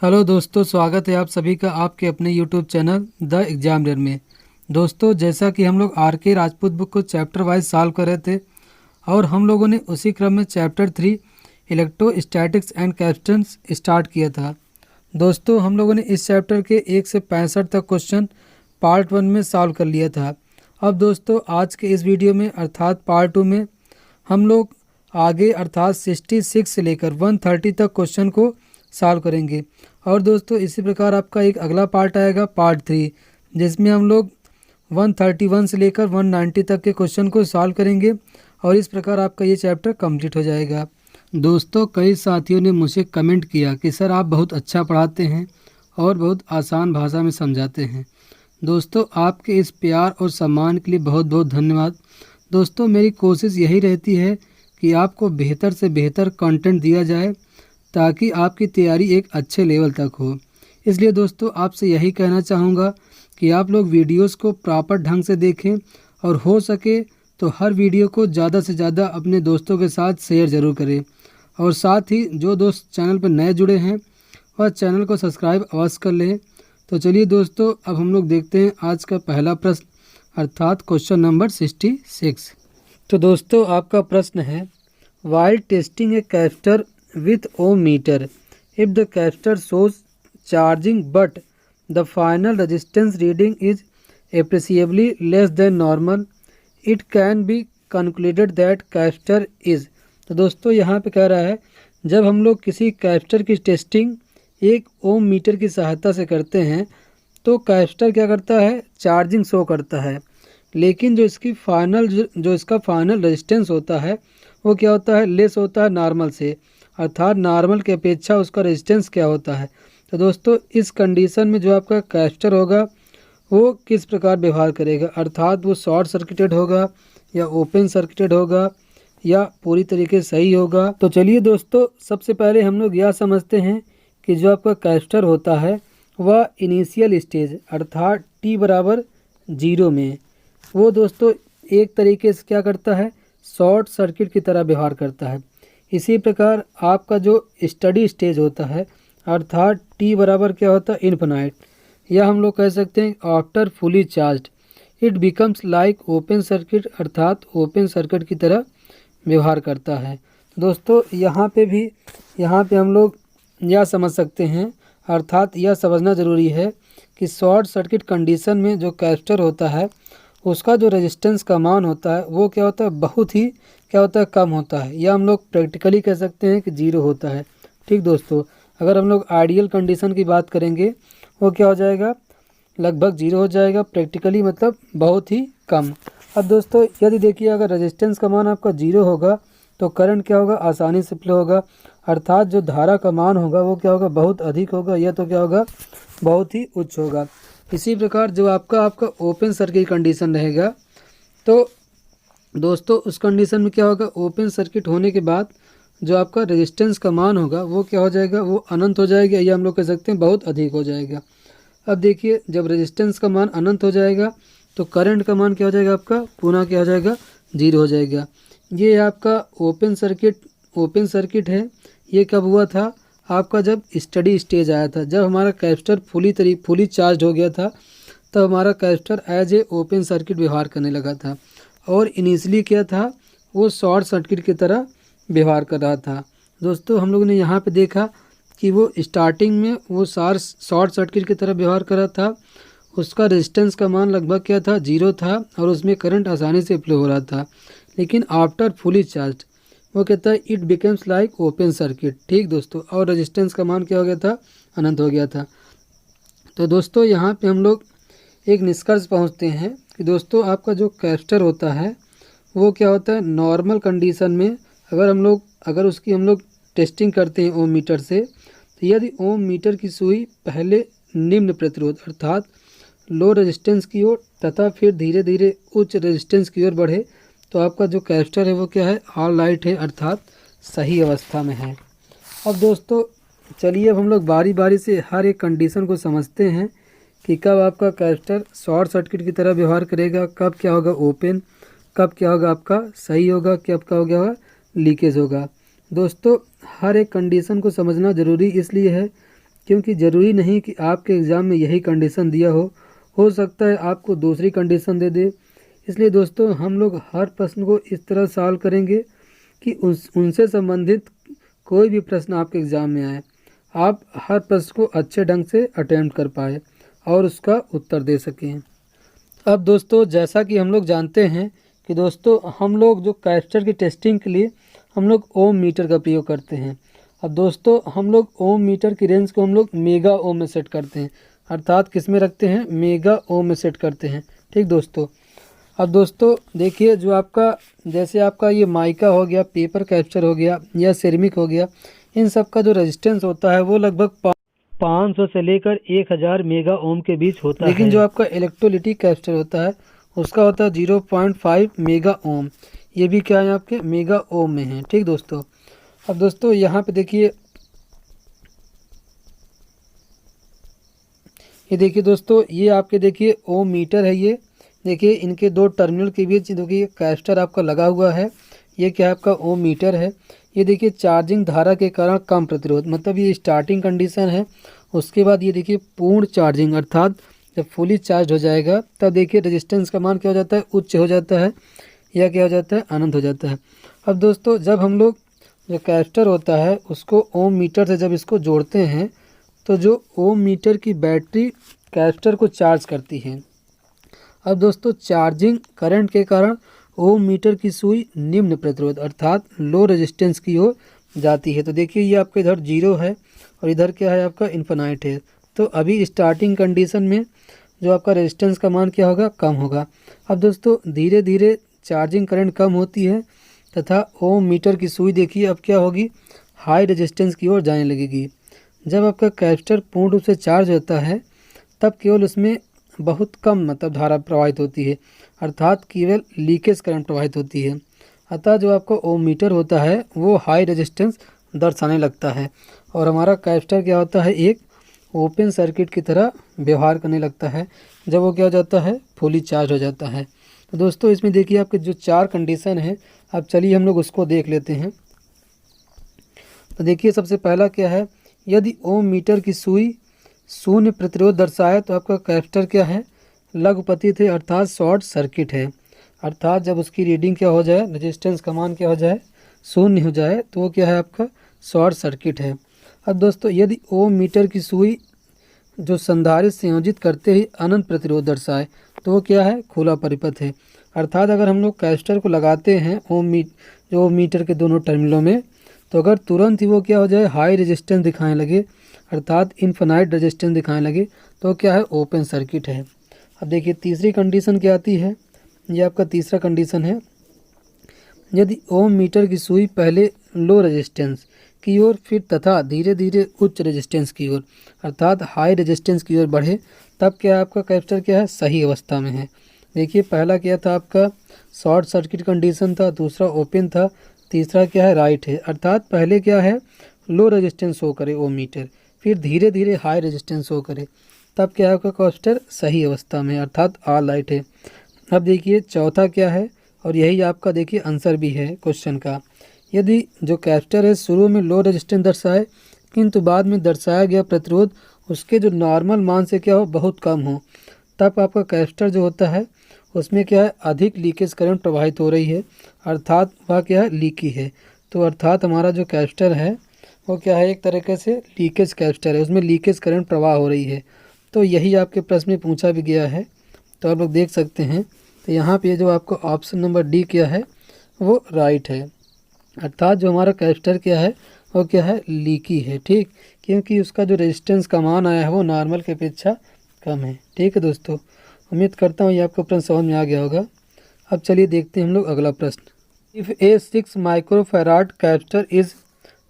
Hello दोस्तों, स्वागत है आप सभी का आपके अपने यूट्यूब चैनल द एग्जामिनर में। दोस्तों, जैसा कि हम लोग आर के राजपूत बुक को चैप्टर वाइज सॉल्व कर रहे थे और हम लोगों ने उसी क्रम में chapter 3 electrostatics and capacitance start किया था। दोस्तों, हम लोगों ने इस चैप्टर के 1 से 65 तक क्वेश्चन पार्ट 1 में सॉल्व कर लिया था। अब दोस्तों, आज के इस वीडियो में अर्थात पार्ट 2 में हम लोग आगे अर्थात 66 से लेकर 130 तक क्वेश्चन को सॉल्व करेंगे। और दोस्तों, इसी प्रकार आपका एक अगला पार्ट आएगा पार्ट 3, जिसमें हम लोग 131 से लेकर 190 तक के क्वेश्चन को सॉल्व करेंगे और इस प्रकार आपका ये चैप्टर कंप्लीट हो जाएगा। दोस्तों, कई साथियों ने मुझे कमेंट किया कि सर आप बहुत अच्छा पढ़ाते हैं और बहुत आसान भाषा में समझाते हैं। दोस्तों, आपके इस प्यार और सम्मान के लिए बहुत बहुत धन्यवाद। दोस्तों, मेरी कोशिश यही रहती है कि आपको बेहतर से बेहतर कंटेंट दिया जाए ताकि आपकी तैयारी एक अच्छे लेवल तक हो। इसलिए दोस्तों, आपसे यही कहना चाहूँगा कि आप लोग वीडियोस को प्रॉपर ढंग से देखें और हो सके तो हर वीडियो को ज़्यादा से ज़्यादा अपने दोस्तों के साथ शेयर ज़रूर करें। और साथ ही जो दोस्त चैनल पर नए जुड़े हैं वह चैनल को सब्सक्राइब अवश्य कर लें। तो चलिए दोस्तों, अब हम लोग देखते हैं आज का पहला प्रश्न अर्थात क्वेश्चन नंबर 66। तो दोस्तों, आपका प्रश्न है, while tasting a capacitor with ohm meter, if the capacitor shows charging but the final resistance reading is appreciably less than normal, it can be concluded that capacitor is। तो दोस्तों, यहाँ पे कह रहा है जब हम लोग किसी कैपेसिटर की टेस्टिंग एक ओम मीटर की सहायता से करते हैं तो कैपेसिटर क्या करता है, चार्जिंग शो करता है, लेकिन जो इसका फाइनल रेजिस्टेंस होता है वो क्या होता है, लेस होता है नॉर्मल से, अर्थात नॉर्मल की अपेक्षा उसका रेजिस्टेंस क्या होता है। तो दोस्तों, इस कंडीशन में जो आपका कैपेसिटर होगा वो किस प्रकार व्यवहार करेगा, अर्थात वो शॉर्ट सर्किटेड होगा या ओपन सर्किटेड होगा या पूरी तरीके से सही होगा। तो चलिए दोस्तों, सबसे पहले हम लोग यह समझते हैं कि जो आपका कैपेसिटर होता है वह इनिशियल स्टेज अर्थात t बराबर 0 में वो दोस्तों एक तरीके से क्या करता है, शॉर्ट सर्किट की तरह व्यवहार करता है। इसी प्रकार आपका जो स्टडी स्टेज होता है अर्थात t बराबर क्या होता है, इन्फिनाइट, या हम लोग कह सकते हैं after fully charged it becomes like open circuit अर्थात ओपन सर्किट की तरह व्यवहार करता है। दोस्तों, यहाँ पे हम लोग यह समझ सकते हैं अर्थात यह समझना ज़रूरी है कि शॉर्ट सर्किट कंडीशन में जो कैपेसिटर होता है उसका जो रेजिस्टेंस का मान होता है वो क्या होता है, बहुत ही क्या होता है, कम होता है, या हम लोग प्रैक्टिकली कह सकते हैं कि 0 होता है। ठीक दोस्तों, अगर हम लोग आइडियल कंडीशन की बात करेंगे वो क्या हो जाएगा, लगभग 0 हो जाएगा, प्रैक्टिकली मतलब बहुत ही कम। अब दोस्तों, यदि देखिए अगर रेजिस्टेंस का मान आपका 0 होगा तो करंट क्या होगा, आसानी से फ्लो होगा, अर्थात जो धारा का मान होगा वो क्या होगा, बहुत अधिक होगा, यह तो क्या होगा, बहुत ही उच्च होगा। इसी प्रकार जो आपका ओपन सर्किट कंडीशन रहेगा तो दोस्तों उस कंडीशन में क्या होगा, ओपन सर्किट होने के बाद जो आपका रेजिस्टेंस का मान होगा वो क्या हो जाएगा, वो अनंत हो जाएगा, या हम लोग कह सकते हैं बहुत अधिक हो जाएगा। अब देखिए, जब रेजिस्टेंस का मान अनंत हो जाएगा तो करंट का मान क्या हो जाएगा, आपका पुनः क्या हो जाएगा, 0 हो जाएगा। ये आपका ओपन सर्किट है। ये कब हुआ था, आपका जब स्टडी स्टेज आया था, जब हमारा कैपेसिटर फुली चार्ज हो गया था तब हमारा capacitor as a open circuit व्यवहार करने लगा था, और इनिशियली क्या था, वो शॉर्ट सर्किट की तरह व्यवहार कर रहा था। दोस्तों, हम लोगों ने यहाँ पे देखा कि वो स्टार्टिंग में वो शॉर्ट सर्किट की तरह व्यवहार कर रहा था, उसका रेजिस्टेंस का मान लगभग क्या था, 0 था, और उसमें करंट आसानी से फ्लो हो रहा था। लेकिन आफ्टर फुली चार्ज वो कहता है it becomes like open circuit. ठीक दोस्तों, और रेजिस्टेंस का मान क्या हो गया था, अनंत हो गया था। तो दोस्तों, यहाँ पे हम लोग एक निष्कर्ष पहुँचते हैं कि दोस्तों आपका जो कैपेसिटर होता है वो क्या होता है, नॉर्मल कंडीशन में अगर उसकी हम लोग टेस्टिंग करते हैं ओम मीटर से, तो यदि ओम मीटर की सुई पहले निम्न प्रतिरोध अर्थात लो रेजिस्टेंस की ओर तथा फिर धीरे धीरे उच्च रेजिस्टेंस की ओर बढ़े तो आपका जो कैपेसिटर है वो क्या है, ऑल राइट है, अर्थात सही अवस्था में है। अब दोस्तों चलिए, अब हम लोग बारी बारी से हर एक कंडीशन को समझते हैं कि कब आपका कैपेसिटर शॉर्ट सर्किट की तरह व्यवहार करेगा, कब क्या होगा ओपन, कब क्या होगा आपका सही होगा, कब क्या हो गया होगा लीकेज होगा। दोस्तों, हर एक कंडीशन को समझना ज़रूरी इसलिए है क्योंकि ज़रूरी नहीं कि आपके एग्ज़ाम में यही कंडीशन दिया हो सकता है आपको दूसरी कंडीशन दे दे। इसलिए दोस्तों हम लोग हर प्रश्न को इस तरह सॉल्व करेंगे कि उनसे संबंधित कोई भी प्रश्न आपके एग्ज़ाम में आए, आप हर प्रश्न को अच्छे ढंग से अटेम्प्ट कर पाए और उसका उत्तर दे सकें। अब दोस्तों जैसा कि हम लोग जानते हैं कि दोस्तों हम लोग जो कैप्चर की टेस्टिंग के लिए हम लोग ओम मीटर का प्रयोग करते हैं। अब दोस्तों हम लोग ओम मीटर की रेंज को हम लोग मेगा ओम में सेट करते हैं, अर्थात किस में रखते हैं, मेगा ओम में सेट करते हैं। ठीक दोस्तों। अब दोस्तों देखिए जो आपका जैसे आपका ये माइका हो गया, पेपर कैप्चर हो गया या सिरेमिक हो गया, इन सब का जो रेजिस्टेंस होता है वो लगभग 500 से लेकर 1000 मेगा ओम के बीच होता है। लेकिन जो आपका इलेक्ट्रोलिटिक कैप्चर होता है उसका होता है 0.5 मेगा ओम। ये भी क्या है आपके मेगा ओम में है। ठीक दोस्तों। अब दोस्तों यहाँ पे देखिए, ये देखिए दोस्तों, ये आपके देखिए ओम मीटर है। ये देखिए इनके दो टर्मिनल के बीच देखिए कैपेसिटर आपका लगा हुआ है। ये क्या है आपका ओम मीटर है। ये देखिए चार्जिंग धारा के कारण कम प्रतिरोध, मतलब ये स्टार्टिंग कंडीशन है। उसके बाद ये देखिए पूर्ण चार्जिंग, अर्थात जब फुली चार्ज हो जाएगा तब देखिए रेजिस्टेंस का मान क्या हो जाता है, उच्च हो जाता है या क्या हो जाता है, अनंत हो जाता है। अब दोस्तों जब हम लोग जो कैपेसिटर होता है उसको ओम मीटर से जब इसको जोड़ते हैं तो जो ओम मीटर की बैटरी कैपेसिटर को चार्ज करती है। अब दोस्तों चार्जिंग करंट के कारण ओम मीटर की सुई निम्न प्रतिरोध अर्थात लो रेजिस्टेंस की ओर जाती है। तो देखिए ये आपके इधर 0 है और इधर क्या है आपका इन्फिनाइट है। तो अभी स्टार्टिंग कंडीशन में जो आपका रेजिस्टेंस का मान क्या होगा, कम होगा। अब दोस्तों धीरे धीरे चार्जिंग करंट कम होती है तथा ओम मीटर की सुई देखिए अब क्या होगी, हाई रेजिस्टेंस की ओर जाने लगेगी। जब आपका कैपेसिटर पूर्ण रूप से चार्ज होता है तब केवल उसमें बहुत कम मतलब धारा प्रवाहित होती है, अर्थात केवल लीकेज करंट प्रवाहित होती है। अतः जो आपका ओम मीटर होता है वो हाई रेजिस्टेंस दर्शाने लगता है और हमारा कैपेसिटर क्या होता है, एक ओपन सर्किट की तरह व्यवहार करने लगता है जब वो क्या हो जाता है, फुली चार्ज हो जाता है। तो दोस्तों इसमें देखिए आपके जो 4 कंडीशन है, अब चलिए हम लोग उसको देख लेते हैं। तो देखिए सबसे पहला क्या है, यदि ओम मीटर की सुई शून्य प्रतिरोध दर्शाए तो आपका कैपेसिटर क्या है, लघुपतित है अर्थात शॉर्ट सर्किट है। अर्थात जब उसकी रीडिंग क्या हो जाए, रेजिस्टेंस का मान क्या हो जाए, शून्य हो जाए तो वो क्या है आपका शॉर्ट सर्किट है। अब दोस्तों यदि ओम मीटर की सुई जो संधारित्र संयोजित करते ही अनंत प्रतिरोध दर्शाए तो वो क्या है, खुला परिपथ है। अर्थात अगर हम लोग कैपेसिटर को लगाते हैं ओम मीटर के दोनों टर्मिनलों में, तो अगर तुरंत ही वो क्या हो जाए, हाई रेजिस्टेंस दिखाने लगे अर्थात इनफिनाइट रेजिस्टेंस दिखाने लगे तो क्या है, ओपन सर्किट है। अब देखिए तीसरी कंडीशन क्या आती है, ये आपका तीसरा कंडीशन है, यदि ओम मीटर की सुई पहले लो रेजिस्टेंस की ओर फिर तथा धीरे धीरे उच्च रेजिस्टेंस की ओर अर्थात हाई रेजिस्टेंस की ओर बढ़े तब क्या आपका कैपेसिटर क्या है, सही अवस्था में है। देखिए पहला क्या था आपका शॉर्ट सर्किट कंडीशन था, दूसरा ओपन था, तीसरा क्या है, राइट है। अर्थात पहले क्या है, लो रेजिस्टेंस शो करे ओम मीटर, फिर धीरे धीरे हाई रेजिस्टेंस शो करे तब क्या है आपका कैपेसिटर सही अवस्था में अर्थात ऑल राइट है। अब देखिए चौथा क्या है, और यही आपका देखिए आंसर भी है क्वेश्चन का, यदि जो कैपेसिटर है शुरू में लो रेजिस्टेंस दर्शाए किंतु बाद में दर्शाया गया प्रतिरोध उसके जो नॉर्मल मान से क्या हो, बहुत कम हो, तब आपका कैपेसिटर जो होता है उसमें क्या है, अधिक लीकेज करंट प्रवाहित हो रही है अर्थात वह क्या है, लीकी है। तो अर्थात हमारा जो कैपेसिटर है वो क्या है, एक तरीके से लीकेज कैपेसिटर है, उसमें लीकेज करंट प्रवाह हो रही है। तो यही आपके प्रश्न में पूछा भी गया है, तो आप लोग देख सकते हैं। तो यहाँ पे जो आपको ऑप्शन नंबर डी क्या है वो राइट है, अर्थात जो हमारा कैपेसिटर क्या है वो क्या है, लीकी है। ठीक, क्योंकि उसका जो रेजिस्टेंस का मान आया है वो नॉर्मल की अपेक्षा कम है। ठीक है दोस्तों, उम्मीद करता हूँ ये आपको प्रश्न समझ में आ गया होगा। अब चलिए देखते हैं हम लोग अगला प्रश्न। If a 6 microfarad capacitor is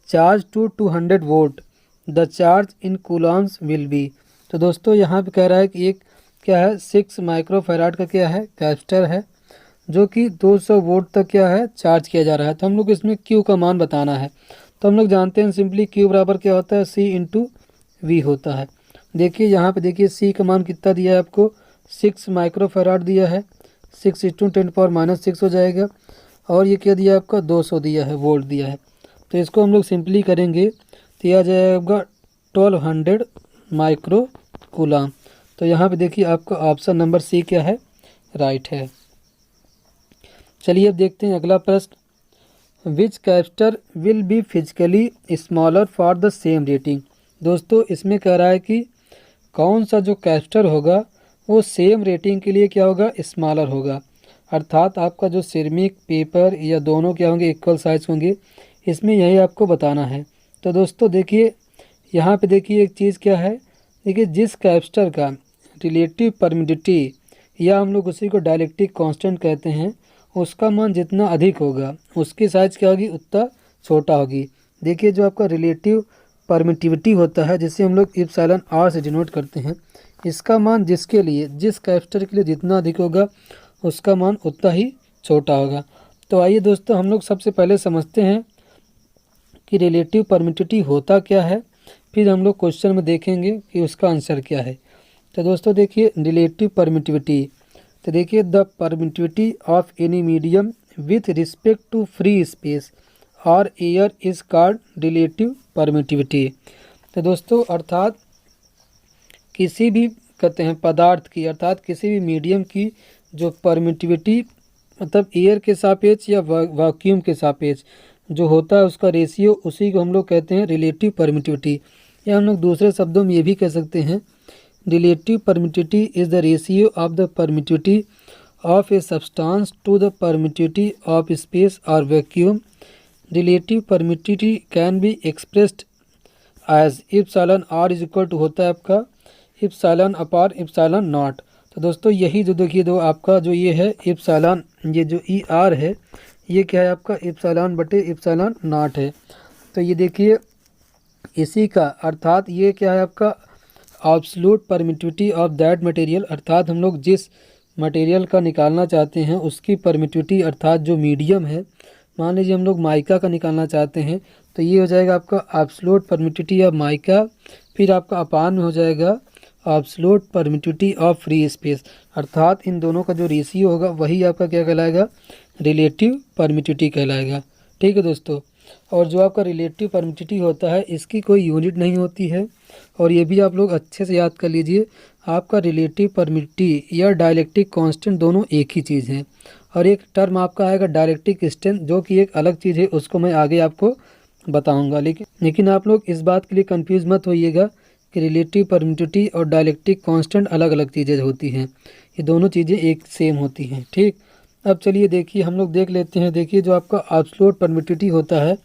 charge to 200 volt the charge in coulombs will be. तो दोस्तों यहाँ पे कह रहा है कि एक क्या है, 6 माइक्रोफैराड का क्या है, कैपेसिटर है जो कि 200 वोल्ट तक क्या है, चार्ज किया जा रहा है। तो हम लोग इसमें क्यू का मान बताना है। तो हम लोग जानते हैं सिंपली क्यू बराबर क्या होता है, सी इंटू वी होता है। देखिए यहाँ पे देखिए सी का मान कितना दिया है आपको, 6 माइक्रोफैराड दिया है, 6 × 10⁻⁻6 हो जाएगा, और ये क्या दिया आपका 200 दिया है, वोल्ट दिया है। तो इसको हम लोग सिंपली करेंगे तो यह आ जाएगा 1200 माइक्रो कूलाम। तो यहाँ पे देखिए आपका ऑप्शन नंबर सी क्या है, राइट है। चलिए अब देखते हैं अगला प्रश्न, which capacitor will be physically smaller for the same rating. दोस्तों इसमें कह रहा है कि कौन सा जो कैपेसिटर होगा वो सेम रेटिंग के लिए क्या होगा, स्मॉलर होगा। अर्थात आपका जो सिरेमिक पेपर या दोनों क्या होंगे, इक्वल साइज होंगे। इसमें यही आपको बताना है। तो दोस्तों देखिए यहाँ पे देखिए एक चीज़ क्या है, देखिए जिस कैपेसिटर का रिलेटिव परमिटिविटी या हम लोग उसी को डाइलेक्ट्रिक कांस्टेंट कहते हैं, उसका मान जितना अधिक होगा उसकी साइज क्या होगी, उतना छोटा होगी। देखिए जो आपका रिलेटिव परमिटिविटी होता है जिसे हम लोग इप्सिलॉन आर से डिनोट करते हैं, इसका मान जिसके लिए जिस कैपेसिटर के लिए जितना अधिक होगा उसका मान उतना ही छोटा होगा। तो आइए दोस्तों हम लोग सबसे पहले समझते हैं कि रिलेटिव परमिटिविटी होता क्या है, फिर हम लोग क्वेश्चन में देखेंगे कि उसका आंसर क्या है। तो दोस्तों देखिए रिलेटिव परमिटिविटी, तो देखिए the permittivity of any medium with respect to free space or air is called relative permittivity. तो दोस्तों अर्थात किसी भी कहते हैं पदार्थ की, अर्थात किसी भी मीडियम की जो परमिटिविटी मतलब एयर के सापेक्ष या वैक्यूम के सापेक्ष जो होता है उसका रेशियो, उसी को हम लोग कहते हैं रिलेटिव परमिटिविटी। या हम लोग दूसरे शब्दों में ये भी कह सकते हैं relative permittivity is the ratio of the permittivity of a substance to the permittivity of space or vacuum. Relative permittivity can be expressed as epsilon r is equal to होता है आपका इप्सिलॉन अपार इप्सिलॉन नॉट। तो दोस्तों यही जो देखिए दो आपका जो ये है इप्सिलॉन, ये जो ई आर है ये क्या है आपका इप्सिलॉन बटे इप्सिलॉन नॉट है। तो ये देखिए इसी का अर्थात ये क्या है आपका absolute permittivity of that material, अर्थात हम लोग जिस मटेरियल का निकालना चाहते हैं उसकी परमिटिविटी, अर्थात जो मीडियम है, मान लीजिए हम लोग माइका का निकालना चाहते हैं तो ये हो जाएगा आपका एब्सोल्यूट परमिटिविटी ऑफ माइका, फिर आपका अपान में हो जाएगा absolute permittivity of free space, अर्थात इन दोनों का जो रेशियो होगा वही आपका क्या कहलाएगा, रिलेटिव परमिटिविटी कहलाएगा। ठीक है दोस्तों, और जो आपका रिलेटिव परमिटिविटी होता है इसकी कोई यूनिट नहीं होती है, और ये भी आप लोग अच्छे से याद कर लीजिए, आपका रिलेटिव परमिटिविटी या डाइलेक्ट्रिक कांस्टेंट दोनों एक ही चीज़ है। और एक टर्म आपका आएगा डाइलेक्ट्रिक स्ट्रेंथ जो कि एक अलग चीज़ है, उसको मैं आगे आपको बताऊंगा। लेकिन आप लोग इस बात के लिए कंफ्यूज मत होइएगा कि रिलेटिव परमिटिविटी और डाइलेक्ट्रिक कांस्टेंट अलग अलग चीज़ें होती हैं, ये दोनों चीज़ें एक सेम होती हैं। ठीक, अब चलिए देखिए हम लोग देख लेते हैं। देखिए जो आपका एब्सोल्यूट परमिटिविटी होता है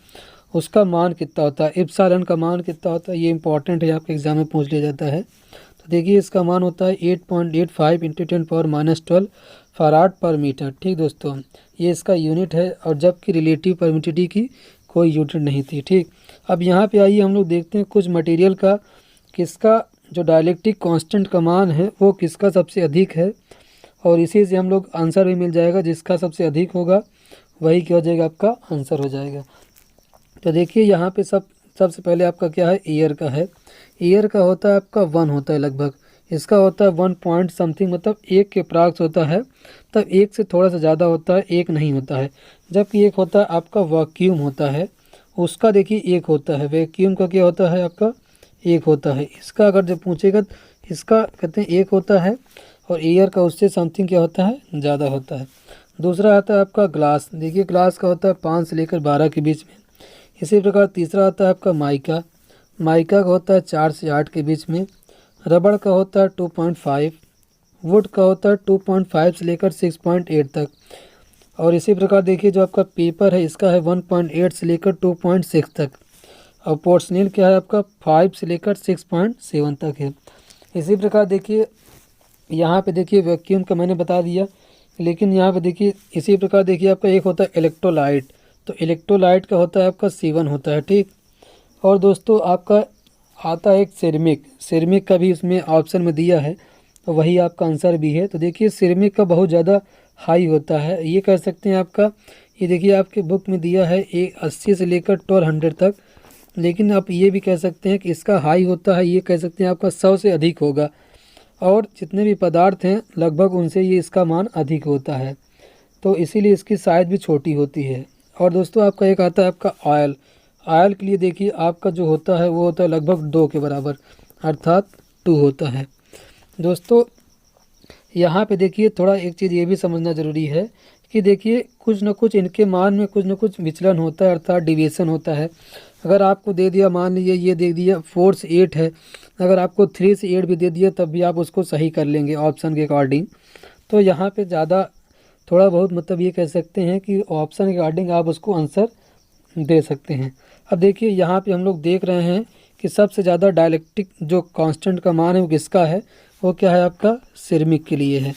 उसका मान कितना होता है, इप्सिलॉन का मान कितना होता है, ये इंपॉर्टेंट है, आपके एग्जाम में पूछ लिया जाता है। तो देखिए इसका मान होता है 8.85 × 10⁻12 फराड पर मीटर। ठीक दोस्तों, ये इसका यूनिट है, और जबकि रिलेटिव परमिटिविटी की कोई यूनिट नहीं थी। ठीक, अब यहाँ पे आइए हम लोग देखते हैं कुछ मटेरियल का किसका जो डाइलेक्ट्रिक कांस्टेंट का मान है वो किसका सबसे अधिक है, और इसी से हम लोग आंसर भी मिल जाएगा, जिसका सबसे अधिक होगा वही क्या हो जाएगा, आपका आंसर हो जाएगा। तो देखिए यहाँ पे सबसे पहले आपका क्या है, एयर का है। एयर का होता है आपका 1 होता है लगभग, इसका होता है 1 पॉइंट समथिंग, मतलब 1 के प्राक्स होता है, तब 1 से थोड़ा सा ज़्यादा होता है, 1 नहीं होता है। जबकि एक होता है आपका वैक्यूम होता है, उसका देखिए 1 होता है, वैक्यूम का क्या होता है आपका 1 होता है। इसका अगर जब पूछेगा इसका कहते हैं 1 होता है, और एयर का उससे समथिंग क्या होता है, ज़्यादा होता है। दूसरा आता है आपका ग्लास, देखिए ग्लास का होता है 5 से लेकर 12 के बीच में। इसी प्रकार तीसरा आता है आपका माइका, माइका का होता है 4 से 8 के बीच में। रबड़ का होता है 2.5, वुड का होता है 2.5 से लेकर 6.8 तक। और इसी प्रकार देखिए जो आपका पेपर है इसका है 1.8 से लेकर 2.6 तक, और पोर्सलिन क्या है आपका 5 से लेकर 6.7 तक है। इसी प्रकार देखिए यहाँ पे देखिए वैक्यूम का मैंने बता दिया, लेकिन यहाँ पे देखिए इसी प्रकार देखिए आपका एक होता है इलेक्ट्रोलाइट, तो इलेक्ट्रोलाइट का होता है आपका 7 होता है। ठीक, और दोस्तों आपका आता है एक सिरेमिक, सिरेमिक का भी इसमें ऑप्शन में दिया है, तो वही आपका आंसर भी है। तो देखिए सिरेमिक का बहुत ज़्यादा हाई होता है, ये कह सकते हैं आपका, ये देखिए आपके बुक में दिया है 80 से लेकर 1200 तक, लेकिन आप ये भी कह सकते हैं कि इसका हाई होता है, ये कह सकते हैं आपका 100 से अधिक होगा, और जितने भी पदार्थ हैं लगभग उनसे ये इसका मान अधिक होता है, तो इसीलिए इसकी साइज़ भी छोटी होती है। और दोस्तों आपका एक आता है आपका ऑयल, आयल के लिए देखिए आपका जो होता है वो होता है लगभग 2 के बराबर, अर्थात 2 होता है। दोस्तों यहाँ पे देखिए थोड़ा एक चीज़ ये भी समझना ज़रूरी है कि देखिए कुछ न कुछ इनके मान में कुछ न कुछ विचलन होता है, अर्थात डिविएशन होता है। अगर आपको दे दिया, मान लीजिए ये दे दिया 4 से 8 है, अगर आपको 3 से 8 भी दे दिया तब भी आप उसको सही कर लेंगे ऑप्शन के अकॉर्डिंग। तो यहाँ पे ज़्यादा थोड़ा बहुत मतलब ये कह सकते हैं कि ऑप्शन के अकॉर्डिंग आप उसको आंसर दे सकते हैं। अब देखिए यहाँ पे हम लोग देख रहे हैं कि सबसे ज़्यादा डायलेक्ट्रिक जो कांस्टेंट का मान है वो किसका है, वो क्या है आपका सिरमिक के लिए है।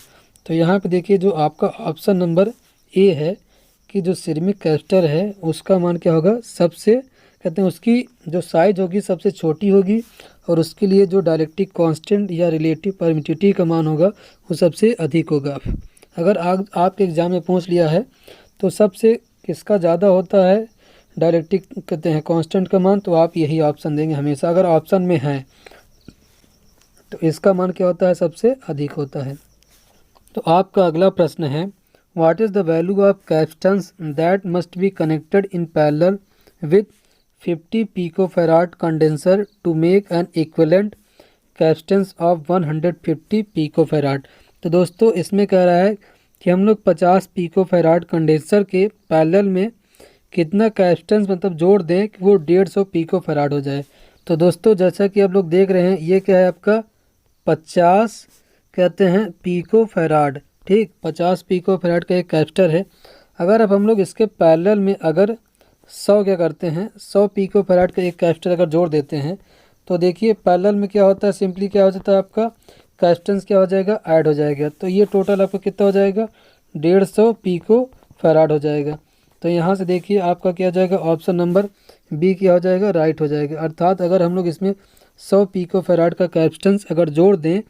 तो यहाँ पे देखिए जो आपका ऑप्शन नंबर ए है कि जो सिरमिक कैरेक्टर है उसका मान क्या होगा, सबसे कहते हैं उसकी जो साइज होगी सबसे छोटी होगी, और उसके लिए जो डायलेक्ट्रिक कांस्टेंट या रिलेटिव परमिटिविटी का मान होगा वो सबसे अधिक होगा। अगर आपके एग्ज़ाम में पूछ लिया है तो सबसे किसका ज़्यादा होता है डायलेक्ट्रिक कहते हैं कांस्टेंट का मान, तो आप यही ऑप्शन देंगे हमेशा। अगर ऑप्शन में है तो इसका मान क्या होता है, सबसे अधिक होता है। तो आपका अगला प्रश्न है, what is the value of capacitance that must be connected in parallel with 50 picofarad condenser to make an equivalent capacitance of 150 picofarad. तो दोस्तों इसमें कह रहा है कि हम लोग 50 पिकोफैराड कंडेंसर के पैरेलल में कितना कैपेसिटेंस मतलब जोड़ दें कि वो 150 पिकोफैराड हो जाए। तो दोस्तों जैसा कि आप लोग देख रहे हैं ये क्या है आपका 50 कहते हैं पिकोफैराड, ठीक 50 पिकोफैराड का एक कैपेसिटर है। अगर अब हम लोग इसके पैरेलल में अगर 100 क्या करते हैं 100 पिकोफैराड का एक कैपेसिटर अगर जोड़ देते हैं तो देखिए पैरेलल में क्या होता है, सिंपली क्या हो जाता है आपका कैपेसिटेंस क्या हो जाएगा, ऐड हो जाएगा। तो ये टोटल आपका कितना हो जाएगा 150 पिकोफैराड हो जाएगा। तो यहाँ से देखिए आपका क्या हो जाएगा, ऑप्शन नंबर बी क्या हो जाएगा, राइट हो जाएगा। अर्थात अगर हम लोग इसमें 100 पिकोफैराड का कैपेसिटेंस अगर जोड़ दें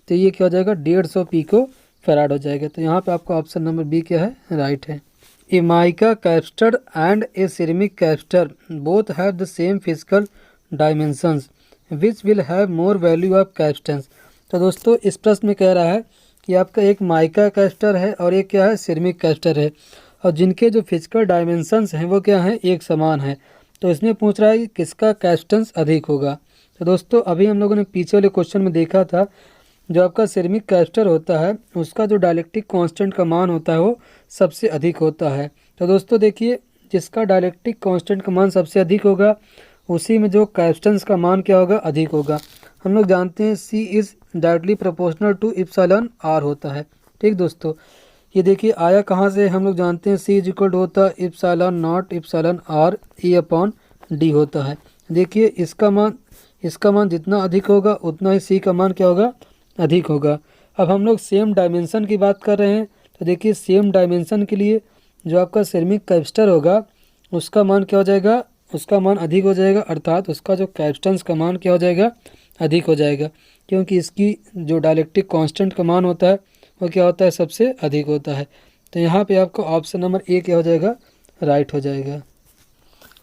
तो ये क्या हो जाएगा 150 पिकोफैराड हो जाएगा। तो यहाँ पे आपका ऑप्शन नंबर बी क्या है, राइट है। A mica capacitor and a ceramic capacitor both have the same physical dimensions which will have more value of capacitance. तो दोस्तों इस प्रश्न में कह रहा है कि आपका एक माइका कैपेसिटर है और एक क्या है सिरेमिक कैपेसिटर है, और जिनके जो फिजिकल डायमेंशंस हैं वो क्या हैं, एक समान है। तो इसमें पूछ रहा है कि किसका कैपेसिटेंस अधिक होगा। तो दोस्तों अभी हम लोगों ने पीछे वाले क्वेश्चन में देखा था जो आपका सिरेमिक कैपेसिटर होता है उसका जो डायलेक्ट्रिक कांस्टेंट का मान होता है वो सबसे अधिक होता है। तो दोस्तों देखिए जिसका डायलेक्ट्रिक कांस्टेंट का मान सबसे अधिक होगा उसी में जो कैपेसिटेंस का मान क्या होगा, अधिक होगा। हम लोग जानते हैं C is directly proportional to epsilon R होता है, ठीक दोस्तों। ये देखिए आया कहाँ से, हम लोग जानते हैं C इज इक्वल होता है epsilon naught epsilon R E upon D होता है। देखिए इसका मान जितना अधिक होगा उतना ही C का मान क्या होगा, अधिक होगा। अब हम लोग सेम डायमेंशन की बात कर रहे हैं तो देखिए सेम डायमेंशन के लिए जो आपका सिरेमिक कैपेसिटर होगा उसका मान क्या हो जाएगा, उसका मान अधिक हो जाएगा, अर्थात उसका जो कैपेसिटेंस का मान क्या हो जाएगा, अधिक हो जाएगा, क्योंकि इसकी जो डायलेक्ट्रिक कांस्टेंट का मान होता है वो क्या होता है, सबसे अधिक होता है। तो यहाँ पे आपका ऑप्शन नंबर ए क्या हो जाएगा, राइट हो जाएगा।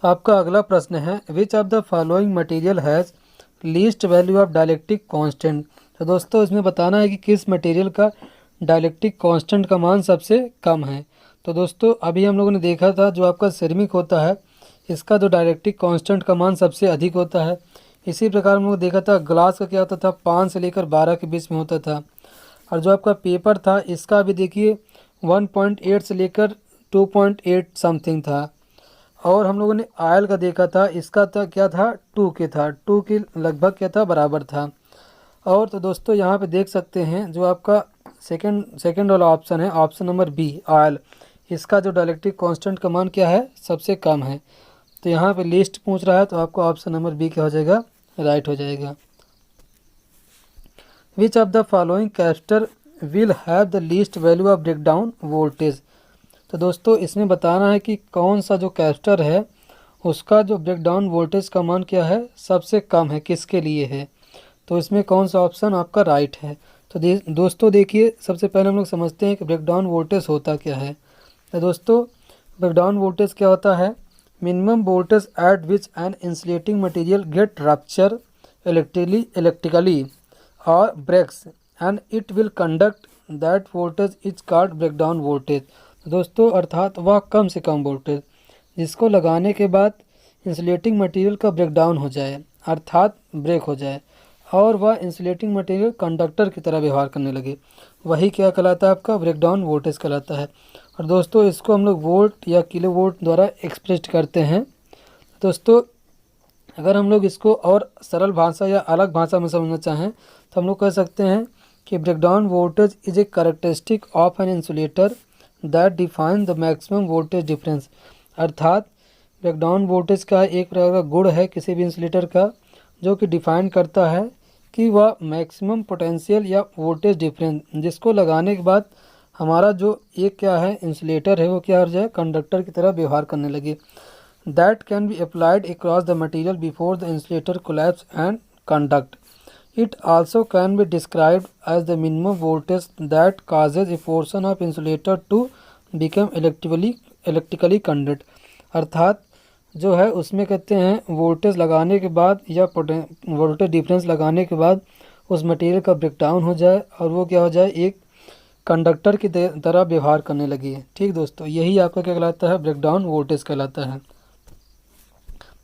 आपका अगला प्रश्न है, विच of the following material has least value of dielectric constant. तो दोस्तों इसमें बताना है कि किस मटेरियल का डायलेक्ट्रिक कांस्टेंट का मान सबसे कम है। तो दोस्तों अभी हम लोगों ने देखा था जो आपका सिरेमिक होता है इसका जो डायलेक्ट्रिक कांस्टेंट का मान सबसे अधिक होता है। इसी प्रकार हम लोग देखा था ग्लास का क्या होता था 5 से लेकर 12 के बीच में होता था, और जो आपका पेपर था इसका भी देखिए 1.8 से लेकर 2.8 समथिंग था। और हम लोगों ने आयल का देखा था इसका था क्या था 2 के था, 2 के लगभग क्या था, बराबर था। और तो दोस्तों यहाँ पे देख सकते हैं जो आपका सेकंड वाला ऑप्शन है, ऑप्शन नंबर बी आयल, इसका जो डायलेक्ट्रिक कांस्टेंट का मान क्या है, सबसे कम है। तो यहाँ पे लिस्ट पूछ रहा है तो आपको ऑप्शन नंबर बी क्या हो जाएगा, राइट हो जाएगा। विच of the following capacitor will have the least value of breakdown voltage. तो दोस्तों इसमें बताना है कि कौन सा जो कैपेसिटर है उसका जो ब्रेकडाउन वोल्टेज का मान क्या है, सबसे कम है, किसके लिए है। तो इसमें कौन सा ऑप्शन आपका राइट है। तो दोस्तों देखिए सबसे पहले हम लोग समझते हैं कि ब्रेकडाउन वोल्टेज होता क्या है। तो दोस्तों ब्रेकडाउन वोल्टेज क्या होता है, minimum voltage at which an insulating material get rupture electrically और breaks and it will conduct that voltage is called breakdown voltage. दोस्तों अर्थात वह कम से कम वोल्टेज जिसको लगाने के बाद इंसुलेटिंग मटेरियल का ब्रेकडाउन हो जाए, अर्थात ब्रेक हो जाए, और वह इंसुलेटिंग मटेरियल कंडक्टर की तरह व्यवहार करने लगे, वही क्या कहलाता है आपका ब्रेकडाउन वोल्टेज कहलाता है। और दोस्तों इसको हम लोग वोल्ट या किलो वोल्ट द्वारा एक्सप्रेस करते हैं। दोस्तों अगर हम लोग इसको और सरल भाषा या अलग भाषा में समझना चाहें तो हम लोग कह सकते हैं कि breakdown voltage is a characteristic of an insulator that define the maximum voltage difference. अर्थात ब्रेकडाउन वोल्टेज का एक प्रकार का गुण है किसी भी इंसुलेटर का, जो कि डिफाइन करता है कि वह मैक्सिमम पोटेंशियल या वोल्टेज डिफरेंस जिसको लगाने के बाद हमारा जो एक क्या है इंसुलेटर है वो क्या हो जाए, कंडक्टर की तरह व्यवहार करने लगे। That can be applied across the material before the insulator collapse and conduct. It also can be described as the minimum voltage that causes a portion of insulator to become electrically conduct. अर्थात जो है उसमें कहते हैं voltage लगाने के बाद या वोल्टेज डिफरेंस लगाने के बाद उस मटेरियल का ब्रेकडाउन हो जाए और वो क्या हो जाए, एक कंडक्टर की तरह व्यवहार करने लगी है। ठीक दोस्तों, यही आपका क्या कहलाता है, ब्रेकडाउन वोल्टेज कहलाता है।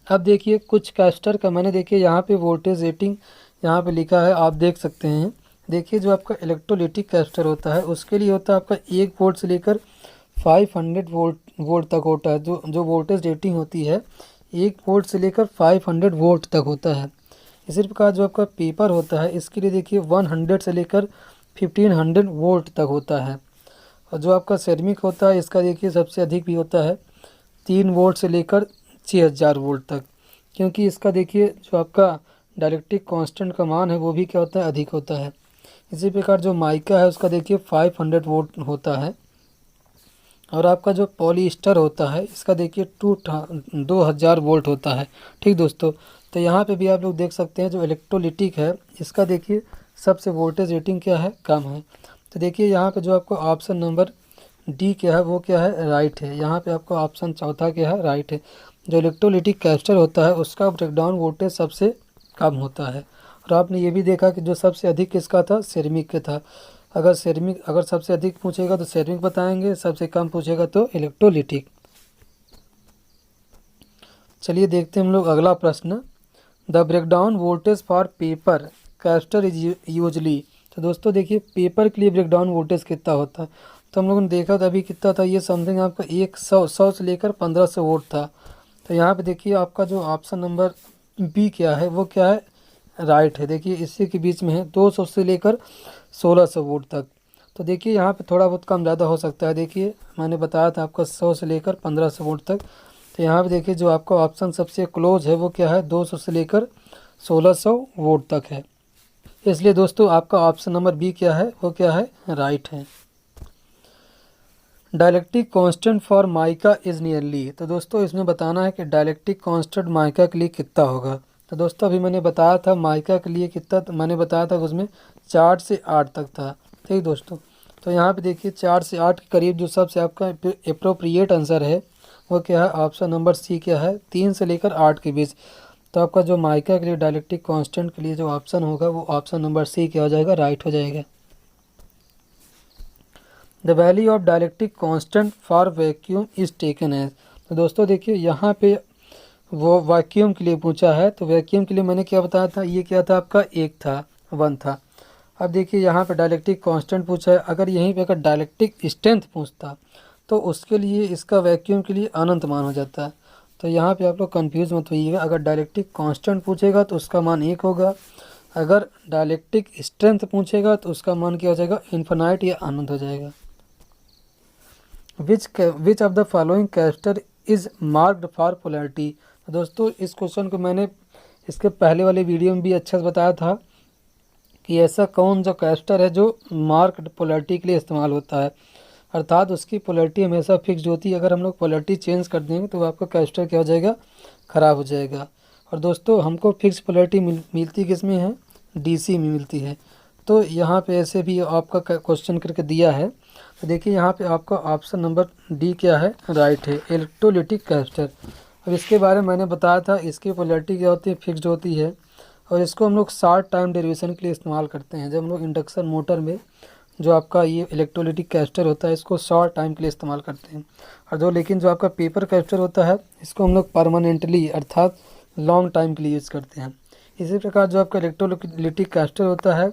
अब देखिए कुछ कैपेसिटर का मैंने देखिए यहाँ पे वोल्टेज रेटिंग यहाँ पे लिखा है, आप देख सकते हैं। देखिए जो आपका इलेक्ट्रोलिटिक कैपेसिटर होता है उसके लिए होता है आपका 1 वोल्ट से लेकर 500 वोल्ट तक होता है। जो वोल्टेज रेटिंग होती है 1 वोल्ट से लेकर 500 वोल्ट तक होता है। इसी प्रकार जो आपका पेपर होता है इसके लिए देखिए 100 से लेकर 1500 वोल्ट तक होता है। और जो आपका सेरेमिक होता है इसका देखिए सबसे अधिक भी होता है 3 वोल्ट से लेकर 6000 वोल्ट तक, क्योंकि इसका देखिए जो आपका डाइलेक्ट्रिक कांस्टेंट का मान है वो भी क्या होता है, अधिक होता है। इसी प्रकार जो माइका है उसका देखिए 500 वोल्ट होता है। और आपका जो पॉलीस्टर होता है इसका देखिए 2000 वोल्ट होता है। ठीक दोस्तों, तो यहाँ पे भी आप लोग देख सकते हैं जो इलेक्ट्रोलिटिक है इसका देखिए सबसे वोल्टेज रेटिंग क्या है, कम है। तो देखिए यहाँ पे जो आपको ऑप्शन नंबर डी क्या है वो क्या है, राइट है। यहाँ पे आपको ऑप्शन चौथा क्या है, राइट है। जो इलेक्ट्रोलिटिक कैपेसिटर होता है उसका ब्रेकडाउन वोल्टेज सबसे कम होता है। और आपने ये भी देखा कि जो सबसे अधिक किसका था, सेरेमिक का था। अगर सबसे अधिक पूछेगा तो सेरेमिक बताएंगे, सबसे कम पूछेगा तो इलेक्ट्रोलिटिक। चलिए देखते हैं हम लोग अगला प्रश्न। The breakdown voltage for paper capacitor is usually. तो दोस्तों देखिए पेपर के लिए ब्रेकडाउन वोल्टेज कितना होता है, तो हम लोगों ने देखा था अभी कितना था, ये समथिंग आपका 100 से लेकर 1500 वोल्ट था। तो यहाँ पे देखिए आपका जो ऑप्शन नंबर बी क्या है वो क्या है, राइट है। देखिए इसी के बीच में है 200 से लेकर 1600 वोल्ट तक। तो देखिए यहाँ पे थोड़ा बहुत कम ज़्यादा हो सकता है। देखिए मैंने बताया था आपका 100 से लेकर 1500 वोल्ट तक। तो यहाँ पे देखिए जो आपका ऑप्शन सबसे क्लोज है वो क्या है, 200 से लेकर 1600 वोल्ट तक है। इसलिए दोस्तों आपका ऑप्शन नंबर बी क्या है वो क्या है, राइट है। Dielectric constant for mica is nearly. तो दोस्तों इसमें बताना है कि डाइलेक्ट्रिक कांस्टेंट माइका के लिए कितना होगा। तो दोस्तों अभी मैंने बताया था माइका के लिए कितना, तो मैंने बताया था उसमें 4 से 8 तक था। ठीक दोस्तों, तो यहाँ पे देखिए 4 से 8 के करीब जो सबसे आपका अप्रोप्रिएट आंसर है वो क्या है, ऑप्शन नंबर सी क्या है, 3 से लेकर 8 के बीच। तो आपका जो माइका के लिए डाइलेक्ट्रिक कांस्टेंट के लिए जो ऑप्शन होगा वो ऑप्शन नंबर सी क्या हो जाएगा, राइट हो जाएगा। The value of dielectric constant for vacuum is taken as. तो दोस्तों देखिए यहाँ पे वो वैक्यूम के लिए पूछा है, तो वैक्यूम के लिए मैंने क्या बताया था, ये क्या था आपका 1 था। अब देखिए यहाँ पे डाइलेक्ट्रिक कांस्टेंट पूछा है, अगर यहीं पे अगर डाइलेक्ट्रिक स्ट्रेंथ पूछता तो उसके लिए इसका वैक्यूम के लिए अनंत मान हो जाता है। तो यहाँ पे आप लोग कन्फ्यूज मत होइएगा, अगर डाइलेक्ट्रिक कांस्टेंट पूछेगा तो उसका मान 1 होगा, अगर डाइलेक्ट्रिक स्ट्रेंथ पूछेगा तो उसका मान क्या हो जाएगा, इन्फिनाइट या अनंत हो जाएगा। विच of the following character is marked for polarity. दोस्तों इस क्वेश्चन को मैंने इसके पहले वाले वीडियो में भी अच्छा से बताया था कि ऐसा कौन जो कैरेक्टर है जो मार्क्ड पोलैरिटी के लिए इस्तेमाल होता है, अर्थात उसकी पोलैरिटी हमेशा फिक्स्ड होती है। अगर हम लोग पोलैरिटी चेंज कर देंगे तो आपका कैरेक्टर क्या हो जाएगा, ख़राब हो जाएगा। और दोस्तों हमको फिक्स पोलैरिटी मिलती किस में है, डीसी में मिलती है। तो यहाँ पे ऐसे भी आपका क्वेश्चन करके दिया है। तो देखिए यहाँ पे आपका ऑप्शन नंबर डी क्या है, राइट है, इलेक्ट्रोलिटिक कैरेक्टर। अब इसके बारे में मैंने बताया था, इसकी पोलैरिटी क्या होती है, फिक्स्ड होती है। और इसको हम लोग शॉर्ट टाइम डेरिवेशन के लिए इस्तेमाल करते हैं। जब हम लोग इंडक्शन मोटर में जो आपका ये इलेक्ट्रोलिटिक कैपेसिटर होता है इसको शॉर्ट टाइम के लिए इस्तेमाल करते हैं, और लेकिन जो आपका पेपर कैपेसिटर होता है इसको हम लोग परमानेंटली अर्थात लॉन्ग टाइम के लिए यूज़ करते हैं। इसी प्रकार जो आपका इलेक्ट्रोलिटिक कैपेसिटर होता है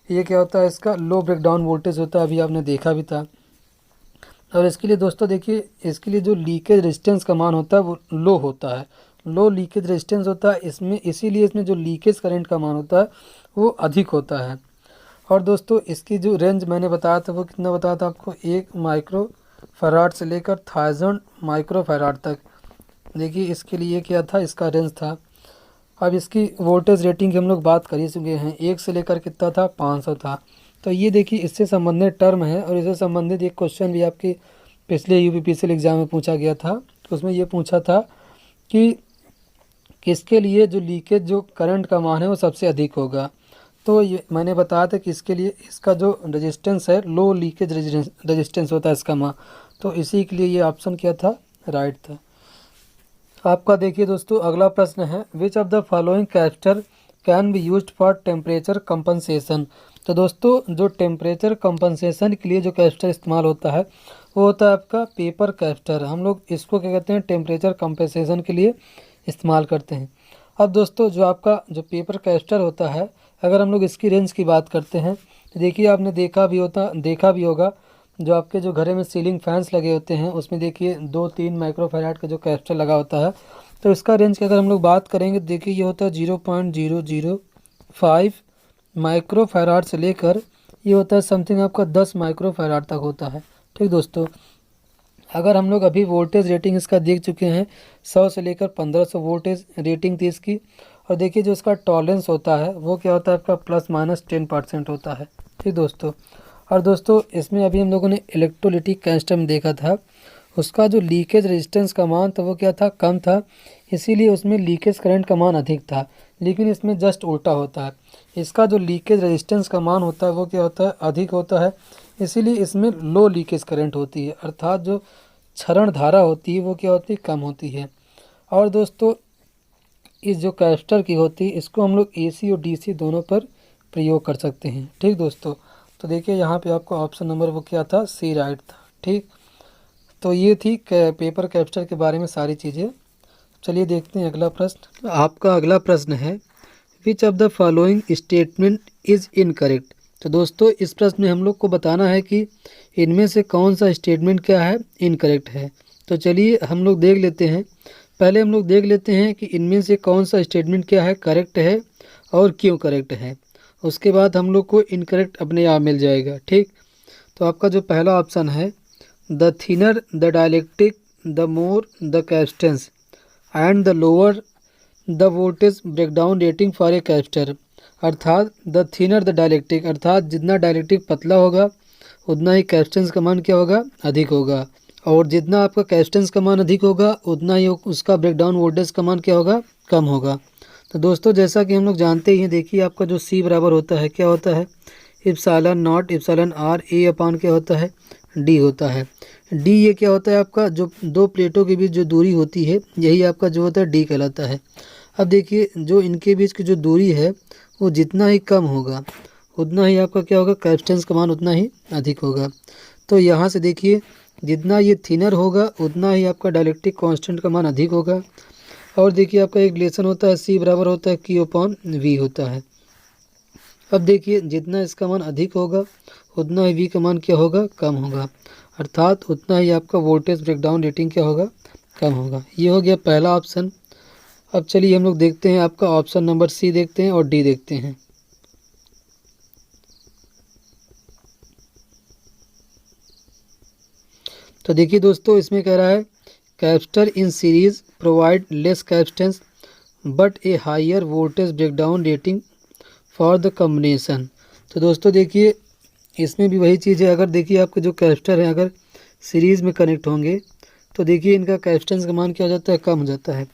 ये क्या होता है, इसका लो ब्रेकडाउन वोल्टेज होता है, अभी आपने देखा भी था। और इसके लिए दोस्तों देखिए, इसके लिए जो लीकेज रेजिस्टेंस का मान होता है वो लो होता है, लो लीकेज रेजिस्टेंस होता है इसमें, इसीलिए इसमें जो लीकेज करंट का मान होता है वो अधिक होता है। और दोस्तों इसकी जो रेंज मैंने बताया था वो कितना बताया था आपको, 1 माइक्रो फराड से लेकर 1000 माइक्रो फराड तक। देखिए इसके लिए क्या था, इसका रेंज था। अब इसकी वोल्टेज रेटिंग की हम लोग बात कर ही चुके हैं, 1 से लेकर कितना था, 500 था। तो ये देखिए इससे संबंधित टर्म है, और इससे संबंधित एक क्वेश्चन भी आपके पिछले यूपीपीसीएल एग्जाम में पूछा गया था। तो उसमें ये पूछा था कि किसके लिए जो लीकेज जो करंट का मान है वो सबसे अधिक होगा। तो ये मैंने बताया था कि इसके लिए इसका जो रेजिस्टेंस है लो लीकेज रेजिस्टेंस होता है इसका मान, तो इसी के लिए ये ऑप्शन क्या था, राइट था। आपका देखिए दोस्तों अगला प्रश्न है, विच of the following capacitor can be used for temperature compensation. तो दोस्तों जो टेम्परेचर कंपनसेशन के लिए जो कैपेसिटर इस्तेमाल होता है वो होता है आपका पेपर कैपेसिटर। हम लोग इसको क्या कहते हैं, टेम्परेचर कंपनसेशन के लिए इस्तेमाल करते हैं। अब दोस्तों जो आपका जो पेपर कैपेसिटर होता है, अगर हम लोग इसकी रेंज की बात करते हैं तो देखिए आपने देखा भी होगा जो आपके जो घरे में सीलिंग फैंस लगे होते हैं उसमें देखिए 2-3 माइक्रोफैराड का जो कैपेसिटर लगा होता है। तो इसका रेंज की अगर हम लोग बात करेंगे, देखिए ये होता है 0.005 माइक्रोफैराड से लेकर ये होता है समथिंग आपका 10 माइक्रोफैराड तक होता है। ठीक दोस्तों, अगर हम लोग अभी वोल्टेज रेटिंग इसका देख चुके हैं 100 से लेकर 1500 वोल्टेज रेटिंग थी इसकी। और देखिए जो इसका टॉलरेंस होता है वो क्या होता है आपका ±10% होता है। ठीक दोस्तों, और दोस्तों इसमें अभी हम लोगों ने इलेक्ट्रोलिटिक कैपेसिटर में देखा था, उसका जो लीकेज रेजिस्टेंस का मान था वो क्या था, कम था, इसीलिए उसमें लीकेज करंट का मान अधिक था। लेकिन इसमें जस्ट उल्टा होता है, इसका जो लीकेज रेजिस्टेंस का मान होता है वो क्या होता है, अधिक होता है, इसीलिए इसमें लो लीकेज करंट होती है, अर्थात जो क्षरण धारा होती है वो क्या होती है, कम होती है। और दोस्तों इस जो कैपेसिटर की होती है इसको हम लोग AC और DC दोनों पर प्रयोग कर सकते हैं। ठीक दोस्तों, तो देखिए यहाँ पे आपको ऑप्शन नंबर वो क्या था, C राइट था। ठीक, तो ये थी पेपर कैपेसिटर के बारे में सारी चीज़ें। चलिए देखते हैं अगला प्रश्न। आपका अगला प्रश्न है, विच of the following statement is incorrect. तो दोस्तों इस प्रश्न में हम लोग को बताना है कि इनमें से कौन सा स्टेटमेंट क्या है, इनकरेक्ट है। तो चलिए हम लोग देख लेते हैं, पहले हम लोग देख लेते हैं कि इनमें से कौन सा स्टेटमेंट क्या है, करेक्ट है और क्यों करेक्ट है। उसके बाद हम लोग को इनकरेक्ट अपने आप मिल जाएगा। ठीक, तो आपका जो पहला ऑप्शन है, the thinner the dielectric the more the capacitance and the lower the voltage breakdown rating for a capacitor. अर्थात द थिनर द डायलेक्ट्रिक, अर्थात जितना डायलेक्ट्रिक पतला होगा उतना ही कैपेसिटेंस का मान क्या होगा, अधिक होगा, और जितना आपका कैपेसिटेंस का मान अधिक होगा उतना ही उसका ब्रेकडाउन वोल्टेज का मान क्या होगा, कम होगा। तो दोस्तों जैसा कि हम लोग जानते ही हैं, देखिए आपका जो C बराबर होता है क्या होता है, epsilon naught epsilon R A अपान क्या होता है, D होता है। D ये क्या होता है, आपका जो दो प्लेटों के बीच जो दूरी होती है यही आपका जो होता है D कहलाता है। अब देखिए जो इनके बीच की जो दूरी है वो जितना ही कम होगा उतना ही आपका क्या होगा, कैपेसिटेंस का मान उतना ही अधिक होगा। तो यहाँ से देखिए जितना ये थिनर होगा उतना ही आपका डायलेक्ट्रिक कांस्टेंट का मान अधिक होगा। और देखिए आपका एक रिलेशन होता है C बराबर होता है Q/V होता है। अब देखिए जितना इसका मान अधिक होगा उतना ही V का मान क्या होगा, कम होगा, अर्थात उतना ही आपका वोल्टेज ब्रेकडाउन रेटिंग क्या होगा, कम होगा। ये हो गया पहला ऑप्शन। अब चलिए हम लोग देखते हैं आपका ऑप्शन नंबर C देखते हैं और D देखते हैं। तो देखिए दोस्तों इसमें कह रहा है capacitor in series provide less capacitance but a higher voltage breakdown rating for the combination. तो दोस्तों देखिए इसमें भी वही चीज़ है, अगर देखिए आपके जो कैपेसिटर हैं अगर सीरीज़ में कनेक्ट होंगे तो देखिए इनका कैपेसिटेंस का मान क्या हो जाता है, कम हो जाता है।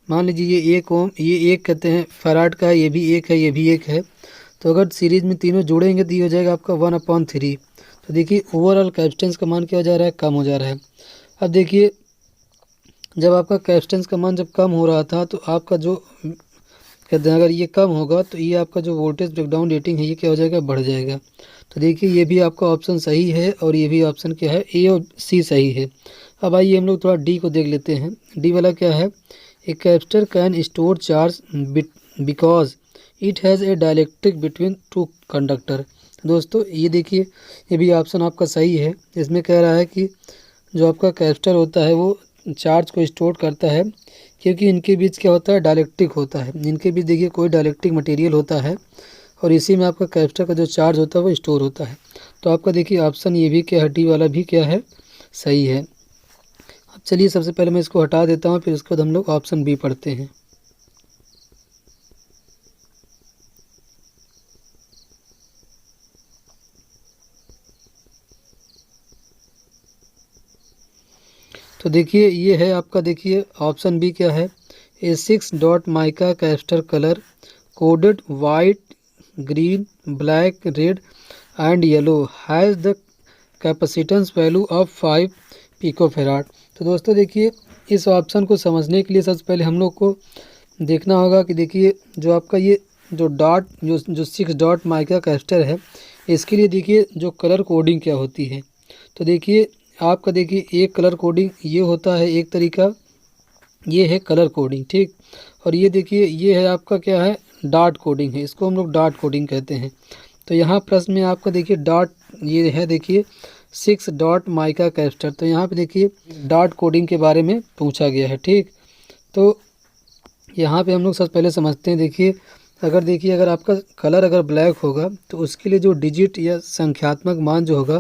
मान लीजिए ये 1 ओम, ये 1 कहते हैं फराड का है, ये भी 1 है, ये भी 1 है। तो अगर सीरीज़ में तीनों जोड़ेंगे तो ये हो जाएगा आपका 1/3। तो देखिए ओवरऑल कैपेसिटेंस का मान क्या हो जा रहा है, कम हो जा रहा है। अब देखिए जब आपका कैपेसिटेंस का मान जब कम हो रहा था तो आपका जो कहते हैं अगर ये कम होगा तो ये आपका जो वोल्टेज ब्रेकडाउन रेटिंग है ये क्या हो जाएगा, बढ़ जाएगा। तो देखिए ये भी आपका ऑप्शन सही है और ये भी ऑप्शन क्या है, ए और सी सही है। अब आइए हम लोग थोड़ा डी को देख लेते हैं। डी वाला क्या है, a capacitor can store charge because it has a dielectric between two conductor. दोस्तों ये देखिए ये भी ऑप्शन आपका सही है। इसमें कह रहा है कि जो आपका कैपेसिटर होता है वो चार्ज को स्टोर करता है क्योंकि इनके बीच क्या होता है, डाइलेक्ट्रिक होता है। इनके बीच देखिए कोई डाइलेक्ट्रिक मटेरियल होता है और इसी में आपका कैपेसिटर का जो चार्ज होता है वो स्टोर होता है। तो आपका देखिए ऑप्शन ये भी क्या है, डी वाला भी क्या है, सही है। अब चलिए सबसे पहले मैं इसको हटा देता हूँ, फिर उसके बाद हम लोग ऑप्शन बी पढ़ते हैं। तो देखिए ये है आपका, देखिए ऑप्शन बी क्या है, ए 6 dot mica capacitor colour coded white green black red and yellow has the capacitance value of 5 picofarad. तो दोस्तों देखिए इस ऑप्शन को समझने के लिए सबसे पहले हम लोग को देखना होगा कि देखिए जो आपका ये जो डॉट जो 6 डॉट माइका कैपेसिटर है इसके लिए देखिए जो कलर कोडिंग क्या होती है। तो देखिए आपका देखिए एक कलर कोडिंग ये होता है एक तरीका, ये है कलर कोडिंग, ठीक। और ये देखिए ये है आपका क्या है, डॉट कोडिंग है, इसको हम लोग डॉट कोडिंग कहते हैं। तो यहाँ प्रश्न में आपका देखिए डॉट ये है, देखिए 6 डॉट माइका कैपेसिटर, तो यहाँ पे देखिए डॉट कोडिंग के बारे में पूछा गया है, ठीक। तो यहाँ पे हम लोग सबसे पहले समझते हैं। देखिए अगर आपका कलर अगर ब्लैक होगा तो उसके लिए जो डिजिट या संख्यात्मक मान जो होगा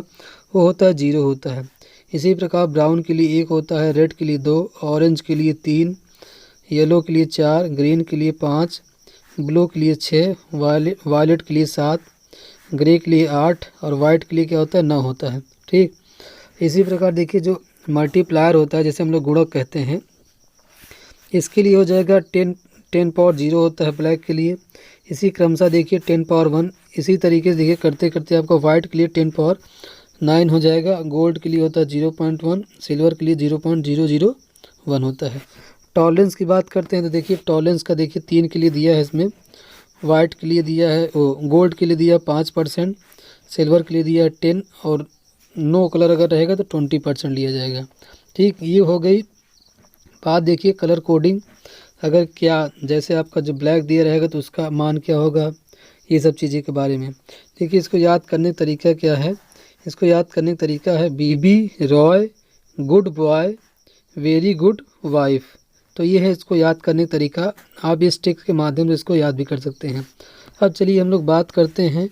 वो होता है 0 होता है। इसी प्रकार ब्राउन के लिए 1 होता है, रेड के लिए 2, ऑरेंज के लिए 3, येलो के लिए 4, ग्रीन के लिए 5, ब्लू के लिए 6, वायलेट के लिए 7, ग्रे के लिए 8 और वाइट के लिए क्या होता है, 9 होता है, ठीक। इसी प्रकार देखिए जो मल्टीप्लायर होता है जैसे हम लोग गुणक कहते हैं, इसके लिए हो जाएगा 10 पावर 0 होता है ब्लैक के लिए। इसी क्रमशः देखिए 10 पावर 1, इसी तरीके से देखिए करते करते आपका वाइट के लिए 10 पावर 9 हो जाएगा। गोल्ड के लिए होता है 0.1, सिल्वर के लिए 0.001 होता है। टॉलरेंस की बात करते हैं तो देखिए टॉलरेंस का देखिए 3 के लिए दिया है, इसमें वाइट के लिए दिया है, गोल्ड के लिए दिया 5%, सिल्वर के लिए दिया है 10 और नो कलर अगर रहेगा तो 20% लिया जाएगा, ठीक। ये हो गई बात देखिए कलर कोडिंग। अगर क्या जैसे आपका जो ब्लैक दिया रहेगा तो उसका मान क्या होगा, ये सब चीज़ें के बारे में। देखिए इसको याद करने का तरीका क्या है, इसको याद करने का तरीका है BB Roy good boy very good wife. तो ये है इसको याद करने का तरीका, आप इस टेक्स्ट के माध्यम से इसको याद भी कर सकते हैं। अब चलिए हम लोग बात करते हैं,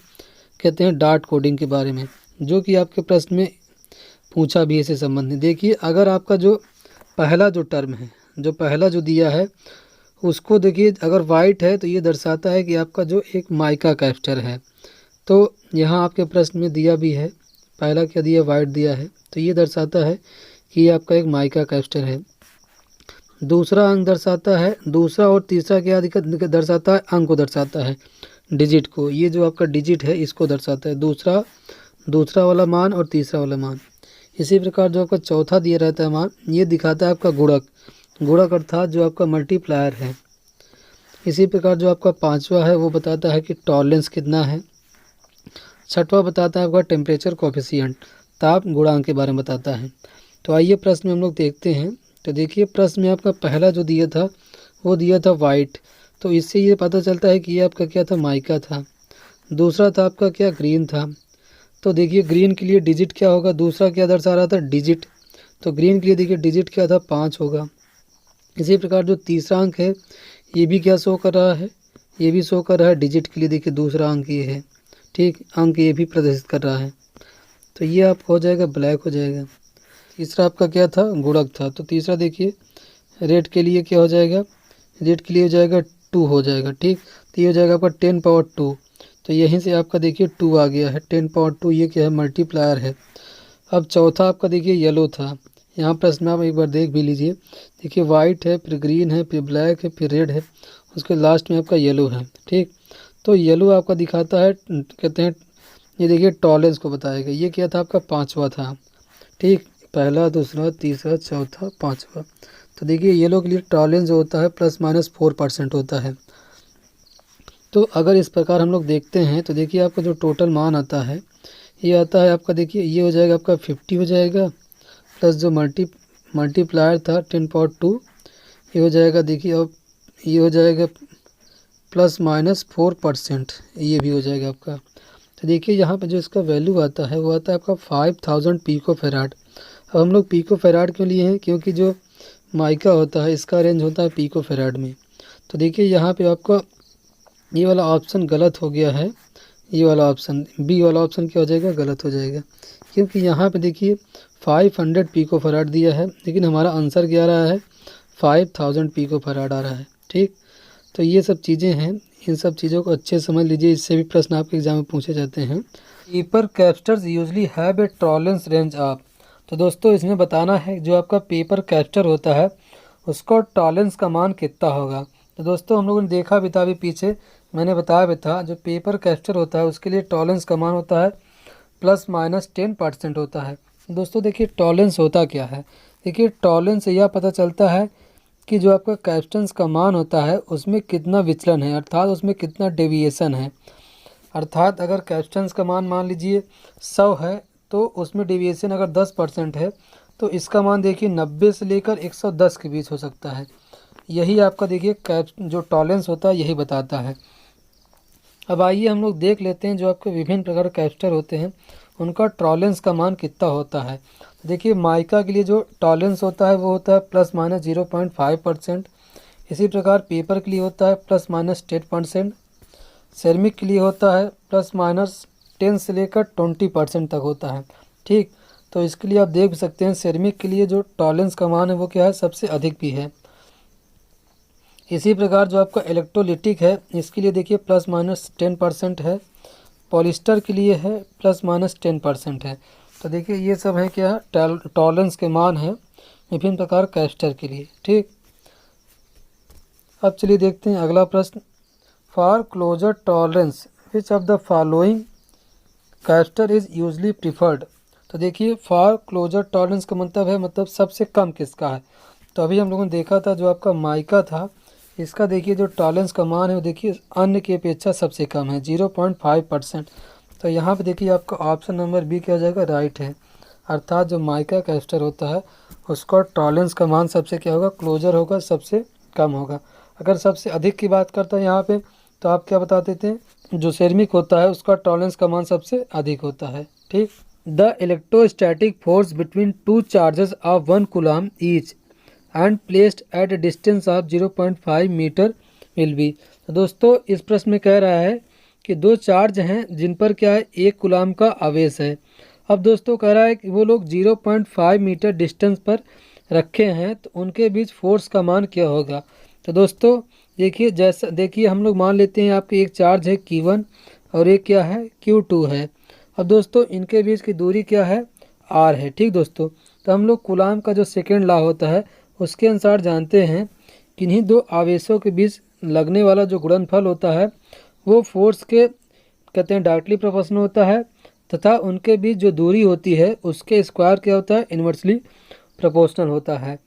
कहते हैं डॉट कोडिंग के बारे में, जो कि आपके प्रश्न में पूछा भी है इससे संबंधित। देखिए अगर आपका जो पहला जो टर्म है, जो पहला जो दिया है उसको देखिए अगर वाइट है तो ये दर्शाता है कि आपका जो एक माइका कैपेसिटर है। तो यहाँ आपके प्रश्न में दिया भी है, पहला क्या दिया, वाइट दिया है, तो ये दर्शाता है कि ये आपका एक माइका कैपेसिटर है। दूसरा अंक दर्शाता है, दूसरा और तीसरा क्या दर्शाता है, अंक को दर्शाता है, डिजिट को। ये जो आपका डिजिट है इसको दर्शाता है, दूसरा वाला मान और तीसरा वाला मान। इसी प्रकार जो आपका चौथा दिया रहता है मान, ये दिखाता है आपका गुणक अर्थात जो आपका मल्टीप्लायर है। इसी प्रकार जो आपका पांचवा है वो बताता है कि टॉलरेंस कितना है। छठवां बताता है आपका टेम्परेचर कोफिशिएंट, ताप गुणांक के बारे में बताता है। तो आइए प्रश्न में हम लोग देखते हैं। तो देखिए प्रश्न में आपका पहला जो दिया था वो दिया था वाइट, तो इससे ये पता चलता है कि ये आपका क्या था, माइका था। दूसरा था आपका क्या, ग्रीन था। तो देखिए ग्रीन के लिए डिजिट क्या होगा, दूसरा क्या दर्शा रहा था, डिजिट। तो ग्रीन के लिए देखिए डिजिट क्या था, 5 होगा। इसी प्रकार जो तीसरा अंक है ये भी क्या शो कर रहा है, ये भी शो कर रहा है डिजिट के लिए, देखिए दूसरा अंक ये है, ठीक, अंक ये भी प्रदर्शित कर रहा है। तो ये आपका हो जाएगा ब्लैक हो जाएगा। तीसरा आपका क्या था, गुणक था। तो तीसरा देखिए रेड के लिए क्या हो जाएगा, रेड के लिए हो जाएगा 2 हो जाएगा, ठीक। तो ये हो जाएगा आपका 10 पावर 2। तो यहीं से आपका देखिए 2 आ गया है, 10 पावर 2, ये क्या है, मल्टीप्लायर है। अब चौथा आपका देखिए येलो था, यहाँ प्रश्न में आप एक बार देख भी लीजिए। देखिए वाइट है, फिर ग्रीन है, फिर ब्लैक है, फिर रेड है, उसके लास्ट में आपका येलो है, ठीक। तो येलो आपका दिखाता है, कहते हैं ये देखिए टॉलरेंस को बताएगा। ये क्या था आपका, पांचवा था, ठीक, पहला दूसरा तीसरा चौथा पांचवा। तो देखिए येलो के लिए टॉलरेंस जो होता है ±4% होता है। तो अगर इस प्रकार हम लोग देखते हैं तो देखिए आपका जो टोटल मान आता है ये आता है आपका, देखिए ये हो जाएगा आपका 50 हो जाएगा, प्लस जो मल्टीप्लायर था 10 पावर 2 ये हो जाएगा, देखिए अब ये हो जाएगा ±4%, ये भी हो जाएगा आपका। तो देखिए यहाँ पे जो इसका वैल्यू आता है वो आता है आपका 5000 पिको फेराड। अब हम लोग पिको फेराड क्यों लिए हैं, क्योंकि जो माइका होता है इसका रेंज होता है पिको फेराड में। तो देखिए यहाँ पे आपका ये वाला ऑप्शन गलत हो गया है, ये वाला ऑप्शन बी वाला ऑप्शन क्या हो जाएगा, गलत हो जाएगा, क्योंकि यहाँ पे देखिए 500 पिको फराड दिया है लेकिन हमारा आंसर क्या आ रहा है 5000 पिको फराड आ रहा है। ठीक, तो ये सब चीज़ें हैं, इन सब चीज़ों को अच्छे समझ लीजिए, इससे भी प्रश्न आपके एग्जाम में पूछे जाते हैं। Paper capacitors usually have a tolerance range of, तो दोस्तों इसमें बताना है जो आपका पेपर कैप्स्टर होता है उसका टॉलरेंस का मान कितना होगा। तो दोस्तों हम लोगों ने देखा भी था, अभी पीछे मैंने बताया भी था, जो पेपर कैप्स्टर होता है उसके लिए टॉलरेंस का मान होता है ±10% होता है। दोस्तों देखिए टॉलरेंस होता क्या है, देखिए टॉलरेंस से यह पता चलता है कि जो आपका कैप्स्टन्स का मान होता है उसमें कितना विचलन है, अर्थात उसमें कितना डेविएशन है। अर्थात अगर कैप्स्टन्स का मान लीजिए 100 है तो उसमें डेविएशन अगर 10% है तो इसका मान देखिए 90 से लेकर 110 के बीच हो सकता है। यही आपका देखिए जो टॉलरेंस होता है यही बताता है। अब आइए हम लोग देख लेते हैं जो आपके विभिन्न प्रकार के कैप्स्टर होते हैं उनका टॉलरेंस का मान कितना होता है। देखिए माइका के लिए जो टॉलरेंस होता है वो होता है ±0.5%। इसी प्रकार पेपर के लिए होता है ±10%। सेरेमिक के लिए होता है ±10 से लेकर 20% तक होता है। ठीक, तो इसके लिए आप देख सकते हैं सेरेमिक के लिए जो टॉलरेंस का मान है वो क्या है, सबसे अधिक भी है। इसी प्रकार जो आपका इलेक्ट्रोलिटिक है इसके लिए देखिए ±10% है। पॉलिस्टर के लिए है ±10% है। तो देखिए ये सब है क्या, टॉलरेंस के मान है विभिन्न प्रकार कैप्स्टर के लिए। ठीक, अब चलिए देखते हैं अगला प्रश्न। For closer tolerance which of the following capacitor is usually preferred. तो देखिए फॉर क्लोजर टॉलरेंस का मतलब है मतलब सबसे कम किसका है। तो अभी हम लोगों ने देखा था जो आपका माइका था इसका देखिए जो टॉलरेंस का मान है वो देखिए अन्य की अपेक्षा सबसे कम है 0.5%। तो यहाँ पे देखिए आपका ऑप्शन नंबर बी क्या हो जाएगा, राइट है। अर्थात जो माइका कैप्स्टर होता है उसका टॉलरेंस का मान सबसे क्या होगा, क्लोजर होगा, सबसे कम होगा। अगर सबसे अधिक की बात करता है यहाँ पे तो आप क्या बता देते हैं, जो सेरेमिक होता है उसका टॉलरेंस का मान सबसे अधिक होता है। ठीक, the electrostatic force between two charges of 1 coulomb each and placed at a distance of 0.5 metre will be. तो दोस्तों इस प्रश्न में कह रहा है कि दो चार्ज हैं जिन पर क्या है 1 कूलम का आवेश है। अब दोस्तों कह रहा है कि वो लोग 0.5 मीटर डिस्टेंस पर रखे हैं तो उनके बीच फोर्स का मान क्या होगा। तो दोस्तों देखिए जैसा देखिए हम लोग मान लेते हैं आपके एक चार्ज है Q1 और एक क्या है Q2 है। अब दोस्तों इनके बीच की दूरी क्या है, R है। ठीक दोस्तों, तो हम लोग कूलम का जो सेकेंड लॉ होता है उसके अनुसार जानते हैं कि इन्हीं दो आवेशों के बीच लगने वाला जो गुणनफल होता है वो फोर्स के कहते हैं डायरेक्टली प्रोपोर्शनल होता है, तथा उनके बीच जो दूरी होती है उसके स्क्वायर क्या होता है, इन्वर्सली प्रोपोर्शनल होता है।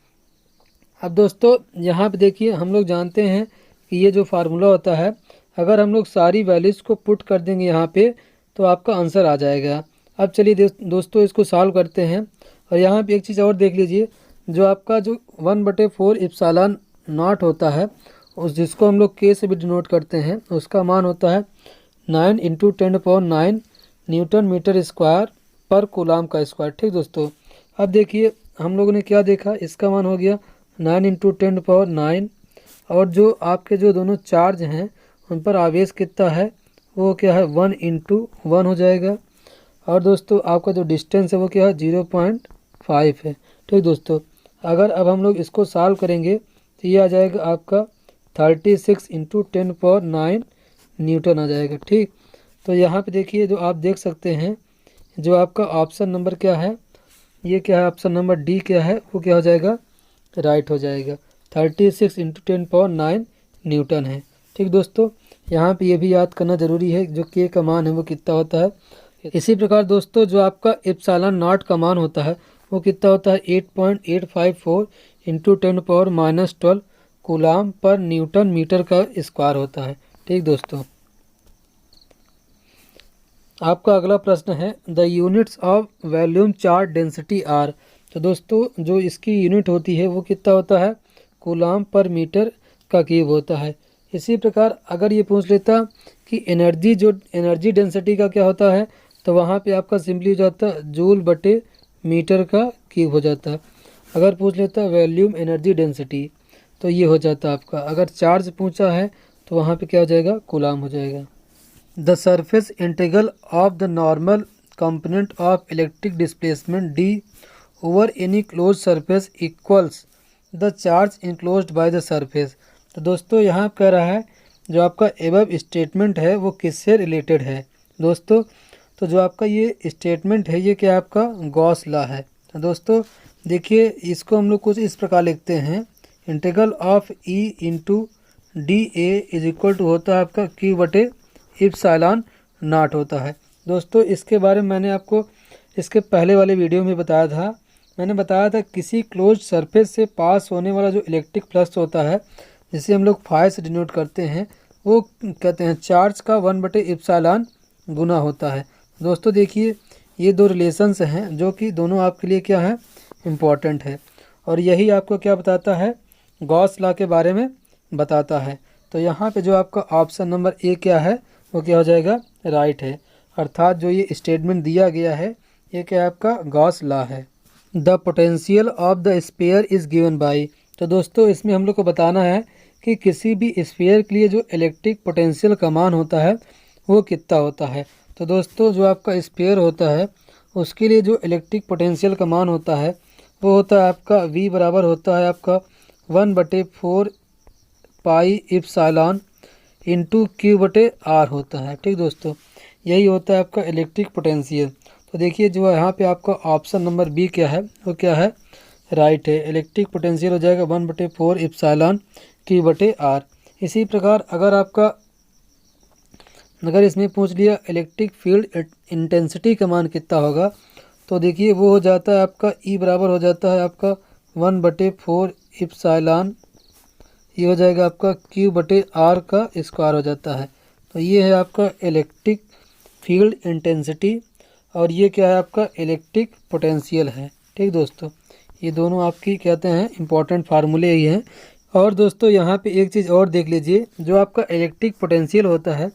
अब दोस्तों यहाँ पे देखिए हम लोग जानते हैं कि ये जो फार्मूला होता है अगर हम लोग सारी वैल्यूज़ को पुट कर देंगे यहाँ पे तो आपका आंसर आ जाएगा। अब चलिए दोस्तों इसको सॉल्व करते हैं। और यहाँ पे एक चीज़ और देख लीजिए, जो आपका जो 1/4 इप्सिलॉन नॉट होता है उस जिसको हम लोग के से भी डिनोट करते हैं उसका मान होता है 9 × 10⁹ न्यूटन मीटर स्क्वायर पर कूलम का स्क्वायर। ठीक दोस्तों, अब देखिए हम लोगों ने क्या देखा, इसका मान हो गया 9 × 10⁹ और जो आपके जो दोनों चार्ज हैं उन पर आवेश कितना है वो क्या है 1 × 1 हो जाएगा। और दोस्तों आपका जो डिस्टेंस है वो क्या है 0.5 है। ठीक दोस्तों, अगर अब हम लोग इसको सॉल्व करेंगे तो ये आ जाएगा आपका 36 × 10⁹ न्यूटन आ जाएगा। ठीक, तो यहाँ पे देखिए जो आप देख सकते हैं जो आपका ऑप्शन नंबर क्या है, ये क्या है ऑप्शन नंबर डी क्या है वो क्या हो जाएगा, राइट हो जाएगा। 36 × 10⁹ न्यूटन है। ठीक दोस्तों, यहाँ पे ये भी याद करना ज़रूरी है जो के का मान है वो कितना होता है। इसी प्रकार दोस्तों जो आपका इप्सिलॉन नॉट का मान होता है वो कितना होता है 8.854 × 10⁻⁻12 कूलम पर न्यूटन मीटर का स्क्वायर होता है। ठीक दोस्तों, आपका अगला प्रश्न है the units of volume charge density are. तो दोस्तों जो इसकी यूनिट होती है वो कितना होता है, कूलाम पर मीटर का क्यूब होता है। इसी प्रकार अगर ये पूछ लेता कि एनर्जी, जो एनर्जी डेंसिटी का क्या होता है, तो वहाँ पे आपका सिंपली हो जाता जूल बटे मीटर का क्यूब हो जाता। अगर पूछ लेता वॉल्यूम एनर्जी डेंसिटी तो ये हो जाता आपका, अगर चार्ज पूछा है तो वहाँ पे क्या हो जाएगा, कूलाम हो जाएगा। The surface integral of the normal component of electric displacement D over any close surface equals the charge enclosed by the surface. तो दोस्तों यहाँ कह रहा है जो आपका एबव स्टेटमेंट है वो किससे रिलेटेड है दोस्तों। तो जो आपका ये स्टेटमेंट है ये क्या आपका गॉस लॉ है। तो दोस्तों देखिए इसको हम लोग कुछ इस प्रकार लिखते हैं, integral of E into D A is equal to होता है आपका क्यू बटे इप्सिलॉन नॉट होता है। दोस्तों इसके बारे में मैंने आपको इसके पहले वाले वीडियो में बताया था। मैंने बताया था किसी क्लोज सरफेस से पास होने वाला जो इलेक्ट्रिक फ्लक्स होता है, जिसे हम लोग फाई से डिनोट करते हैं, वो कहते हैं चार्ज का 1/एप्सिलॉन गुना होता है। दोस्तों देखिए ये दो रिलेशंस हैं जो कि दोनों आपके लिए क्या है, इम्पॉर्टेंट है, और यही आपको क्या बताता है, गॉस लॉ के बारे में बताता है। तो यहाँ पे जो आपका ऑप्शन नंबर ए क्या है वो क्या हो जाएगा, राइट है। अर्थात जो ये स्टेटमेंट दिया गया है ये क्या आपका गॉस लॉ है। The potential of the sphere is given by. तो दोस्तों इसमें हम लोग को बताना है कि किसी भी स्फीयर के लिए जो इलेक्ट्रिक पोटेंशियल का मान होता है वो कितना होता है। तो दोस्तों जो आपका स्फीयर होता है उसके लिए जो इलेक्ट्रिक पोटेंशियल का मान होता है वो होता है आपका V बराबर होता है आपका 1/4 पाई इप्सिलॉन इंटू क्यू बटे आर होता है। ठीक दोस्तों, यही होता है आपका इलेक्ट्रिक पोटेंशियल। तो देखिए जो यहाँ पे आपका ऑप्शन नंबर बी क्या है वो क्या है, राइट है। इलेक्ट्रिक पोटेंशियल हो जाएगा 1/4 इप्सिलॉन क्यू बटे आर। इसी प्रकार अगर इसमें पूछ लिया इलेक्ट्रिक फील्ड इंटेंसिटी का मान कितना होगा, तो देखिए वो हो जाता है आपका ई बराबर हो जाता है आपका 1/4 इप्सिलॉन, ये हो जाएगा आपका क्यू बटे आर का स्क्वायर हो जाता है। तो ये है आपका इलेक्ट्रिक फील्ड इंटेंसिटी और ये क्या है आपका इलेक्ट्रिक पोटेंशियल है। ठीक दोस्तों, ये दोनों आपकी कहते हैं इंपॉर्टेंट फार्मूले ही हैं। और दोस्तों यहाँ पे एक चीज़ और देख लीजिए, जो आपका इलेक्ट्रिक पोटेंशियल होता है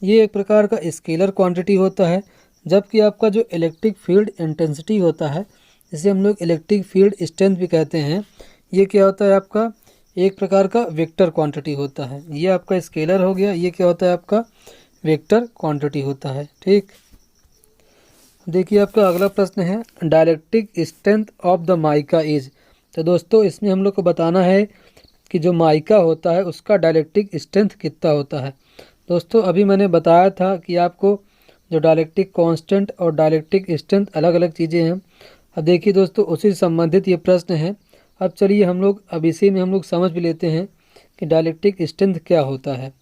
ये एक प्रकार का स्केलर क्वांटिटी होता है, जबकि आपका जो इलेक्ट्रिक फील्ड इंटेंसिटी होता है जिसे हम लोग इलेक्ट्रिक फील्ड स्ट्रेंथ भी कहते हैं, ये क्या होता है आपका एक प्रकार का वेक्टर क्वांटिटी होता है। ये आपका स्केलर हो गया, ये क्या होता है आपका वेक्टर क्वांटिटी होता है। ठीक, देखिए आपका अगला प्रश्न है dielectric strength of the mica is. तो दोस्तों इसमें हम लोग को बताना है कि जो माइका होता है उसका डाइलेक्ट्रिक स्ट्रेंथ कितना होता है। दोस्तों अभी मैंने बताया था कि आपको जो डाइलेक्ट्रिक कांस्टेंट और डाइलेक्ट्रिक स्ट्रेंथ अलग अलग चीज़ें हैं। अब देखिए दोस्तों उसी से संबंधित ये प्रश्न है। अब चलिए हम लोग अब इसी में हम लोग समझ भी लेते हैं कि डाइलेक्ट्रिक स्ट्रेंथ क्या होता है।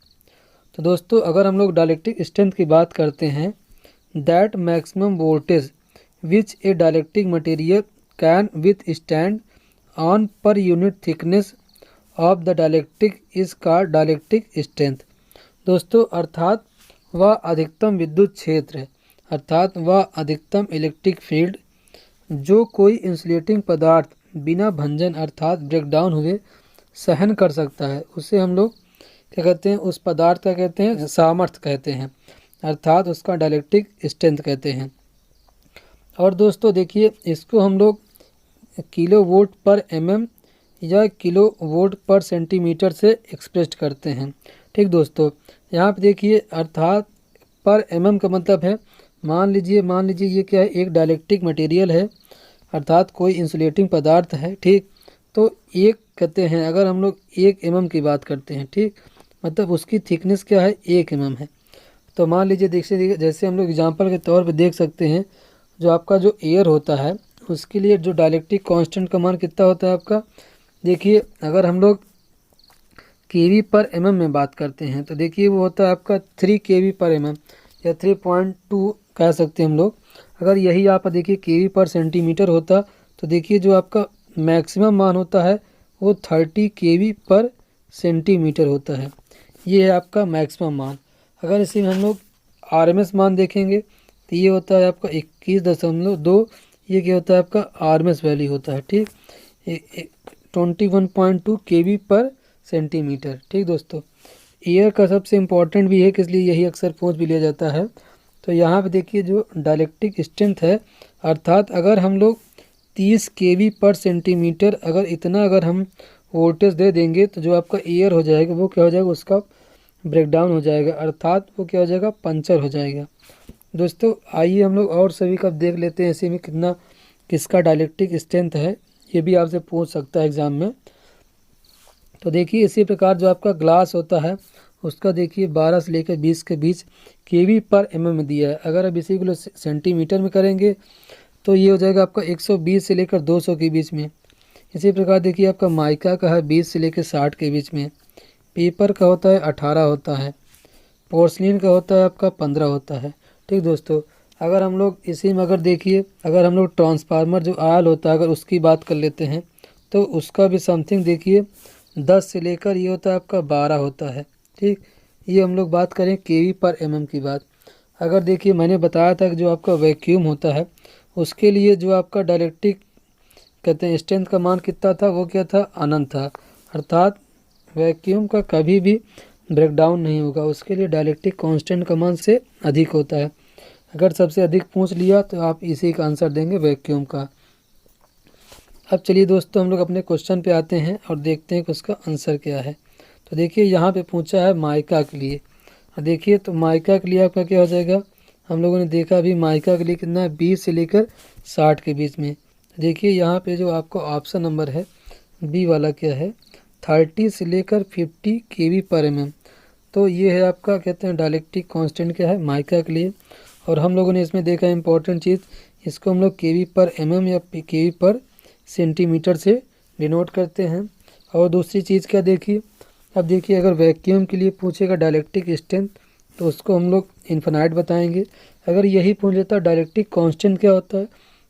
तो दोस्तों अगर हम लोग डाइलेक्ट्रिक स्ट्रेंथ की बात करते हैं, that maximum voltage which A dielectric material can with stand on per unit thickness of the dielectric is called dielectric strength. दोस्तों अर्थात वह अधिकतम विद्युत क्षेत्र, अर्थात वह अधिकतम इलेक्ट्रिक फील्ड जो कोई इंसुलेटिंग पदार्थ बिना भंजन अर्थात ब्रेकडाउन हुए सहन कर सकता है, उसे हम लोग क्या कहते हैं, उस पदार्थ का कहते हैं सामर्थ्य कहते हैं, अर्थात उसका डाइलेक्ट्रिक स्ट्रेंथ कहते हैं। और दोस्तों देखिए इसको हम लोग किलो वोल्ट पर mm या किलो वोल्ट पर सेंटीमीटर से एक्सप्रेस करते हैं। ठीक दोस्तों, यहाँ पे देखिए अर्थात पर mm का मतलब है, मान लीजिए ये क्या है, एक डाइलेक्ट्रिक मटेरियल है अर्थात कोई इंसुलेटिंग पदार्थ है। ठीक, तो एक कहते हैं अगर हम लोग 1 mm की बात करते हैं, ठीक मतलब उसकी थिकनेस क्या है 1 mm है। तो मान लीजिए देखिए जैसे हम लोग एग्जांपल के तौर पे देख सकते हैं, जो आपका जो एयर होता है उसके लिए जो डाइलेक्ट्रिक कांस्टेंट का मान कितना होता है आपका, देखिए अगर हम लोग kV पर mm में बात करते हैं तो देखिए वो होता है आपका 3 kV पर mm या 3.2 कह सकते हैं हम लोग। अगर यही आप देखिए kV पर सेंटीमीटर होता तो देखिए जो आपका मैक्सिमम मान होता है वो 30 kV पर सेंटीमीटर होता है। ये है आपका मैक्सिमम मान। अगर इसी में हम लोग RMS मान देखेंगे तो ये होता है आपका 21.2, ये क्या होता है आपका RMS वैल्यू होता है। ठीक, 21.2 kV पर सेंटीमीटर। ठीक दोस्तों, ईयर का सबसे इम्पोर्टेंट भी है, किस लिए यही अक्सर पूछ भी लिया जाता है। तो यहाँ पे देखिए जो डाइलेक्ट्रिक स्ट्रेंथ है, अर्थात अगर हम लोग 30 kV पर सेंटीमीटर अगर इतना अगर हम वोल्टेज दे देंगे तो जो आपका ईयर हो जाएगा वो क्या हो जाएगा, उसका ब्रेकडाउन हो जाएगा, अर्थात वो क्या हो जाएगा, पंचर हो जाएगा। दोस्तों आइए हम लोग और सभी का देख लेते हैं इसी में कितना किसका डाइलेक्ट्रिक स्ट्रेंथ है, ये भी आपसे पूछ सकता है एग्जाम में। तो देखिए इसी प्रकार जो आपका ग्लास होता है उसका देखिए 12 से लेकर 20 के बीच kV पर mm में दिया है। अगर अब इसी को सेंटीमीटर में करेंगे तो ये हो जाएगा आपका 120 से लेकर 200 के बीच में। इसी प्रकार देखिए आपका माइका का है 20 से लेकर 60 के बीच में, पेपर का होता है 18 होता है, पोर्सलिन का होता है आपका 15 होता है। ठीक दोस्तों, अगर हम लोग इसी में अगर देखिए अगर हम लोग ट्रांसफार्मर जो आयल होता है अगर उसकी बात कर लेते हैं तो उसका भी समथिंग देखिए 10 से लेकर ये होता है आपका 12 होता है। ठीक, ये हम लोग बात करें kV पर mm की बात। अगर देखिए मैंने बताया था कि जो आपका वैक्यूम होता है उसके लिए जो आपका डाइलेक्ट्रिक कहते हैं स्ट्रेंथ का मान कितना था, वो क्या था, अनंत था, अर्थात वैक्यूम का कभी भी ब्रेकडाउन नहीं होगा, उसके लिए डाइलेक्ट्रिक कांस्टेंट का मान से अधिक होता है। अगर सबसे अधिक पूछ लिया तो आप इसी का आंसर देंगे वैक्यूम का। अब चलिए दोस्तों हम लोग अपने क्वेश्चन पे आते हैं और देखते हैं कि उसका आंसर क्या है। तो देखिए यहाँ पे पूछा है माइका के लिए, देखिए तो माइका के लिए आपका क्या हो जाएगा, हम लोगों ने देखा अभी माइका के लिए कितना है 20 से लेकर 60 के बीच में। देखिए यहाँ पे जो आपको ऑप्शन नंबर है बी वाला क्या है, 30 से लेकर 50 kV पर mm। तो ये है आपका कहते हैं डाइलेक्ट्रिक कांस्टेंट क्या है माइका के लिए। और हम लोगों ने इसमें देखा इंपॉर्टेंट चीज़, इसको हम लोग kV पर mm या kV पर सेंटीमीटर से डिनोट करते हैं। और दूसरी चीज़ क्या देखिए, अब देखिए अगर वैक्यूम के लिए पूछेगा डाइलेक्ट्रिक स्ट्रेंथ तो उसको हम लोग इन्फिनाइट बताएंगे। अगर यही पूछ लेता डाइलेक्ट्रिक कांस्टेंट क्या होता है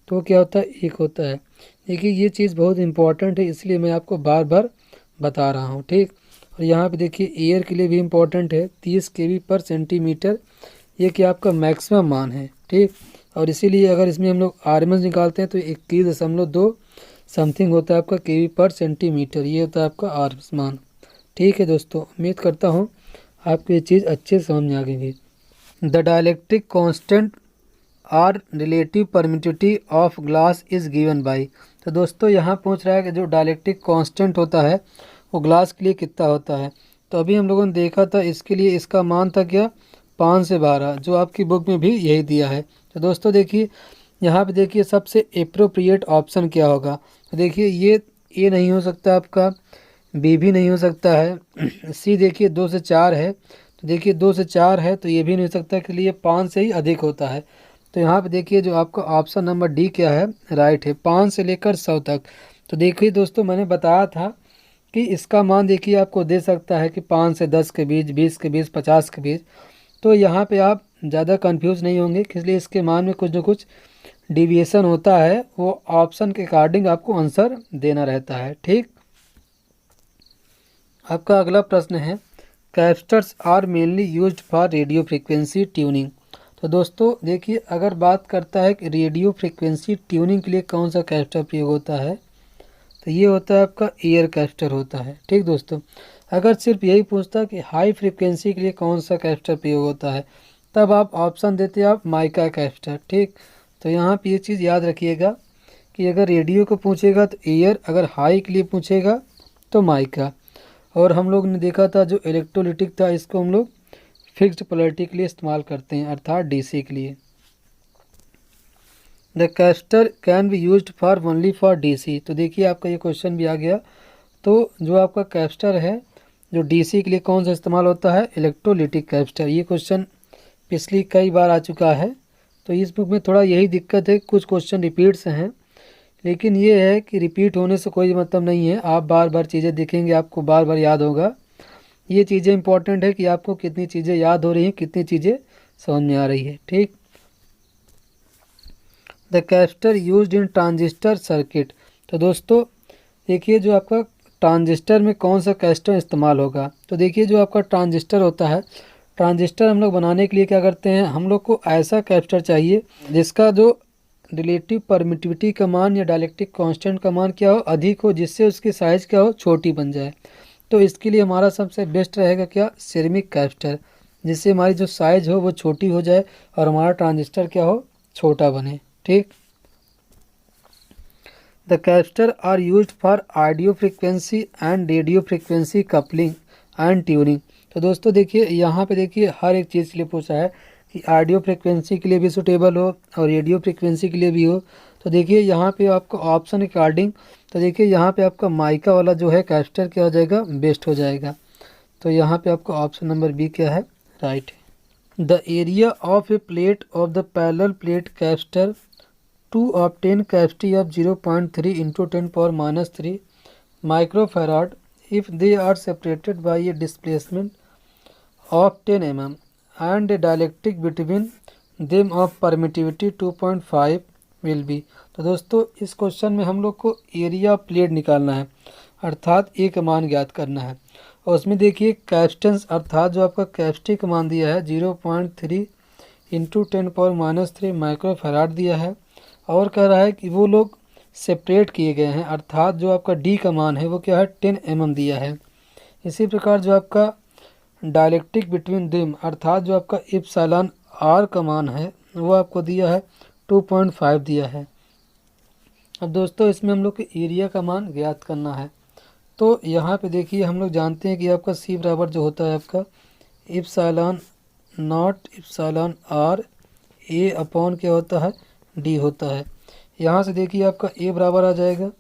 तो क्या होता है, 1 होता है। देखिए ये चीज़ बहुत इंपॉर्टेंट है इसलिए मैं आपको बार बार बता रहा हूँ। ठीक, और यहाँ पे देखिए एयर के लिए भी इम्पोर्टेंट है 30 kV पर सेंटीमीटर, ये क्या आपका मैक्सिमम मान है। ठीक, और इसीलिए अगर इसमें हम लोग RMS निकालते हैं तो 21.2 समथिंग होता है आपका kV पर सेंटीमीटर, ये होता है आपका RMS मान। ठीक है दोस्तों, उम्मीद करता हूँ आपको ये चीज़ अच्छे से समझ में आ गई। The dielectric constant or relative permittivity of glass is given by. तो दोस्तों यहाँ पूछ रहा है कि जो डाइलेक्ट्रिक कांस्टेंट होता है वो ग्लास के लिए कितना होता है। तो अभी हम लोगों ने देखा था इसके लिए इसका मान था क्या, 5 से 12, जो आपकी बुक में भी यही दिया है। तो दोस्तों देखिए यहाँ पे देखिए सबसे एप्रोप्रिएट ऑप्शन क्या होगा, तो देखिए ये ए नहीं हो सकता आपका, बी भी नहीं हो सकता है, सी देखिए 2 से 4 है, तो देखिए 2 से 4 है तो ये भी नहीं हो सकता, के लिए 5 से ही अधिक होता है। तो यहाँ पे देखिए जो आपका ऑप्शन नंबर डी क्या है, राइट है, 5 से लेकर 100 तक। तो देखिए दोस्तों मैंने बताया था कि इसका मान देखिए आपको दे सकता है कि 5 से 10 के बीच, 20 के बीच, 50 के बीच। तो यहाँ पे आप ज़्यादा कंफ्यूज नहीं होंगे, इसलिए इसके मान में कुछ न कुछ डिविएशन होता है, वो ऑप्शन के अकॉर्डिंग आपको आंसर देना रहता है। ठीक, आपका अगला प्रश्न है capacitors are mainly used for radio frequency tuning. तो दोस्तों देखिए अगर बात करता है कि रेडियो फ्रीक्वेंसी ट्यूनिंग के लिए कौन सा कैपेसिटर प्रयोग होता है तो ये होता है आपका एयर कैपेसिटर होता है। ठीक दोस्तों, अगर सिर्फ यही पूछता कि हाई फ्रीक्वेंसी के लिए कौन सा कैपेसिटर प्रयोग होता है तब आप ऑप्शन देते आप माइका कैपेसिटर। ठीक, तो यहाँ पे ये चीज़ याद रखिएगा कि अगर रेडियो को पूछेगा तो एयर, अगर हाई के लिए पूछेगा तो माइका। और हम लोग ने देखा था जो इलेक्ट्रोलिटिक था इसको हम लोग फिक्स्ड पोलैरिटी के लिए इस्तेमाल करते हैं, अर्थात DC के लिए। The capacitor can be used for only for DC। तो देखिए आपका ये क्वेश्चन भी आ गया। तो जो आपका कैपेसिटर है जो DC के लिए कौन सा इस्तेमाल होता है, इलेक्ट्रोलिटिक कैपेसिटर। ये क्वेश्चन पिछली कई बार आ चुका है, तो इस बुक में थोड़ा यही दिक्कत है, कुछ क्वेश्चन रिपीट्स हैं, लेकिन ये है कि रिपीट होने से कोई मतलब नहीं है, आप बार बार चीज़ें देखेंगे आपको बार बार याद होगा। ये चीज़ें इंपॉर्टेंट है कि आपको कितनी चीज़ें याद हो रही हैं, कितनी चीज़ें समझ में आ रही है। ठीक, the capacitor used in transistor circuit. तो दोस्तों देखिए जो आपका ट्रांजिस्टर में कौन सा कैपेसिटर इस्तेमाल होगा। तो देखिए जो आपका ट्रांजिस्टर होता है, ट्रांजिस्टर हम लोग बनाने के लिए क्या करते हैं, हम लोग को ऐसा कैपेसिटर चाहिए जिसका जो रिलेटिव परमिटिविटी का मान या डाइलेक्ट्रिक कांस्टेंट का मान क्या हो, अधिक हो, जिससे उसकी साइज़ क्या हो, छोटी बन जाए। तो इसके लिए हमारा सबसे बेस्ट रहेगा क्या, सिरेमिक कैपेसिटर, जिससे हमारी जो साइज़ हो वो छोटी हो जाए और हमारा ट्रांजिस्टर क्या हो, छोटा बने। ठीक। The capacitor are used for audio frequency and radio frequency coupling and tuning. तो दोस्तों देखिए यहाँ पे देखिए हर एक चीज़ के लिए पूछा है कि ऑडियो फ्रीक्वेंसी के लिए भी सूटेबल हो और रेडियो फ्रीक्वेंसी के लिए भी हो। तो देखिए यहाँ पे आपको ऑप्शन अकॉर्डिंग, तो देखिए यहाँ पे आपका माइका वाला जो है कैपेसिटर क्या हो जाएगा, बेस्ट हो जाएगा। तो यहाँ पे आपका ऑप्शन नंबर बी क्या है, राइट है। The area of a plate of the parallel plate capacitor to obtain capacity of 0.3 into 10⁻³ microfarad if they are separated by a displacement of 10 mm and a dielectric between them of permittivity 2.5 will be। तो दोस्तों इस question में हम लोग को area plate निकालना है, अर्थात ए का मान ज्ञात करना है। और उसमें देखिए कैपेसिटेंस अर्थात जो आपका कैपेसिटी का मान दिया है 0.3 इंटू 10⁻³ माइक्रोफैराड दिया है, और कह रहा है कि वो लोग सेपरेट किए गए हैं, अर्थात जो आपका डी का मान है वो क्या है, 10 mm दिया है। इसी प्रकार जो आपका डायलेक्ट्रिक बिटवीन देम अर्थात जो आपका इप्सिलॉन आर का मान है वो आपको दिया है 2.5 दिया है। अब दोस्तों इसमें हम लोग के एरिया का मान ज्ञात करना है। तो यहाँ पे देखिए हम लोग जानते हैं कि आपका सी बराबर जो होता है आपका epsilon naught epsilon R A upon क्या होता है, डी होता है। यहाँ से देखिए आपका ए बराबर आ जाएगा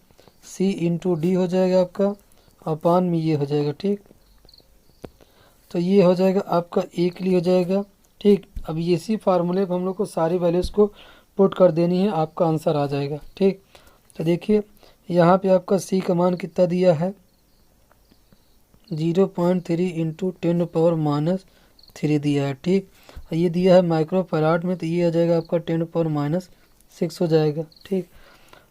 सी इंटू डी हो जाएगा आपका, अपान में ये हो जाएगा। ठीक, तो ये हो जाएगा आपका ए के लिए हो जाएगा। ठीक, अब इसी फार्मूले पर हम लोग को सारी वैल्यूज़ को पुट कर देनी है, आपका आंसर आ जाएगा। ठीक, तो देखिए यहाँ पे आपका सी का मान कितना दिया है, 0.3 इंटू 10⁻³ दिया है। ठीक, ये दिया है माइक्रोफैराड में, तो ये आ जाएगा आपका 10⁻6 हो जाएगा। ठीक,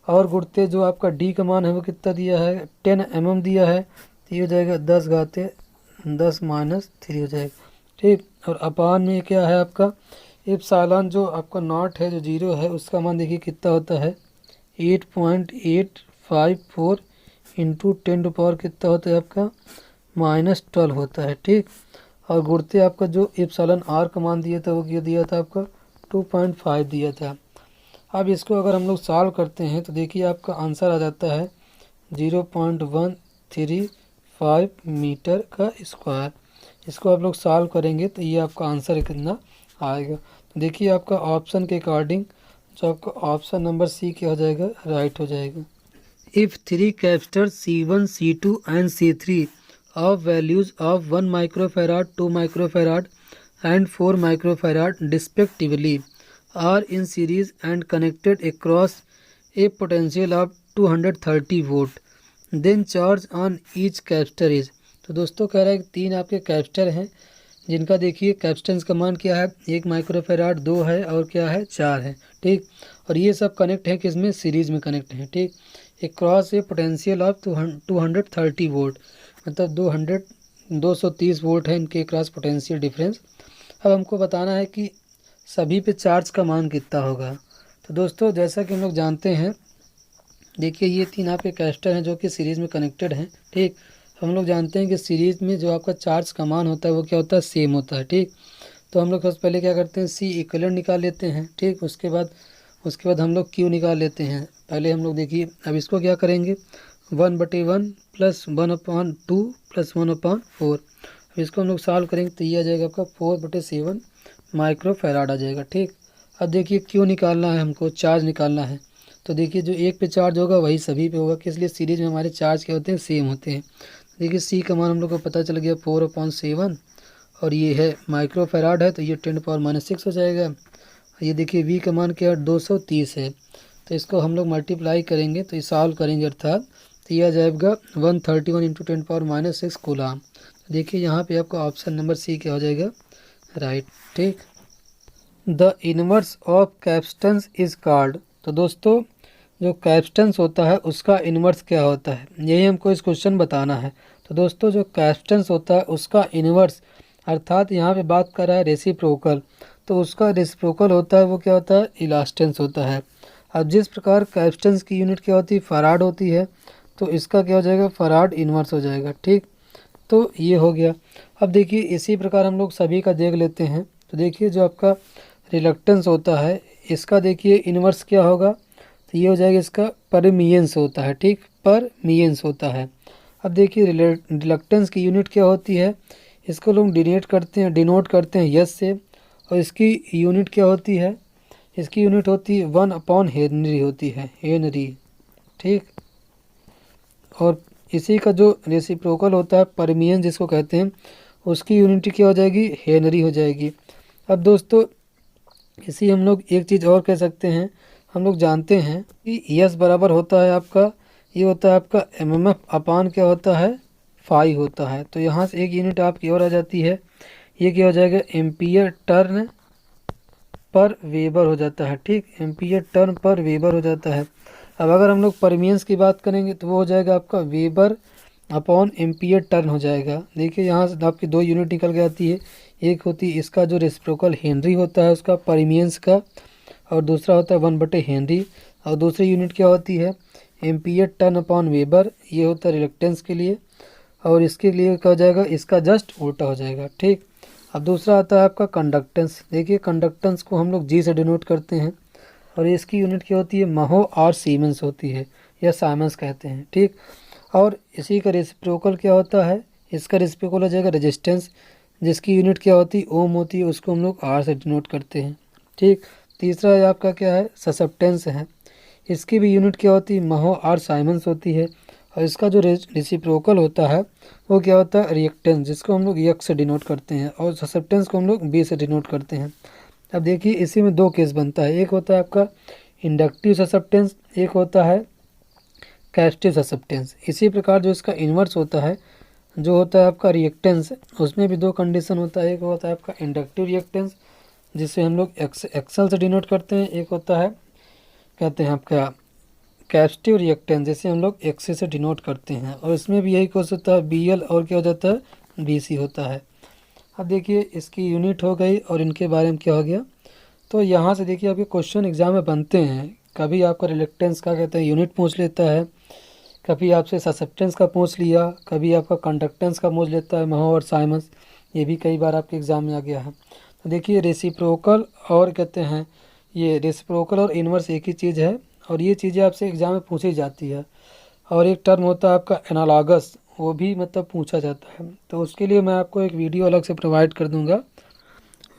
और गुणते जो आपका डी का मान है वो कितना दिया है, 10 mm दिया है, तो ये हो जाएगा 10⁻³ हो जाएगा। ठीक, और अपान में क्या है आपका इप्सिलॉन जो आपका नॉट है जो 0 है उसका मान देखिए कितना होता है 8.854 इंटू 10 कितना होता है आपका -12 होता है। ठीक, और गुणते आपका जो इप्सिलॉन आर का मान दिया था वो क्या दिया था आपका 2.5 दिया था। अब इसको अगर हम लोग सॉल्व करते हैं तो देखिए आपका आंसर आ जाता है 0.135 मीटर का स्क्वायर। इसको आप लोग सॉल्व करेंगे तो ये आपका आंसर कितना आएगा। तो देखिए आपका ऑप्शन के अकॉर्डिंग जो आपका ऑप्शन नंबर सी क्या हो जाएगा, राइट हो जाएगा। If 3 capacitor C1 C2 and C3 of values of 1 microfarad 2 microfarad and 4 microfarad respectively are in series and connected across a potential of 230 volt, then charge on each capacitor is। तो दोस्तों कह रहा है कि 3 आपके capacitor हैं जिनका देखिए कैपेसिटेंस का मान क्या है, 1 माइक्रोफैराड 2 है और क्या है 4 है। ठीक, और ये सब कनेक्ट है किसमें, सीरीज़ में कनेक्ट है। ठीक, across A potential of 230 volt, मतलब 230 वोल्ट है इनके क्रॉस पोटेंशियल डिफरेंस। अब हमको बताना है कि सभी पे चार्ज का मान कितना होगा। तो दोस्तों जैसा कि हम लोग जानते हैं, देखिए ये 3 आपके कैपेसिटर हैं जो कि सीरीज़ में कनेक्टेड हैं। ठीक, हम लोग जानते हैं कि सीरीज़ में जो आपका चार्ज का मान होता है वो क्या होता है, सेम होता है। ठीक, तो हम लोग सबसे पहले क्या करते हैं, सी इक्विवेलेंट निकाल लेते हैं। ठीक, उसके बाद हम लोग क्यू निकाल लेते हैं। पहले हम लोग देखिए अब इसको क्या करेंगे, 1/1 प्लस 1/2 प्लस 1/4। अब इसको हम लोग सॉल्व करेंगे तो ये आ जाएगा आपका 4/7 माइक्रोफैराड आ जाएगा। ठीक, अब देखिए क्यों निकालना है, हमको चार्ज निकालना है। तो देखिए जो एक पे चार्ज होगा वही सभी पे होगा, किस लिए सीरीज़ में हमारे चार्ज क्या होते हैं, सेम होते हैं। देखिए सी का मान हम लोग को पता चल गया 4/7, और ये है माइक्रोफैराड है तो ये 10⁻6 हो जाएगा। ये देखिए वी का मान क्या है 230 है, तो इसको हम लोग मल्टीप्लाई करेंगे तो ये सॉल्व करेंगे, अर्थात तो यह आ जाएगा 131 इंटू 10⁻6 कूलम। देखिए यहाँ पे आपका ऑप्शन नंबर सी क्या हो जाएगा, राइट। ठीक, the inverse of capacitance is called. तो दोस्तों जो कैपेसिटेंस होता है उसका इन्वर्स क्या होता है, यही हमको इस क्वेश्चन बताना है। तो दोस्तों जो कैपेसिटेंस होता है उसका इन्वर्स, अर्थात यहाँ पे बात कर रहा है रेसिप्रोकल, तो उसका रेसिप्रोकल होता है वो क्या होता है, इलास्टेंस होता है। अब जिस प्रकार कैपेसिटेंस की यूनिट क्या होती है, फराड होती है, तो इसका क्या हो जाएगा, फराड इन्वर्स हो जाएगा। ठीक, तो ये हो गया। अब देखिए इसी प्रकार हम लोग सभी का देख लेते हैं। तो देखिए जो आपका रिलक्टेंस होता है इसका देखिए इन्वर्स क्या होगा, तो ये हो जाएगा इसका परमियंस होता है। ठीक, परमियंस होता है। अब देखिए रिलक्टेंस की यूनिट क्या होती है, इसको लोग डिनोट करते हैं यस से, और इसकी यूनिट क्या होती है, इसकी यूनिट होती है 1/हेनरी होती है, हेनरी। ठीक, और इसी का जो रेसिप्रोकल होता है परमियन जिसको कहते हैं, उसकी यूनिट क्या हो जाएगी, हेनरी हो जाएगी। अब दोस्तों इसी हम लोग एक चीज़ और कह सकते हैं, हम लोग जानते हैं कि यस बराबर होता है आपका, ये होता है आपका एमएमएफ अपान क्या होता है, फाई होता है। तो यहाँ से एक यूनिट आपकी और आ जाती है, ये क्या हो जाएगा, एम्पियर टर्न पर वेबर हो जाता है। ठीक, एम्पियर टर्न पर वेबर हो जाता है। अब अगर हम लोग परमियंस की बात करेंगे तो वो हो जाएगा आपका वेबर अपॉन एम्पियर टर्न हो जाएगा। देखिए यहाँ से आपकी दो यूनिट निकल के आती है, एक होती है इसका जो रेसिप्रोकल हेनरी होता है उसका परमियंस का, और दूसरा होता है 1/हेनरी, और दूसरी यूनिट क्या होती है, एम्पियर टर्न अपॉन वेबर, ये होता है रिलक्टेंस के लिए, और इसके लिए क्या हो जाएगा, इसका जस्ट उल्टा हो जाएगा। ठीक, अब दूसरा आता है आपका कंडक्टेंस। देखिए कंडक्टेंस को हम लोग जी से डिनोट करते हैं, और इसकी यूनिट क्या होती है, महो और सीमेंस होती है, या साइमन्स कहते हैं। ठीक, और इसी का रेसिप्रोकल क्या होता है, इसका रेसिप्रोकल हो जाएगा रेजिस्टेंस, जिसकी यूनिट क्या होती है, ओम होती है, उसको हम लोग आर से डिनोट करते हैं। ठीक, तीसरा है आपका क्या है, ससेप्टेंस है, इसकी भी यूनिट क्या होती है, महो और साइमन्स होती है, और इसका जो रेसिप्रोकल होता है वो क्या होता है, रिएक्टेंस, जिसको हम लोग यक्स से डिनोट करते हैं, और ससेप्टेंस को हम लोग बी से डिनोट करते हैं। अब देखिए इसी में दो केस बनता है, एक होता है आपका इंडक्टिव ससेप्टेंस, एक होता है कैपेसिटिव ससेप्टेंस। इसी प्रकार जो इसका इन्वर्स होता है, जो होता है आपका रिएक्टेंस, उसमें भी दो कंडीशन होता है, एक होता है आपका इंडक्टिव रिएक्टेंस जिसे हम लोग एक्सल से डिनोट करते हैं, एक होता है कहते हैं आपका कैपेसिटिव रिएक्टेंस जिसे हम लोग एक्स से डिनोट करते हैं, और इसमें भी यही कोर्स होता है BL, और क्या हो जाता है, BC होता है। अब देखिए इसकी यूनिट हो गई और इनके बारे में क्या हो गया। तो यहाँ से देखिए आपके क्वेश्चन एग्जाम में बनते हैं, कभी आपका रिलेक्टेंस का कहते हैं यूनिट पूछ लेता है, कभी आपसे ससेप्टेंस का पूछ लिया, कभी आपका कंडक्टेंस का पूछ लेता है, महो और साइमन्स, ये भी कई बार आपके एग्ज़ाम में आ गया है। तो देखिए रेसिप्रोकल और कहते हैं, ये रेसिप्रोकल और इन्वर्स एक ही चीज़ है, और ये चीज़ें आपसे एग्ज़ाम में पूछी जाती है। और एक टर्म होता है आपका एनालॉगस, वो भी मतलब पूछा जाता है, तो उसके लिए मैं आपको एक वीडियो अलग से प्रोवाइड कर दूंगा।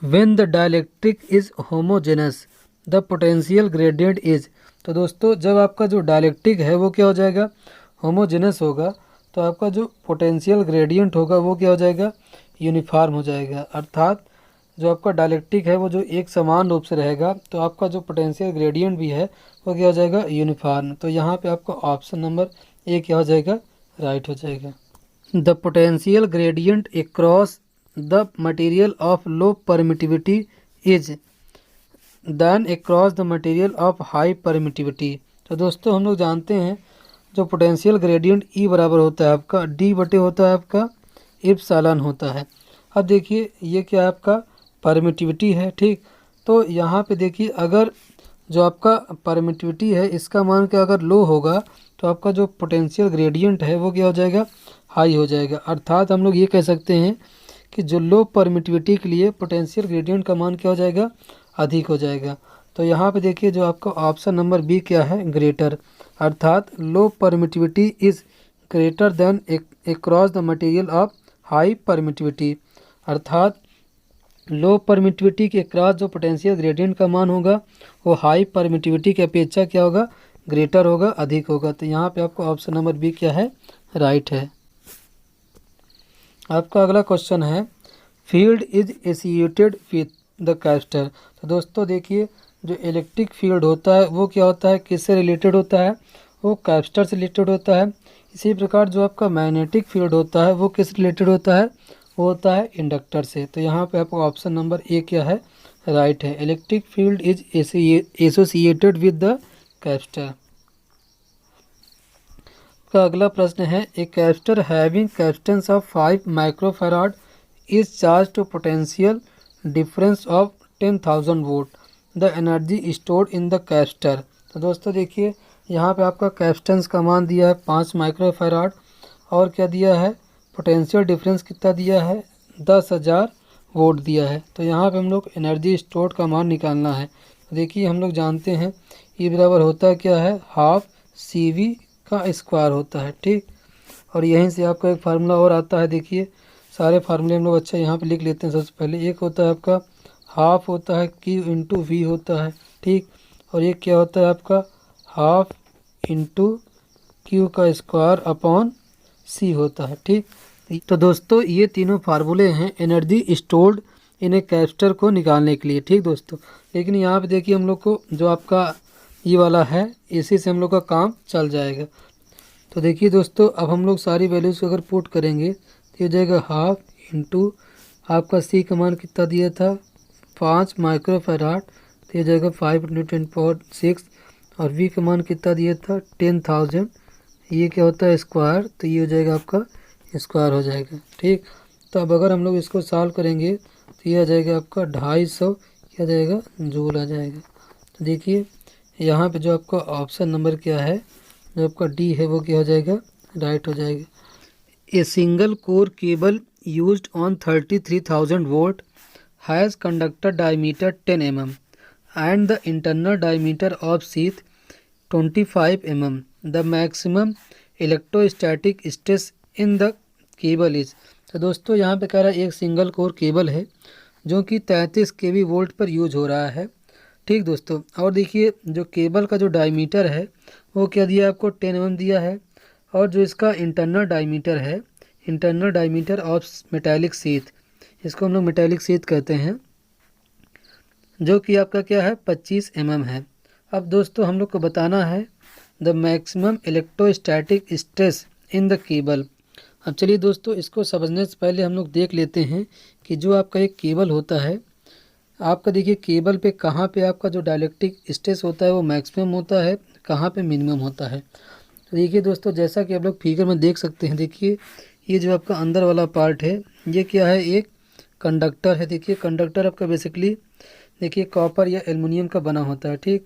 When the dielectric is homogeneous the potential gradient is. तो दोस्तों जब आपका जो डायलेक्ट्रिक है वो क्या हो जाएगा, होमोजेनस होगा, तो आपका जो पोटेंशियल ग्रेडियंट होगा वो क्या हो जाएगा, यूनिफॉर्म हो जाएगा। अर्थात जो आपका डायलेक्ट्रिक है वो जो एक समान रूप से रहेगा, तो आपका जो पोटेंशियल ग्रेडियंट भी है वो क्या हो जाएगा, यूनिफॉर्म। तो यहाँ पे आपका ऑप्शन नंबर ए क्या हो जाएगा, राइट हो जाएगा। The potential gradient across the material of low permittivity is than across the material of high permittivity. तो दोस्तों हम लोग जानते हैं जो पोटेंशियल ग्रेडियंट ई बराबर होता है आपका डी बटे होता है आपका इप्सिलॉन होता है। अब देखिए ये क्या है, आपका परमिटिविटी है। ठीक, तो यहाँ पे देखिए अगर जो आपका परमिटिविटी है इसका मान क्या अगर लो होगा, तो आपका जो पोटेंशियल ग्रेडियंट है वो क्या हो जाएगा, हाई हो जाएगा। अर्थात हम लोग ये कह सकते हैं कि जो लो परमिटिविटी के लिए पोटेंशियल ग्रेडियंट का मान क्या हो जाएगा, अधिक हो जाएगा। तो यहाँ पे देखिए जो आपका ऑप्शन नंबर बी क्या है, ग्रेटर, अर्थात low permittivity is greater than across the material of high permittivity. अर्थात लो परमिटिविटी के क्रॉस जो पोटेंशियल ग्रेडियंट का मान होगा वो हाई परमिटिविटी की अपेक्षा क्या होगा, ग्रेटर होगा, अधिक होगा। तो यहाँ पे आपका ऑप्शन नंबर बी क्या है, राइट है। आपका अगला क्वेश्चन है, field is associated with the capacitor. तो दोस्तों देखिए जो इलेक्ट्रिक फील्ड होता है वो क्या होता है, किससे रिलेटेड होता है, वो कैपेसिटर से रिलेटेड होता है। इसी प्रकार जो आपका मैग्नेटिक फील्ड होता है वो किस रिलेटेड होता है, वो होता है इंडक्टर से। तो यहाँ पे आपका ऑप्शन नंबर ए क्या है, राइट है। Electric field is associated with the capacitor. आपका अगला प्रश्न है, a capacitor having capacitance of 5 microfarad is charge to potential difference of 10,000 volt, the energy stored in the capacitor. तो दोस्तों देखिए यहाँ पे आपका कैपेसिटेंस का मान दिया है 5 माइक्रोफैराड और क्या दिया है, पोटेंशियल डिफरेंस कितना दिया है, 10,000 वोल्ट दिया है। तो यहाँ पे हम लोग एनर्जी स्टोर्ड का मान निकालना है। तो देखिए हम लोग जानते हैं ये बराबर होता क्या है, हाफ CV का स्क्वायर होता है, ठीक। और यहीं से आपका एक फार्मूला और आता है, देखिए सारे फार्मूले हम लोग अच्छा यहाँ पे लिख लेते हैं। सबसे पहले एक होता है आपका हाफ होता है Q इंटू V होता है, ठीक। और एक क्या होता है आपका हाफ इंटू Q का स्क्वायर अपॉन C होता है, ठीक। तो दोस्तों ये तीनों फार्मूले हैं energy stored in a capacitor को निकालने के लिए, ठीक दोस्तों। लेकिन यहाँ पे देखिए हम लोग को जो आपका ये वाला है इसी से हम लोग का काम चल जाएगा। तो देखिए दोस्तों अब हम लोग सारी वैल्यूज़ को अगर पुट करेंगे तो ये जाएगा हाफ इंटू आपका C का मान कितना दिया था 5 माइक्रोफैराड, तो ये जाएगा 5 × 10⁶। और V का मान कितना दिया था 10,000, ये क्या होता है स्क्वायर, तो ये हो जाएगा आपका स्क्वायर हो जाएगा, ठीक। तो अब अगर हम लोग इसको सॉल्व करेंगे तो ये आ जाएगा आपका 250 क्या जाएगा जूल आ जाएगा। तो देखिए यहाँ पे जो आपका ऑप्शन नंबर क्या है, जो आपका D है वो क्या हो जाएगा, राइट हो जाएगा। A single core cable used on 33,000 volt has conductor diameter 10 mm and the internal diameter of sheath 25 mm. The maximum electrostatic stress in the cable is। तो दोस्तों यहाँ पे कह रहा है एक सिंगल कोर केबल है जो कि 33 kV वोल्ट पर यूज हो रहा है, ठीक दोस्तों। और देखिए जो केबल का जो डायमीटर है वो क्या दिया है आपको 10 mm दिया है। और जो इसका इंटरनल डायमीटर है, internal diameter of metallic sheath, इसको हम लोग मेटालिक शीथ कहते हैं, जो कि आपका क्या है 25 mm है। अब दोस्तों हम लोग को बताना है the maximum electrostatic stress in the cable. अब चलिए दोस्तों इसको समझने से पहले हम लोग देख लेते हैं कि जो आपका एक केबल होता है, आपका देखिए केबल पे कहाँ पे आपका जो डाइलेक्ट्रिक स्ट्रेस होता है वो मैक्सिमम होता है, कहाँ पे मिनिमम होता है। तो देखिए दोस्तों जैसा कि आप लोग फिगर में देख सकते हैं, देखिए ये जो आपका अंदर वाला पार्ट है ये क्या है, एक कंडक्टर है। देखिए कंडक्टर आपका बेसिकली देखिए कॉपर या एल्युमिनियम का बना होता है, ठीक।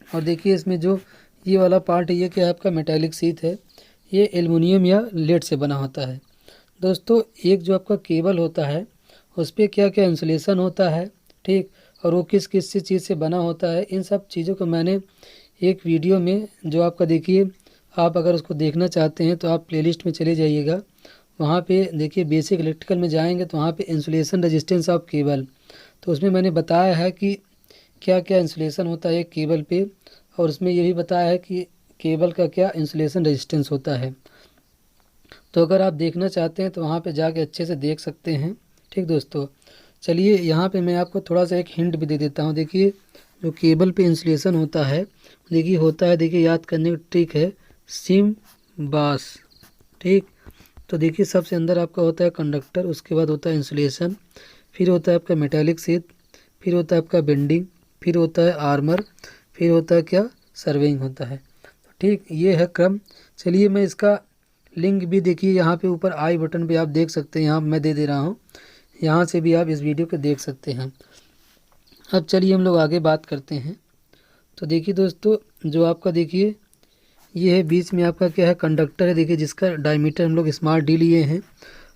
और देखिए इसमें जो ये वाला पार्ट है ये क्या है आपका मेटालिक शीथ है, ये एल्युमिनियम या लेड से बना होता है। दोस्तों एक जो आपका केबल होता है उस पर क्या क्या इंसुलेशन होता है, ठीक। और वो किस किस चीज़ से बना होता है, इन सब चीज़ों को मैंने एक वीडियो में जो आपका देखिए, आप अगर उसको देखना चाहते हैं तो आप प्लेलिस्ट में चले जाइएगा, वहाँ पे देखिए बेसिक इलेक्ट्रिकल में जाएंगे तो वहाँ पे इंसुलेशन रेजिस्टेंस ऑफ केबल, तो उसमें मैंने बताया है कि क्या क्या इंसुलेशन होता है केबल पे, और उसमें ये भी बताया है कि केबल का क्या इंसुलेशन रेजिस्टेंस होता है। तो अगर आप देखना चाहते हैं तो वहाँ पे जाके अच्छे से देख सकते हैं, ठीक दोस्तों। चलिए यहाँ पे मैं आपको थोड़ा सा एक हिंट भी दे देता हूँ। देखिए जो केबल पे इंसुलेशन होता है, देखिए होता है, देखिए याद करने की ट्रिक है सिम बास, ठीक। तो देखिए सबसे अंदर आपका होता है कंडक्टर, उसके बाद होता है इंसुलेशन, फिर होता है आपका मेटालिक शीथ, फिर होता है आपका बेंडिंग, फिर होता है आर्मर, फिर होता है क्या सर्विंग होता है, तो ठीक ये है क्रम। चलिए मैं इसका लिंक भी देखिए यहाँ पे ऊपर आई बटन पे आप देख सकते हैं, यहाँ मैं दे रहा हूँ, यहाँ से भी आप इस वीडियो को देख सकते हैं। अब चलिए हम लोग आगे बात करते हैं। तो देखिए दोस्तों जो आपका देखिए ये है बीच में आपका क्या है कंडक्टर है, देखिए जिसका डायमीटर हम लोग स्मॉल d लिए हैं,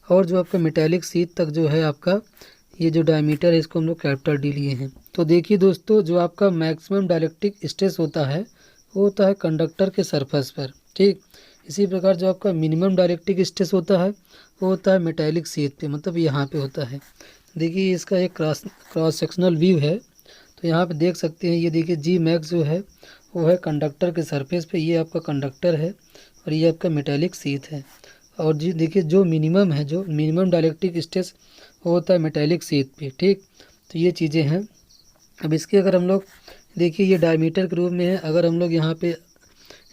और जो आपका मेटालिक शीथ तक जो है आपका ये जो डायमीटर है इसको हम लोग कैपिटल D लिए हैं। तो देखिए दोस्तों जो आपका मैक्सिमम डाइलेक्ट्रिक स्ट्रेस होता है वो होता है कंडक्टर के सरफेस पर, ठीक। इसी प्रकार जो आपका मिनिमम डाइलेक्ट्रिक स्ट्रेस होता है वो होता है मेटालिक शीथ पे, मतलब यहाँ पे होता है। देखिए इसका एक क्रॉस सेक्शनल व्यू है, तो यहाँ पे देख सकते हैं, ये देखिए G मैक्स जो है वो है कंडक्टर के सरफेस पे, ये आपका कंडक्टर है और ये आपका मेटालिक शीथ है। और जी देखिए जो मिनिमम है, जो मिनिमम डाइलेक्ट्रिक स्ट्रेस वो होता है मेटालिक शीथ पे, ठीक। तो ये चीज़ें हैं। अब इसके अगर हम लोग देखिए ये डायमीटर के रूप में है, अगर हम लोग यहाँ पे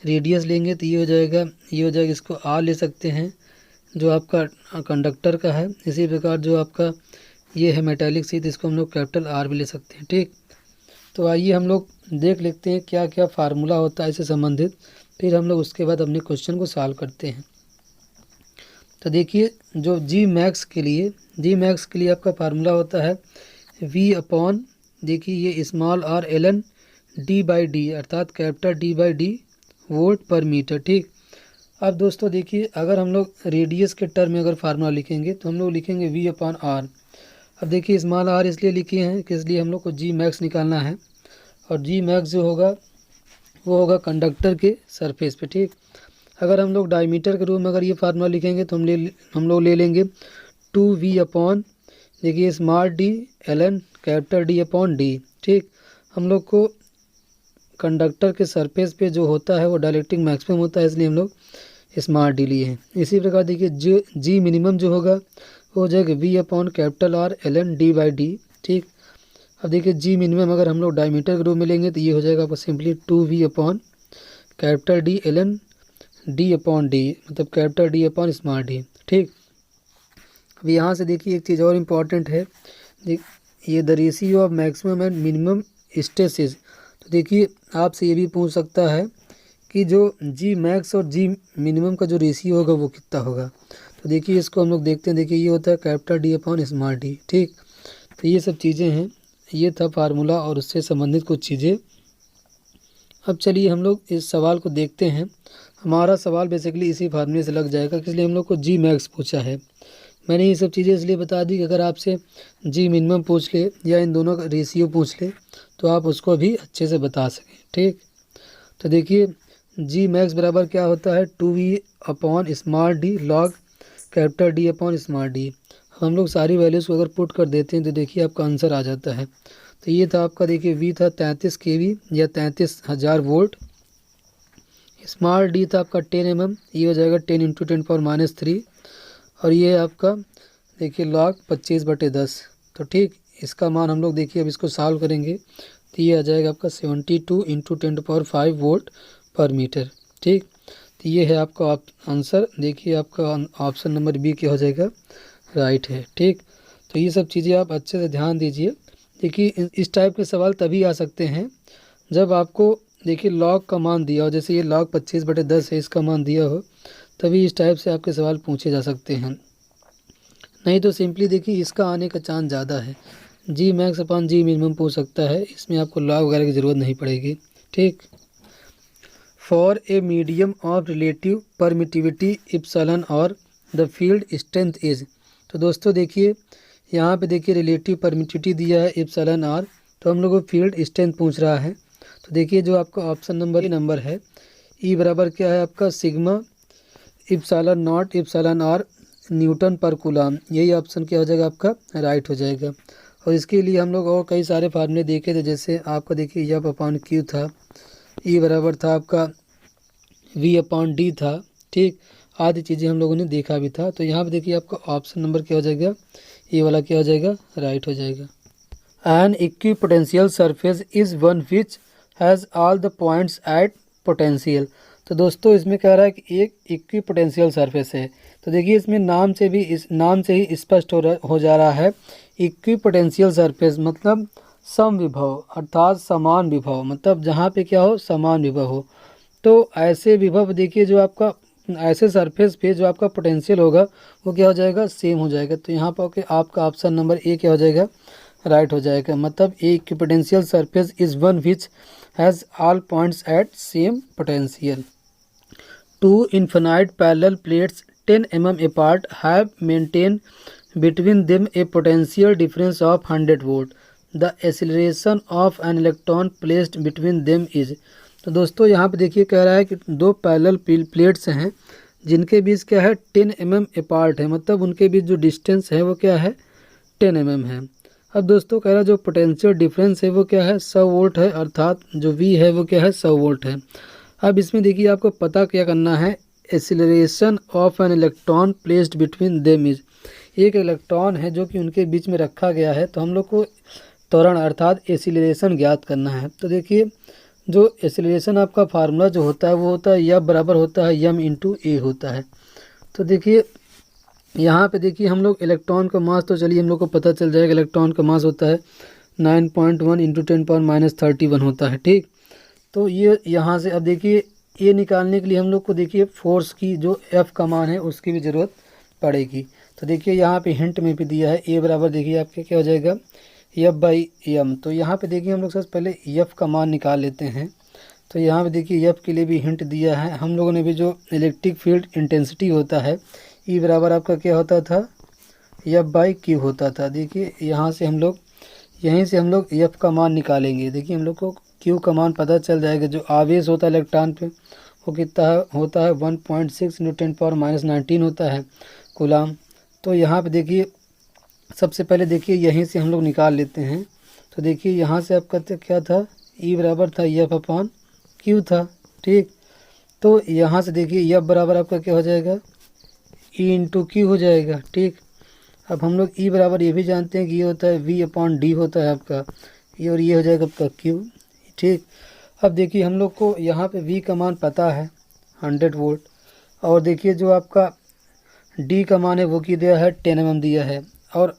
रेडियस लेंगे तो ये हो जाएगा, ये हो जाएगा, इसको R ले सकते हैं जो आपका कंडक्टर का है। इसी प्रकार जो आपका ये है मेटालिक शीथ, इसको हम लोग कैपिटल R भी ले सकते हैं, ठीक। तो आइए हम लोग देख लेते हैं क्या क्या फार्मूला होता है इससे संबंधित। फिर हम लोग उसके बाद अपने क्वेश्चन को सॉल्व करते हैं। तो देखिए जो जी मैक्स के लिए आपका फार्मूला होता है V अपॉन, देखिए ये स्मॉल r ln d/d अर्थात कैपिटल D/d वोल्ट पर मीटर। ठीक, अब दोस्तों देखिए अगर हम लोग रेडियस के टर्म में अगर फार्मूला लिखेंगे तो हम लोग लिखेंगे V अपॉन r। अब देखिए स्मॉल r इसलिए लिखे हैं कि इसलिए हम लोग को जी मैक्स निकालना है, और जी मैक्स जो होगा वो होगा कंडक्टर के सरफेस पे। ठीक, अगर हम लोग डायमीटर के रूप में अगर ये फार्मूला लिखेंगे तो हम लोग ले लेंगे 2V अपॉन, देखिए small d ln capital D upon d। ठीक, हम लोग को कंडक्टर के सरफेस पे जो होता है वो डाइलेक्ट्रिक मैक्सिमम होता है, इसलिए हम लोग स्मॉल d लिए हैं। इसी प्रकार देखिए जी मिनिमम जो होगा वो हो जाएगा V upon capital R ln d/d। ठीक, अब देखिए जी मिनिमम अगर हम लोग डायमीटर के रूप में लेंगे तो ये हो जाएगा आपको simply 2V upon capital D ln d upon d, मतलब capital D upon small d। ठीक, अब यहाँ से देखिए एक चीज़ और इम्पॉर्टेंट है, ये the ratio of maximum and minimum stresses. तो देखिए आपसे ये भी पूछ सकता है कि जो जी मैक्स और जी मिनिमम का जो रेशियो होगा वो कितना होगा। तो देखिए इसको हम लोग देखते हैं, देखिए ये होता है capital D upon small d। ठीक, तो ये सब चीज़ें हैं, ये था फार्मूला और उससे संबंधित कुछ चीज़ें। अब चलिए हम लोग इस सवाल को देखते हैं। हमारा सवाल बेसिकली इसी फार्मूले से लग जाएगा, इसलिए हम लोग को जी मैक्स पूछा है। मैंने ये सब चीज़ें इसलिए बता दी कि अगर आपसे जी मिनिमम पूछ ले या इन दोनों का रेशियो पूछ ले तो आप उसको भी अच्छे से बता सकें। ठीक, तो देखिए जी मैक्स बराबर क्या होता है 2V upon small d log capital D upon small d। हम लोग सारी वैल्यूज़ को अगर पुट कर देते हैं तो देखिए आपका आंसर आ जाता है। तो ये था आपका, देखिए V था 33 kV या 33,000 वोल्ट, स्मॉल d था आपका 10 mm, ये हो जाएगा 10 × 10⁻³ और ये आपका देखिए लॉग 25/10। तो ठीक, इसका मान हम लोग देखिए अब इसको सॉल्व करेंगे तो ये आ जाएगा आपका 72 × 10⁵ वोल्ट पर मीटर। ठीक, तो ये है आपका आंसर। देखिए आपका ऑप्शन नंबर बी क्या हो जाएगा, राइट है। ठीक, तो ये सब चीज़ें आप अच्छे से ध्यान दीजिए। देखिए इस टाइप के सवाल तभी आ सकते हैं जब आपको देखिए लॉग का मान दिया हो, जैसे ये लॉग 25/10 है, इसका मान दिया हो, तभी इस टाइप से आपके सवाल पूछे जा सकते हैं। नहीं तो सिंपली देखिए इसका आने का चांस ज़्यादा है, जी मैक्स अपॉन जी मिनिमम पूछ सकता है, इसमें आपको लॉग वगैरह की ज़रूरत नहीं पड़ेगी। ठीक, for a medium of relative permittivity epsilon और द फील्ड स्ट्रेंथ इज। तो दोस्तों देखिए यहाँ पे देखिए रिलेटिव परमिटिविटी दिया है इप्सिलॉन r, तो हम लोग को फील्ड स्ट्रेंथ पूछ रहा है। तो देखिए जो आपका ऑप्शन नंबर है ई बराबर क्या है आपका sigma epsilon naught epsilon r Newton पर कूलम, यही ऑप्शन क्या हो जाएगा आपका, राइट हो जाएगा। और इसके लिए हम लोग और कई सारे फार्मूले देखे थे, जैसे आपका देखिए एफ अपॉन क्यू था, ई बराबर था आपका V अपॉन d था। ठीक, आदि चीज़ें हम लोगों ने देखा भी था। तो यहाँ पे देखिए आपका ऑप्शन नंबर क्या हो जाएगा, ये वाला क्या हो जाएगा, राइट हो जाएगा। An equipotential surface is one which has all the points at potential. तो दोस्तों इसमें कह रहा है कि एक इक्विपोटेंशियल सरफेस है। तो देखिए इसमें नाम से ही स्पष्ट हो जा रहा है, इक्विपोटेंशियल सरफेस मतलब सम विभव अर्थात समान विभव, मतलब जहाँ पे क्या हो, समान विभव हो। तो ऐसे विभव देखिए जो आपका ऐसे सरफेस पे जो आपका पोटेंशियल होगा वो क्या हो जाएगा, सेम हो जाएगा। तो यहाँ पर आपका ऑप्शन नंबर ए क्या हो जाएगा, राइट हो जाएगा। मतलब a equipotential surface is one which has all points at same potential. Two infinite parallel plates 10 mm apart have maintained between them a potential difference of 100 volt. The acceleration of an electron placed between them is। तो दोस्तों यहाँ पे देखिए कह रहा है कि दो पैरेलल प्लेट्स हैं जिनके बीच क्या है 10 mm अपार्ट है, मतलब उनके बीच जो डिस्टेंस है वो क्या है 10 mm है। अब दोस्तों कह रहा है जो पोटेंशियल डिफरेंस है वो क्या है 100 वोल्ट है, अर्थात जो V है वो क्या है 100 वोल्ट है। अब इसमें देखिए आपको पता क्या करना है, acceleration of an electron placed between them is. एक इलेक्ट्रॉन है जो कि उनके बीच में रखा गया है, तो हम लोग को त्वरण अर्थात एक्सीलरेशन ज्ञात करना है। तो देखिए जो एक्सीलरेशन आपका फार्मूला जो होता है वो होता है F बराबर होता है m × a होता है। तो देखिए यहाँ पे देखिए हम लोग इलेक्ट्रॉन का मास, तो चलिए हम लोग को पता चल जाएगा इलेक्ट्रॉन का मास होता है 9.1 × 10⁻³ होता है। ठीक, तो ये यहाँ से अब देखिए ए निकालने के लिए हम लोग को देखिए फोर्स की जो एफ का मान है उसकी भी ज़रूरत पड़ेगी। तो देखिए यहाँ पे हिंट में भी दिया है ए बराबर देखिए आपके क्या हो जाएगा एफ बाई एम। तो यहाँ पे देखिए हम लोग सबसे पहले एफ का मान निकाल लेते हैं। तो यहाँ पे देखिए एफ के लिए भी हिंट दिया है हम लोगों ने भी, जो इलेक्ट्रिक फील्ड इंटेंसिटी होता है ई बराबर आपका क्या होता था एफ बाई क्यू होता था। देखिए यहाँ से हम लोग यहीं से हम लोग एफ का मान निकालेंगे। देखिए हम लोग को क्यू का मान पता चल जाएगा। जो आवेश होता है इलेक्ट्रॉन पे वो कितना होता है 1.6 × 10⁻19 होता है कूलाम। तो यहाँ पे देखिए सबसे पहले देखिए यहीं से हम लोग निकाल लेते हैं। तो देखिए यहाँ से आपका क्या था ई बराबर था एफ अपॉन क्यू था, ठीक। तो यहाँ से देखिए एफ बराबर आपका क्या हो जाएगा ई इंटू क्यू हो जाएगा, ठीक। अब हम लोग ई बराबर ये भी जानते हैं कि ये होता है वी अपॉन डी होता है आपका ये, और ये हो जाएगा आपका क्यू, ठीक। अब देखिए हम लोग को यहाँ पे वी का मान पता है 100 वोल्ट, और देखिए जो आपका डी का मान है वो की दिया है 10 mm दिया है, और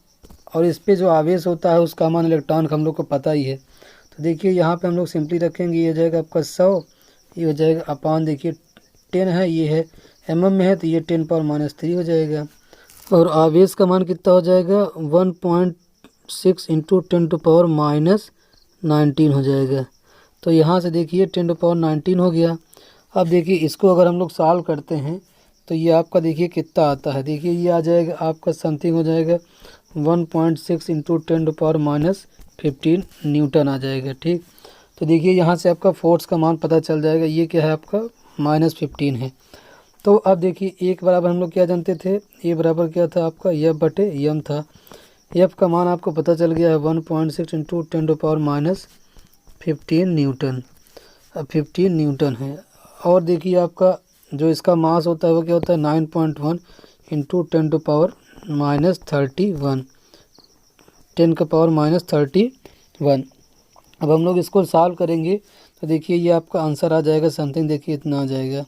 इस पे जो आवेश होता है उसका मान इलेक्ट्रॉन का हम लोग को पता ही है। तो देखिए यहाँ पे हम लोग सिंपली रखेंगे, ये हो जाएगा आपका 100, ये हो जाएगा अपॉन देखिए 10 है, ये है mm में है तो ये 10⁻³ हो जाएगा, और आवेश का मान कितना हो जाएगा 1.6 × 10⁻19 हो जाएगा। तो यहाँ से देखिए 10⁻19 हो गया। अब देखिए इसको अगर हम लोग सॉल्व करते हैं तो ये आपका देखिए कितना आता है। देखिए ये आ जाएगा आपका समथिंग हो जाएगा 1.6 × 10⁻15 न्यूटन आ जाएगा, ठीक। तो देखिए यहाँ से आपका फोर्स का मान पता चल जाएगा, ये क्या है आपका -15 है। तो अब देखिए एक बराबर हम लोग क्या जानते थे, ए बराबर क्या था आपका एफ बटे एम था। एफ का मान आपको पता चल गया है 1.6 × 10⁻15 न्यूटन, 15 न्यूटन है। और देखिए आपका जो इसका मास होता है वो क्या होता है 9.1 × 10⁻31। अब हम लोग इसको सॉल्व करेंगे तो देखिए ये आपका आंसर आ जाएगा समथिंग, देखिए इतना आ जाएगा,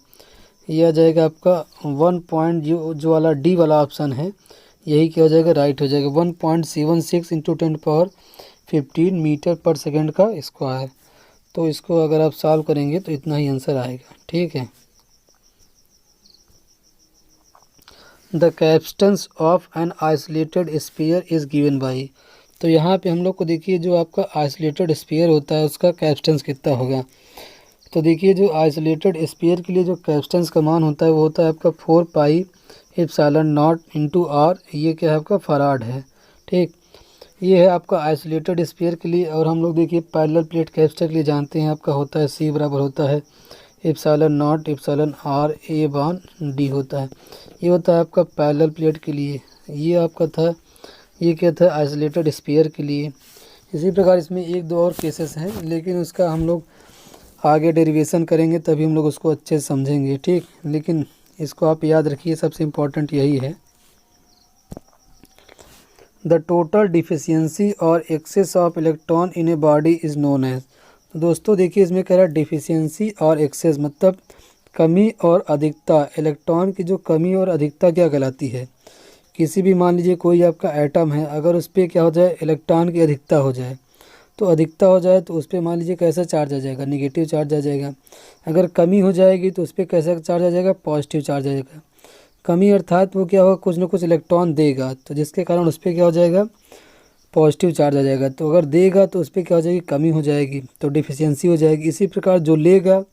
ये आ जाएगा आपका 1 जो वाला डी वाला ऑप्शन है यही क्या हो जाएगा राइट हो जाएगा 1.76 × 10⁻15 मीटर पर सेकेंड का स्क्वायर। तो इसको अगर आप सॉल्व करेंगे तो इतना ही आंसर आएगा, ठीक है। The capacitance of an isolated sphere is given by. तो यहाँ पे हम लोग को देखिए जो आपका आइसोलेटेड स्फीयर होता है उसका कैपेसिटेंस कितना होगा। तो देखिए जो आइसोलेटेड स्फीयर के लिए जो कैपेसिटेंस का मान होता है वो होता है आपका 4πε0 × r, ये क्या है आपका फराड है, ठीक। ये है आपका आइसोलेटेड स्फीयर के लिए। और हम लोग देखिए पैरेलल प्लेट कैपेसिटर के लिए जानते हैं आपका होता है C बराबर होता है ε0 ε r/A/d होता है। ये होता है आपका पैरेलल प्लेट के लिए। ये आपका था ये क्या था आइसोलेटेड स्फीयर के लिए। इसी प्रकार इसमें एक दो और केसेस हैं लेकिन उसका हम लोग आगे डेरिवेशन करेंगे तभी हम लोग उसको अच्छे से समझेंगे, ठीक। लेकिन इसको आप याद रखिए, सबसे इम्पोर्टेंट यही है। द टोटल डिफिशियंसी और excess of electron in a body is known as. तो दोस्तों देखिए इसमें कह रहा है डिफिशियंसी और एक्सेस मतलब कमी और अधिकता। इलेक्ट्रॉन की जो कमी और अधिकता क्या कहलाती है, किसी भी मान लीजिए कोई आपका एटम है, अगर उस पर क्या हो जाए इलेक्ट्रॉन की अधिकता हो जाए, तो अधिकता हो जाए तो उस पर मान लीजिए कैसा चार्ज आ जाएगा, निगेटिव चार्ज आ जाएगा। अगर कमी हो जाएगी तो उस पर कैसा चार्ज आ जाएगा, पॉजिटिव चार्ज आ जाएगा। कमी अर्थात वो क्या होगा कुछ ना कुछ इलेक्ट्रॉन देगा तो जिसके कारण उस पर क्या हो जाएगा पॉजिटिव चार्ज आ जाएगा। तो अगर देगा तो उस पर क्या हो जाएगी कमी हो जाएगी तो डिफिशियंसी हो जाएगी। इसी प्रकार जो लेगा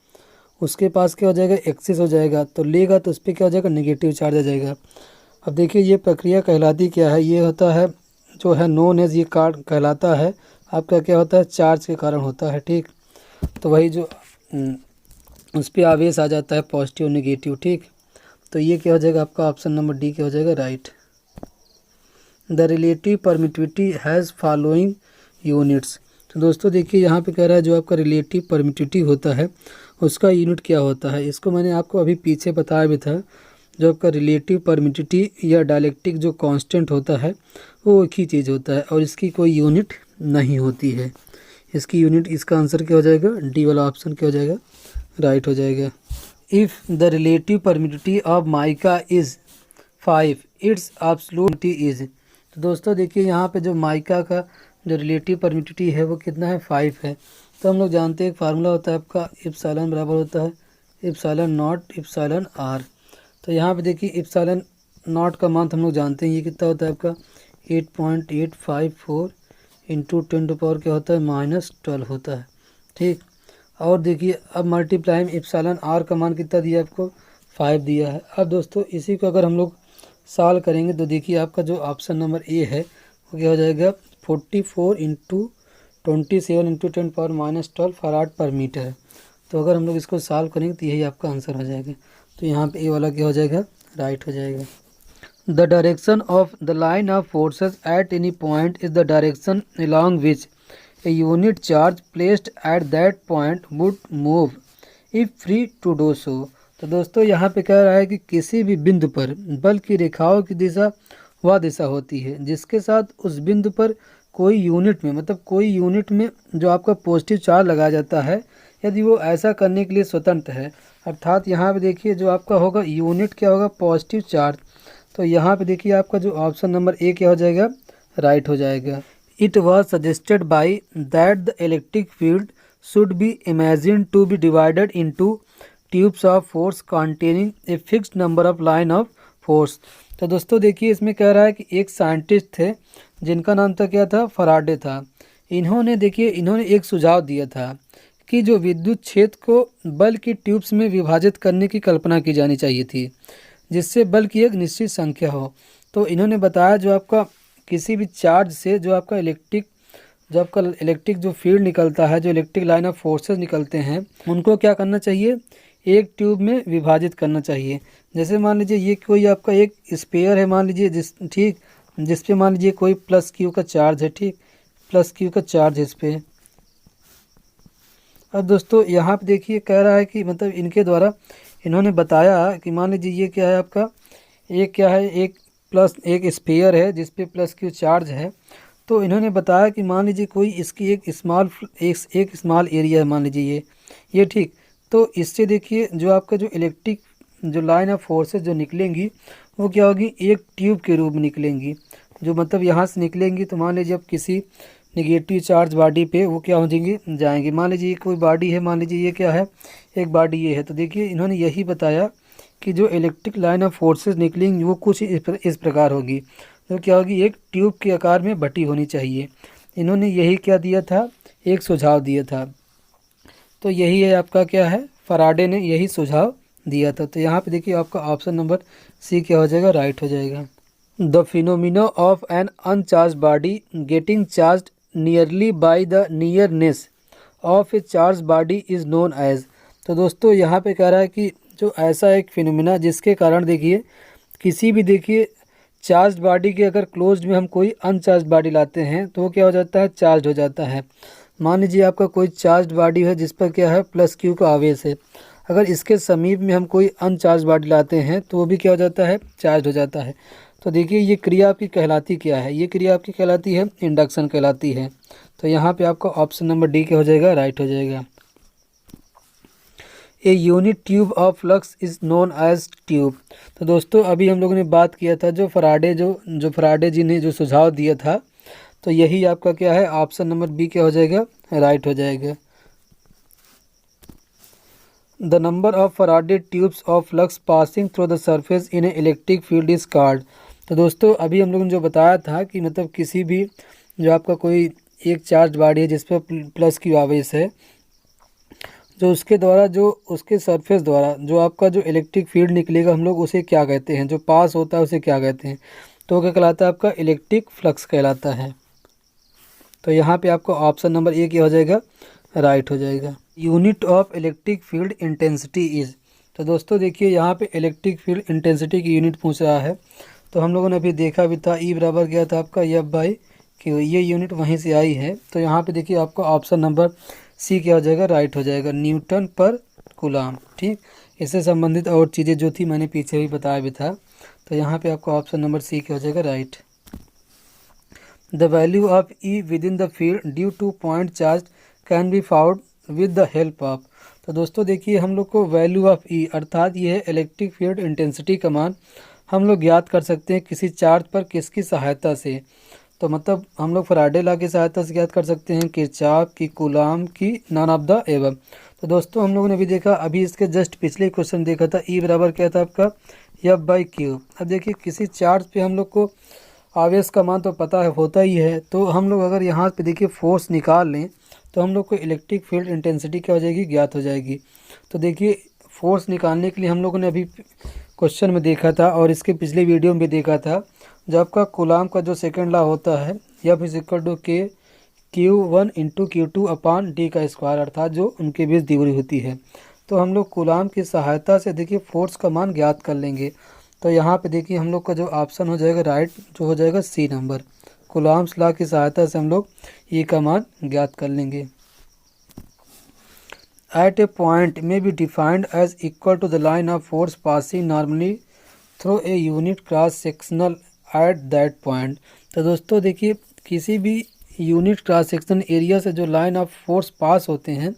उसके पास क्या हो जाएगा एक्सेस हो जाएगा, तो लेगा तो उस पर क्या हो जाएगा नेगेटिव चार्ज आ जाएगा। अब देखिए ये प्रक्रिया कहलाती क्या है, ये होता है जो है नोन एज, ये कार्ड कहलाता है आपका क्या होता है चार्ज के कारण होता है, ठीक। तो वही जो उस पर आवेश आ जाता है पॉजिटिव नेगेटिव, ठीक। तो ये क्या हो जाएगा आपका ऑप्शन नंबर डी क्या हो जाएगा right. The relative permittivity has following units. तो दोस्तों देखिए यहाँ पे कह रहा है जो आपका रिलेटिव परमिटिविटी होता है उसका यूनिट क्या होता है। इसको मैंने आपको अभी पीछे बताया भी था। जो आपका रिलेटिव परमिटिविटी या डायलेक्ट्रिक जो कांस्टेंट होता है वो एक ही चीज़ होता है और इसकी कोई यूनिट नहीं होती है। इसकी यूनिट, इसका आंसर क्या हो जाएगा डी वाला ऑप्शन क्या हो जाएगा राइट हो जाएगा। If the relative permittivity of mica is 5 it's absolute is. तो दोस्तों देखिए यहाँ पे जो माइका का जो रिलेटिव परमिटिविटी है वो कितना है 5 है। तो हम लोग जानते हैं एक फार्मूला होता है आपका एप्सिलॉन बराबर होता है इप्सिलॉन नॉट इप्सिलॉन आर। तो यहाँ पे देखिए इप्सिलॉन नॉट का मान हम लोग जानते हैं, ये कितना होता है आपका 8.854 इंटू 10 क्या होता है -12 होता है, ठीक। और देखिए अब मल्टीप्लाई में इप्सिलॉन आर का मान कितना दिया आपको 5 दिया है। अब दोस्तों इसी को अगर हम लोग सॉल्व करेंगे तो देखिए आपका जो ऑप्शन नंबर ए है वो क्या हो जाएगा 44 इंटू 27 इंटू 10 - 12 फराड पर मीटर है। तो अगर हम लोग इसको सॉल्व करेंगे तो यही आपका आंसर हो जाएगा। तो यहाँ पे ए वाला क्या हो जाएगा राइट हो जाएगा। The direction of the line of forces eight any point is the direction along which a unit charge placed at that point would move if free to do so। तो दोस्तों यहाँ पे कह रहा है कि किसी भी बिंदु पर बल की रेखाओं की दिशा वह दिशा होती है जिसके साथ उस बिंदु पर कोई यूनिट में मतलब कोई यूनिट में जो आपका पॉजिटिव चार्ज लगाया जाता है यदि वो ऐसा करने के लिए स्वतंत्र है। अर्थात यहाँ पे देखिए जो आपका होगा यूनिट क्या होगा पॉजिटिव चार्ज। तो यहाँ पे देखिए आपका जो ऑप्शन नंबर ए क्या हो जाएगा राइट हो जाएगा। It was suggested by that the electric field should be imagined to be divided into tubes of force containing a fixed number of line of force। तो दोस्तों देखिए इसमें कह रहा है कि एक साइंटिस्ट थे जिनका नाम था क्या था फराडे था। इन्होंने एक सुझाव दिया था कि जो विद्युत क्षेत्र को बल की ट्यूब्स में विभाजित करने की कल्पना की जानी चाहिए थी जिससे बल की एक निश्चित संख्या हो। तो इन्होंने बताया जो आपका किसी भी चार्ज से जो आपका इलेक्ट्रिक जो फील्ड निकलता है, जो इलेक्ट्रिक लाइन ऑफ फोर्सेस निकलते हैं, उनको क्या करना चाहिए एक ट्यूब में विभाजित करना चाहिए। जैसे मान लीजिए ये कोई आपका एक स्पेयर है मान लीजिए जिस पे मान लीजिए कोई प्लस क्यू का चार्ज है, ठीक, प्लस क्यू का चार्ज है इस पर। अब दोस्तों यहाँ पे देखिए कह रहा है कि मतलब इनके द्वारा इन्होंने बताया कि मान लीजिए ये क्या है आपका एक स्फीयर है जिस पे प्लस क्यू चार्ज है। तो इन्होंने बताया कि मान लीजिए कोई इसकी एक स्मॉल एरिया है मान लीजिए ये ठीक। तो इससे देखिए जो आपका जो इलेक्ट्रिक जो लाइन ऑफ फोर्सेस जो निकलेंगी वो क्या होगी एक ट्यूब के रूप में निकलेंगी। जो मतलब यहाँ से निकलेंगी तो मान लीजिए अब किसी निगेटिव चार्ज बॉडी पे वो क्या हो जाएंगे। मान लीजिए कोई बॉडी है, मान लीजिए ये क्या है एक बॉडी ये है। तो देखिए इन्होंने यही बताया कि जो इलेक्ट्रिक लाइन ऑफ फोर्सेस निकलेंगी वो कुछ इस प्रकार होगी, तो क्या होगी एक ट्यूब के आकार में बटी होनी चाहिए। इन्होंने यही क्या दिया था एक सुझाव दिया था। तो यही है आपका क्या है फराडे ने यही सुझाव दिया था। तो यहाँ पे देखिए आपका ऑप्शन नंबर सी क्या हो जाएगा राइट हो जाएगा। The phenomena of an uncharge body getting charge nearly by the nearness of a charge body is known as. तो दोस्तों यहाँ पे कह रहा है कि जो ऐसा एक फिनोमिना जिसके कारण देखिए किसी भी देखिए चार्ज बॉडी के अगर क्लोज्ड में हम कोई अनचार्ज बॉडी लाते हैं तो वो क्या हो जाता है चार्ज हो जाता है। मान लीजिए आपका कोई चार्ज बॉडी है जिस पर क्या है प्लस क्यू का आवेश है, अगर इसके समीप में हम कोई अनचार्ज बॉडी लाते हैं तो वो भी क्या हो जाता है चार्ज हो जाता है। तो देखिए ये क्रिया आपकी कहलाती क्या है, ये क्रिया आपकी कहलाती है इंडक्शन कहलाती है। तो यहाँ पे आपका ऑप्शन नंबर डी क्या हो जाएगा राइट हो जाएगा। A unit tube of flux is known as tube. तो दोस्तों अभी हम लोगों ने बात किया था जो फराडे जी ने जो सुझाव दिया था, तो यही आपका क्या है ऑप्शन नंबर बी क्या हो जाएगा राइट हो जाएगा। The number of Faraday tubes of flux passing through the surface in A electric field is called. तो दोस्तों अभी हम लोगों ने जो बताया था कि मतलब किसी भी जो आपका कोई एक चार्ज बॉडी है जिस पर प्लस की आवेश है, जो उसके द्वारा जो उसके सरफेस द्वारा जो आपका जो इलेक्ट्रिक फील्ड निकलेगा हम लोग उसे क्या कहते हैं, जो पास होता है उसे क्या कहते हैं, तो क्या कहलाता है आपका इलेक्ट्रिक फ्लक्स कहलाता है। तो यहाँ पे आपका ऑप्शन नंबर ए क्या हो जाएगा राइट हो जाएगा। Unit of electric field intensity is. तो दोस्तों देखिए यहाँ पे इलेक्ट्रिक फील्ड इंटेंसिटी की यूनिट पूछ रहा है। तो हम लोगों ने अभी देखा भी था ई बराबर क्या था आपका F/Q, ये यूनिट वहीं से आई है। तो यहाँ पे देखिए आपका ऑप्शन नंबर सी क्या हो जाएगा राइट हो जाएगा न्यूटन पर कूलाम, ठीक। इससे संबंधित और चीज़ें जो थी मैंने पीछे भी बताया भी था। तो यहाँ पे आपका ऑप्शन नंबर सी क्या हो जाएगा right. The value of E with in the field due two point charge can be found with the help of. तो दोस्तों देखिए हम लोग को वैल्यू ऑफ ई अर्थात ये है इलेक्ट्रिक फील्ड इंटेंसिटी का मान हम लोग ज्ञात कर सकते हैं किसी चार्ज पर किसकी सहायता से। तो मतलब हम लोग फराडे लॉ की सहायता से ज्ञात कर सकते हैं, किरचॉफ की, कूलाम की, नॉन ऑफ द एबव। तो दोस्तों हम लोगों ने अभी देखा, अभी इसके जस्ट पिछले क्वेश्चन देखा था, ई बराबर क्या था आपका F/Q। अब देखिए किसी चार्ज पे हम लोग को आवेश का मान तो पता है, होता ही है, तो हम लोग अगर यहाँ पे देखिए फोर्स निकाल लें तो हम लोग को इलेक्ट्रिक फील्ड इंटेंसिटी क्या हो जाएगी, ज्ञात हो जाएगी। तो देखिए फोर्स निकालने के लिए हम लोगों ने अभी क्वेश्चन में देखा था और इसके पिछले वीडियो में भी देखा था, जब आपका कूलाम का जो सेकेंड लॉ होता है F = Q1 × Q2/d², अर्थात जो उनके बीच दूरी होती है। तो हम लोग कूलाम की सहायता से देखिए फोर्स का मान ज्ञात कर लेंगे। तो यहाँ पे देखिए हम लोग का जो ऑप्शन हो जाएगा राइट, जो हो जाएगा सी नंबर। कूलाम्स लॉ की सहायता से हम लोग ई का मान ज्ञात कर लेंगे। एट ए पॉइंट में be defined as equal to the line of force passing normally through a unit cross sectional at that point. तो दोस्तों देखिए किसी भी यूनिट क्रॉस सेक्शन एरिया से जो लाइन ऑफ फोर्स पास होते हैं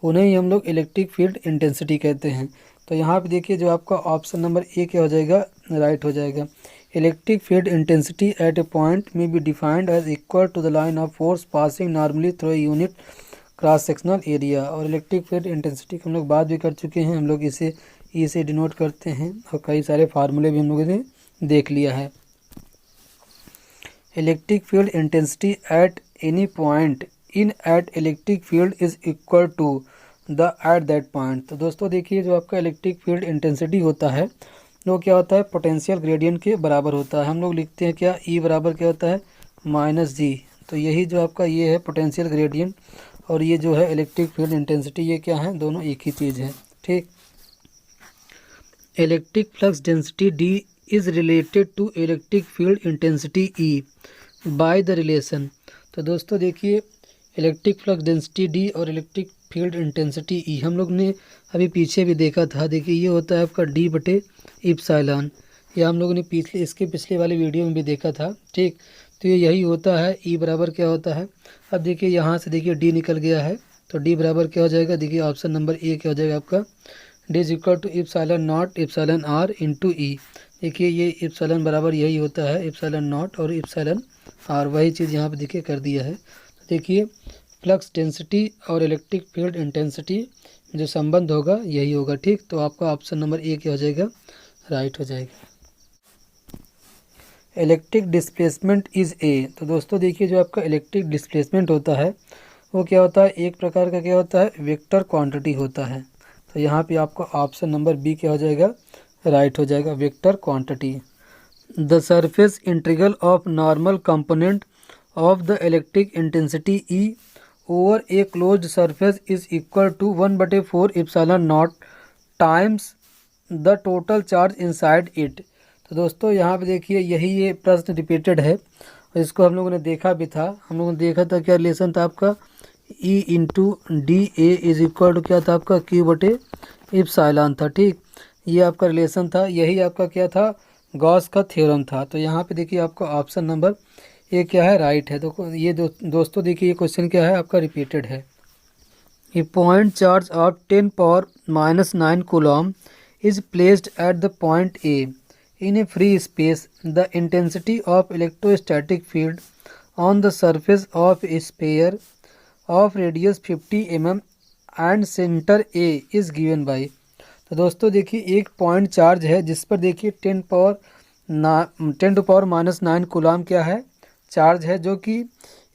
उन्हें ही हम लोग इलेक्ट्रिक फील्ड इंटेंसिटी कहते हैं। तो यहाँ पे देखिए जो आपका ऑप्शन नंबर ए क्या हो जाएगा, राइट हो जाएगा। Electric field intensity at a point में be defined as equal to the line of force passing normally through a unit cross sectional area. और इलेक्ट्रिक फील्ड इंटेंसिटी हम लोग बात भी कर चुके हैं, हम लोग इसे ई से डिनोट करते हैं और कई सारे फार्मूले भी हम लोगों ने देख लिया है। Electric field intensity at any point in at electric field is equal to the at that point. तो दोस्तों देखिए जो आपका इलेक्ट्रिक फील्ड इंटेंसिटी होता है वो क्या होता है, पोटेंशियल ग्रेडियंट के बराबर होता है। हम लोग लिखते हैं क्या, ई बराबर क्या होता है -g। तो यही जो आपका ये है पोटेंशियल ग्रेडियंट और ये जो है इलेक्ट्रिक फील्ड इंटेंसिटी, ये क्या है, दोनों एक ही चीज़ है। ठीक, electric flux density D is related to electric field intensity E by the relation। तो दोस्तों देखिए इलेक्ट्रिक फ्लक्स डेंसिटी D और इलेक्ट्रिक फील्ड इंटेंसिटी E हम लोग ने अभी पीछे भी देखा था। देखिए ये होता है आपका D/ε, या हम लोगों ने पिछले वाले वीडियो में भी देखा था। ठीक, तो ये यही होता है। E बराबर क्या होता है, अब देखिए यहाँ से देखिए D निकल गया है तो D बराबर क्या हो जाएगा, देखिए ऑप्शन नंबर ए क्या हो जाएगा आपका, D = ε0 ε r × E। देखिए ये एप्सिलॉन बराबर यही होता है ε0 और εr, वही चीज़ यहाँ पे देखिए कर दिया है। तो देखिए फ्लक्स डेंसिटी और इलेक्ट्रिक फील्ड इंटेंसिटी जो संबंध होगा यही होगा। ठीक, तो आपका ऑप्शन नंबर ए क्या हो जाएगा, राइट हो जाएगा। Electric displacement is a. तो दोस्तों देखिए जो आपका इलेक्ट्रिक डिस्प्लेसमेंट होता है वो क्या होता है, एक प्रकार का क्या होता है, वेक्टर क्वांटिटी होता है। तो यहाँ पे आपका ऑप्शन नंबर बी क्या हो जाएगा, राइट हो जाएगा, vector quantity. The surface integral of normal component of the electric intensity E over a closed surface is equal to 1/4 ε0 times the total charge inside it. तो दोस्तों यहाँ पे देखिए यही ये प्रश्न रिपीटेड है और इसको हम लोगों ने देखा भी था। हम लोगों ने देखा था क्या रिलेशन था आपका, E × dA is equal to क्या था आपका, Q/ε था। ठीक, ये आपका रिलेशन था, यही आपका क्या था, गॉस का थ्योरम था। तो यहाँ पे देखिए आपका ऑप्शन नंबर ए क्या है, राइट है। तो ये दोस्तों देखिए ये क्वेश्चन क्या है आपका, रिपीटेड है। A point charge of 10⁻⁹ coulomb is placed at the point A in a free space. The intensity of electrostatic field on the surface of a sphere of radius 50 mm and centre A is given by. तो दोस्तों देखिए एक point charge है जिस पर देखिए 10⁻⁹ coulomb क्या है, चार्ज है, जो कि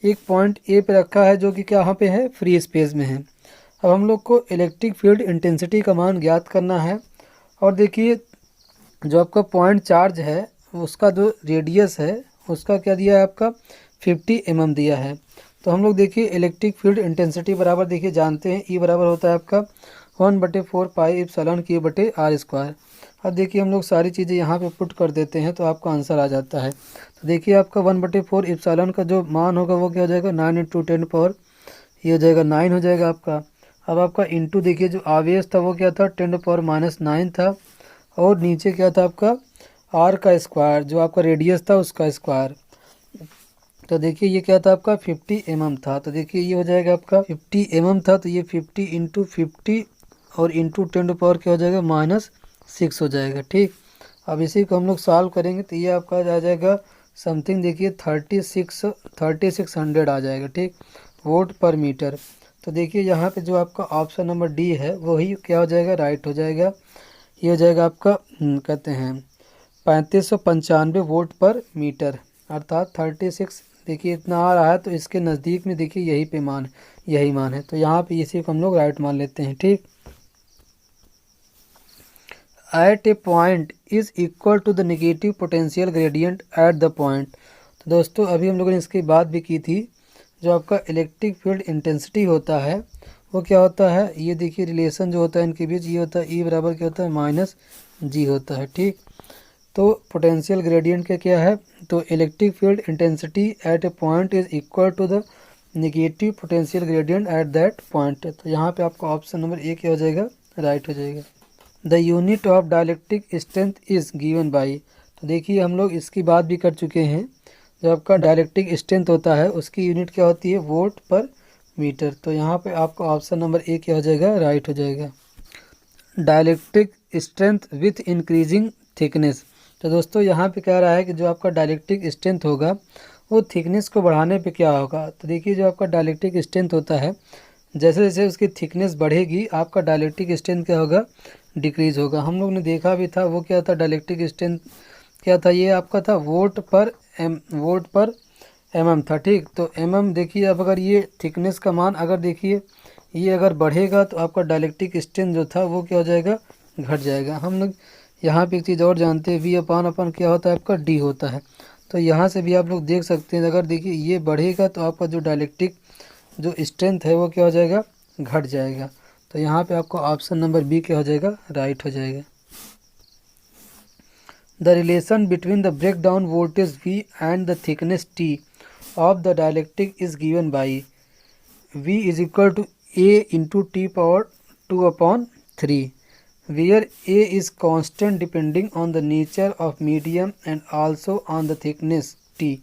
एक पॉइंट ए पे रखा है, जो कि क्या यहाँ पे है, फ्री स्पेस में है। अब हम लोग को इलेक्ट्रिक फील्ड इंटेंसिटी का मान ज्ञात करना है। और देखिए जो आपका पॉइंट चार्ज है उसका जो रेडियस है उसका क्या दिया है आपका, 50 mm दिया है। तो हम लोग देखिए इलेक्ट्रिक फील्ड इंटेंसिटी बराबर देखिए जानते हैं, ई बराबर होता है आपका 1/4 πε/Q/r²। अब देखिए हम लोग सारी चीज़ें यहाँ पे पुट कर देते हैं तो आपका आंसर आ जाता है। तो देखिए आपका 1/4 एप्सिलॉन का जो मान होगा वो क्या हो जाएगा, 9 × 10⁻, ये हो जाएगा 9 हो जाएगा आपका। अब आपका इंटू देखिए जो आवेश था वो क्या था, 10⁻⁹ था, और नीचे क्या था आपका आर का स्क्वायर, जो आपका रेडियस था उसका स्क्वायर। तो देखिए ये क्या था आपका 50 mm था। तो देखिए ये हो जाएगा आपका 50 mm था, तो ये 50 × 50 और इंटू 10⁻ क्या हो जाएगा, -6 हो जाएगा। ठीक, अब इसी को हम लोग सॉल्व करेंगे तो ये आपका आ जाएगा समथिंग देखिए 3600 आ जाएगा। ठीक, वोल्ट पर मीटर। तो देखिए यहाँ पे जो आपका ऑप्शन नंबर डी है वही क्या हो जाएगा, राइट हो जाएगा। ये हो जाएगा आपका कहते हैं 3595 वोल्ट पर मीटर, अर्थात 36। देखिए इतना आ रहा है तो इसके नज़दीक में देखिए यही मान है, तो यहाँ पे इसी को हम लोग राइट मान लेते हैं। ठीक, at a point is equal to the negative potential gradient at the point. तो दोस्तों अभी हम लोगों ने इसकी बात भी की थी, जो आपका इलेक्ट्रिक फील्ड इंटेंसिटी होता है वो क्या होता है, ये देखिए रिलेशन जो होता है इनके बीच, ये होता है ई बराबर क्या होता है, माइनस जी होता है। ठीक, तो पोटेंशियल ग्रेडियंट का क्या है, तो electric field intensity at a point is equal to the negative potential gradient at that point. तो यहाँ पे आपका ऑप्शन नंबर ए क्या हो जाएगा, राइट हो जाएगा। The unit of dielectric strength is given by. तो देखिए हम लोग इसकी बात भी कर चुके हैं, जो आपका डाइलेक्ट्रिक स्ट्रेंथ होता है उसकी यूनिट क्या होती है, वोल्ट पर मीटर। तो यहाँ पे आपका ऑप्शन नंबर ए क्या हो जाएगा, राइट हो जाएगा। Dielectric strength with increasing thickness. तो दोस्तों यहाँ पे कह रहा है कि जो आपका डाइलेक्ट्रिक स्ट्रेंथ होगा वो थिकनेस को बढ़ाने पे क्या होगा। तो देखिए जो आपका डाइलेक्ट्रिक स्ट्रेंथ होता है, जैसे जैसे उसकी थिकनेस बढ़ेगी आपका डाइलेक्ट्रिक स्ट्रेंथ क्या होगा, डिक्रीज होगा। हम लोग ने देखा भी था वो क्या था, डाइलेक्ट्रिक स्ट्रेंथ क्या था, ये आपका था वोल्ट पर mm था। ठीक, तो mm देखिए अब अगर ये थिकनेस का मान अगर देखिए ये अगर बढ़ेगा तो आपका डाइलेक्ट्रिक स्ट्रेंथ जो था वो क्या हो जाएगा, घट जाएगा। हम लोग यहाँ पे एक चीज़ और जानते हैं, V/अपन क्या होता है, आपका D होता है। तो यहाँ से भी आप लोग देख सकते हैं, अगर देखिए ये बढ़ेगा तो आपका जो डाइलेक्ट्रिक जो स्ट्रेंथ है वो क्या हो जाएगा, घट जाएगा। तो यहाँ पे आपको ऑप्शन नंबर बी क्या हो जाएगा, राइट हो जाएगा। The relation between the break down voltage V and the thickness T of the dielectric is given by V is equal to A into T power 2/3, where A is constant depending on the nature of medium and also on the thickness T।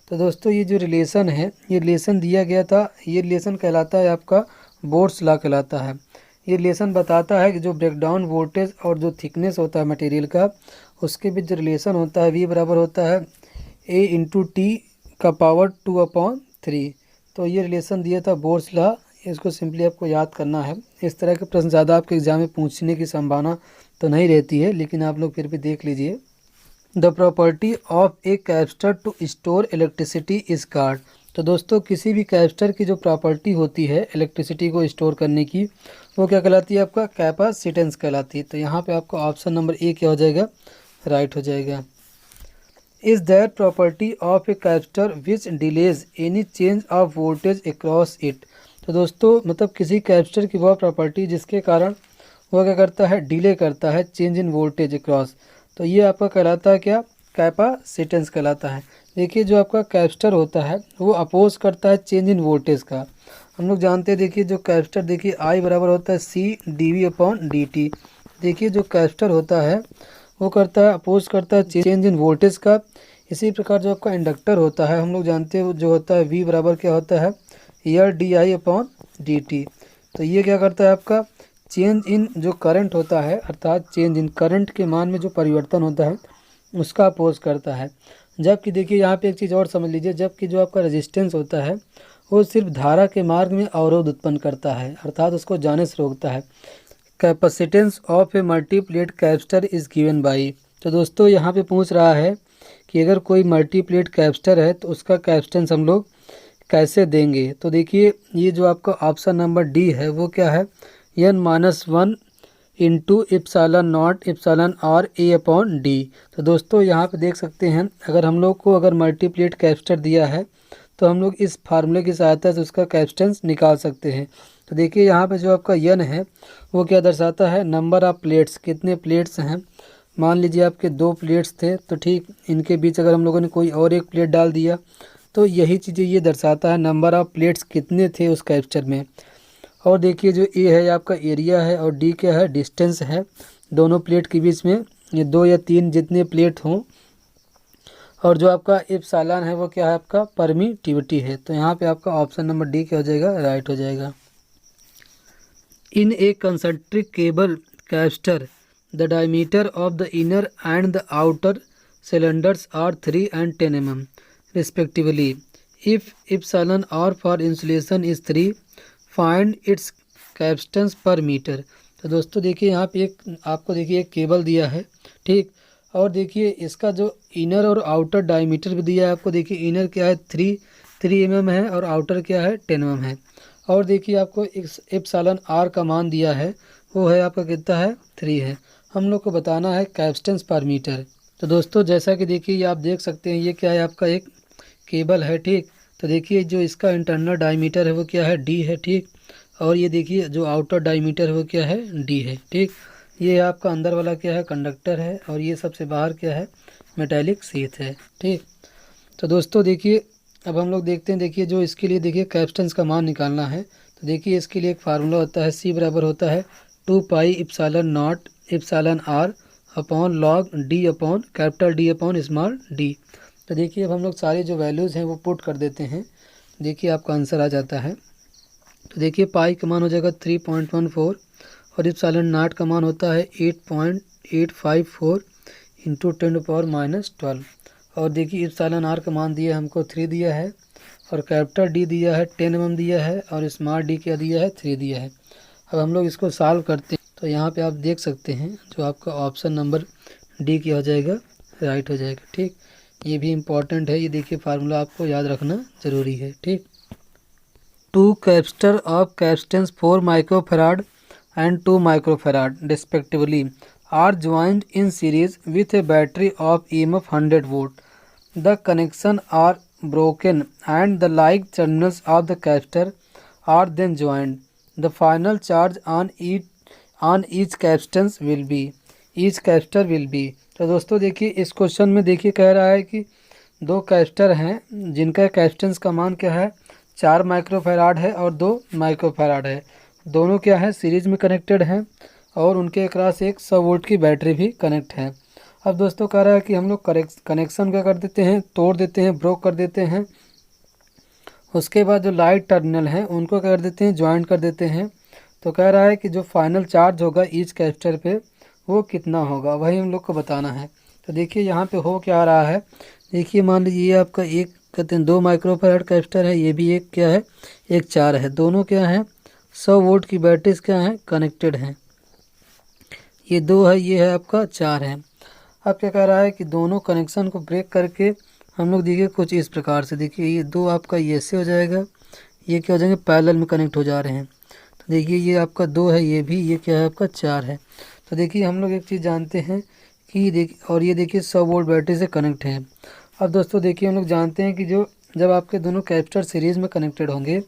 तो दोस्तों ये जो relation है, ये relation दिया गया था, ये रिलेशन कहलाता है आपका बोर्स लॉ कहलाता है। ये रिलेशन बताता है कि जो ब्रेकडाउन वोल्टेज और जो थिकनेस होता है मटेरियल का, उसके बीच जो रिलेशन होता है V बराबर होता है A इंटू टी का पावर 2/3। तो ये रिलेशन दिया था बोर्स लॉ, इसको सिंपली आपको याद करना है। इस तरह के प्रश्न ज़्यादा आपके एग्जाम में पूछने की संभावना तो नहीं रहती है, लेकिन आप लोग फिर भी देख लीजिए। The property of a capacitor to store electricity is called. तो दोस्तों किसी भी कैपेसिटर की जो प्रॉपर्टी होती है इलेक्ट्रिसिटी को स्टोर करने की, वो क्या कहलाती है, आपका कैपेसिटेंस कहलाती है। तो यहाँ पे आपका ऑप्शन नंबर ए क्या हो जाएगा, राइट हो जाएगा। Is that property of a capacitor which delays any change of voltage across it. तो दोस्तों मतलब किसी कैपेसिटर की वह प्रॉपर्टी जिसके कारण वह क्या करता है, डिले करता है चेंज इन वोल्टेज अक्रॉस। तो ये आपका कहलाता है क्या, कैपेसिटेंस कहलाता है। देखिए जो आपका कैपेसिटर होता है वो अपोज करता है चेंज इन वोल्टेज का। हम लोग जानते हैं, देखिए जो कैपेसिटर देखिए I बराबर होता है C/dV/dt। देखिए जो कैपेसिटर होता है वो करता है, अपोज करता है चेंज इन वोल्टेज का। इसी प्रकार जो आपका इंडक्टर होता है, हम लोग जानते हैं जो होता है V बराबर क्या होता है, LdI/dt। तो ये क्या करता है, आपका चेंज इन जो करंट होता है, अर्थात चेंज इन करंट के मान में जो परिवर्तन होता है उसका अपोज करता है। जबकि देखिए यहाँ पे एक चीज़ और समझ लीजिए, जबकि जो आपका रेजिस्टेंस होता है वो सिर्फ धारा के मार्ग में अवरोध उत्पन्न करता है, अर्थात उसको जाने से रोकता है। Capacitance of a multiplate capacitor is given by. तो दोस्तों यहाँ पे पूछ रहा है कि अगर कोई मल्टीप्लेट कैपेसिटर है तो उसका कैपेसिटेंस हम लोग कैसे देंगे। तो देखिए ये जो आपका ऑप्शन नंबर डी है वो क्या है, n-1 इंटू ε0 ε/A/d। तो दोस्तों यहाँ पे देख सकते हैं, अगर हम लोग को अगर मल्टीप्लेट कैपेसिटर दिया है तो हम लोग इस फार्मूले की सहायता से उसका कैपेसिटेंस निकाल सकते हैं। तो देखिए यहाँ पे जो आपका n है वो क्या दर्शाता है, नंबर ऑफ प्लेट्स, कितने प्लेट्स हैं। मान लीजिए आपके 2 प्लेट्स थे, तो ठीक इनके बीच अगर हम लोगों ने कोई और एक प्लेट डाल दिया तो यही चीज़ें ये दर्शाता है नंबर ऑफ प्लेट्स कितने थे उस कैपेसिटर में। और देखिए जो ए है आपका एरिया है और डी क्या है, डिस्टेंस है दोनों प्लेट के बीच में, ये 2 या 3 जितने प्लेट हों। और जो आपका एप्सिलॉन है वो क्या है, आपका परमिटिविटी है। तो यहाँ पे आपका ऑप्शन नंबर डी क्या हो जाएगा, राइट हो जाएगा। In a concentric cable capacitor the diameter of the inner and the outer cylinders are 3 and 10 mm respectively. If epsilon r for insulation is 3, find its capacitance पर metre. तो दोस्तों देखिए यहाँ पे एक आपको देखिए एक केबल दिया है, ठीक। और देखिए इसका जो इनर और आउटर डायमीटर भी दिया है आपको। देखिए इनर क्या है 3 mm है और आउटर क्या है 10 mm है। और देखिए आपको एप्सिलॉन आर का मान दिया है, वो है आपका कितना है 3 है। हम लोग को बताना है कैपेसिटेंस पर मीटर। तो दोस्तों जैसा कि देखिए ये आप देख सकते हैं, ये क्या है आपका एक केबल है, ठीक। तो देखिए जो इसका इंटरनल डायमीटर है वो क्या है डी है, ठीक। और ये देखिए जो आउटर डायमीटर है वो क्या है डी है, ठीक। ये आपका अंदर वाला क्या है कंडक्टर है, और ये सबसे बाहर क्या है मेटेलिक शीथ है, ठीक। तो दोस्तों देखिए अब हम लोग देखते हैं, देखिए जो इसके लिए देखिए कैपेसिटेंस का मान निकालना है। तो देखिए इसके लिए एक फार्मूला होता है, C बराबर होता है 2 pi epsilon naught epsilon R upon log D upon capital D upon small D. तो देखिए अब हम लोग सारे जो वैल्यूज़ हैं वो पुट कर देते हैं। देखिए आपका आंसर आ जाता है। तो देखिए पाई का मान हो जाएगा 3.14 और इप्सिलॉन नॉट का मान होता है 8.854 इंटू 10⁻⁻12। और देखिए इप्सिलॉन आर का मान दिया है हमको 3 दिया है, और कैपिटल डी दिया है 10 mm दिया है, और स्मॉल डी क्या दिया है 3 दिया है। अब हम लोग इसको सॉल्व करते हैं। तो यहाँ पे आप देख सकते हैं जो आपका ऑप्शन नंबर डी क्या हो जाएगा राइट हो जाएगा, ठीक। ये भी इम्पॉर्टेंट है, ये देखिए फार्मूला आपको याद रखना ज़रूरी है, ठीक। 2 capacitor of capacitance 4 microfarad and 2 microfarad respectively are joined in series with a battery of EMF 100 volt. The connections are broken and the like terminals of the capacitor are then joined. The final charge on each capacitance will be each capacitor will be। तो दोस्तों देखिए इस question में देखिए कह रहा है कि दो कैपेसिटर हैं जिनका कैपेसिटेंस का मान क्या है 4 माइक्रोफैराड है और 2 माइक्रोफैराड है। दोनों क्या है सीरीज में कनेक्टेड हैं, और उनके अक्रॉस एक 100 वोल्ट की बैटरी भी कनेक्ट है। अब दोस्तों कह रहा है कि हम लोग कनेक्शन क्या कर देते हैं तोड़ देते हैं, ब्रोक कर देते हैं। उसके बाद जो लाइट टर्मिनल हैं उनको क्या कर देते हैं ज्वाइंट कर देते हैं। तो कह रहा है कि जो फाइनल चार्ज होगा ईच कैपेसिटर पे वो कितना होगा, वही हम लोग को बताना है। तो देखिए यहाँ पे हो क्या रहा है, देखिए मान लीजिए ये आपका एक कहते हैं 2 माइक्रोफैराड कैपेसिटर है, ये भी एक क्या है एक 4 है। दोनों क्या है 100 वोल्ट की बैटरीज क्या हैं कनेक्टेड हैं। ये 2 है, ये है आपका 4 है। अब क्या कह रहा है कि दोनों कनेक्शन को ब्रेक करके हम लोग देखिए कुछ इस प्रकार से, देखिए ये 2 आपका ये से हो जाएगा, ये क्या हो जाएंगे पैरेलल में कनेक्ट हो जा रहे हैं। तो देखिए ये आपका 2 है, ये भी ये क्या है आपका 4 है। तो देखिए हम लोग एक चीज़ जानते हैं कि देखिए और ये देखिए 100 वोल्ट बैटरी से कनेक्ट है। अब दोस्तों देखिए हम लोग जानते हैं कि जब आपके दोनों कैपेसिटर सीरीज़ में कनेक्टेड होंगे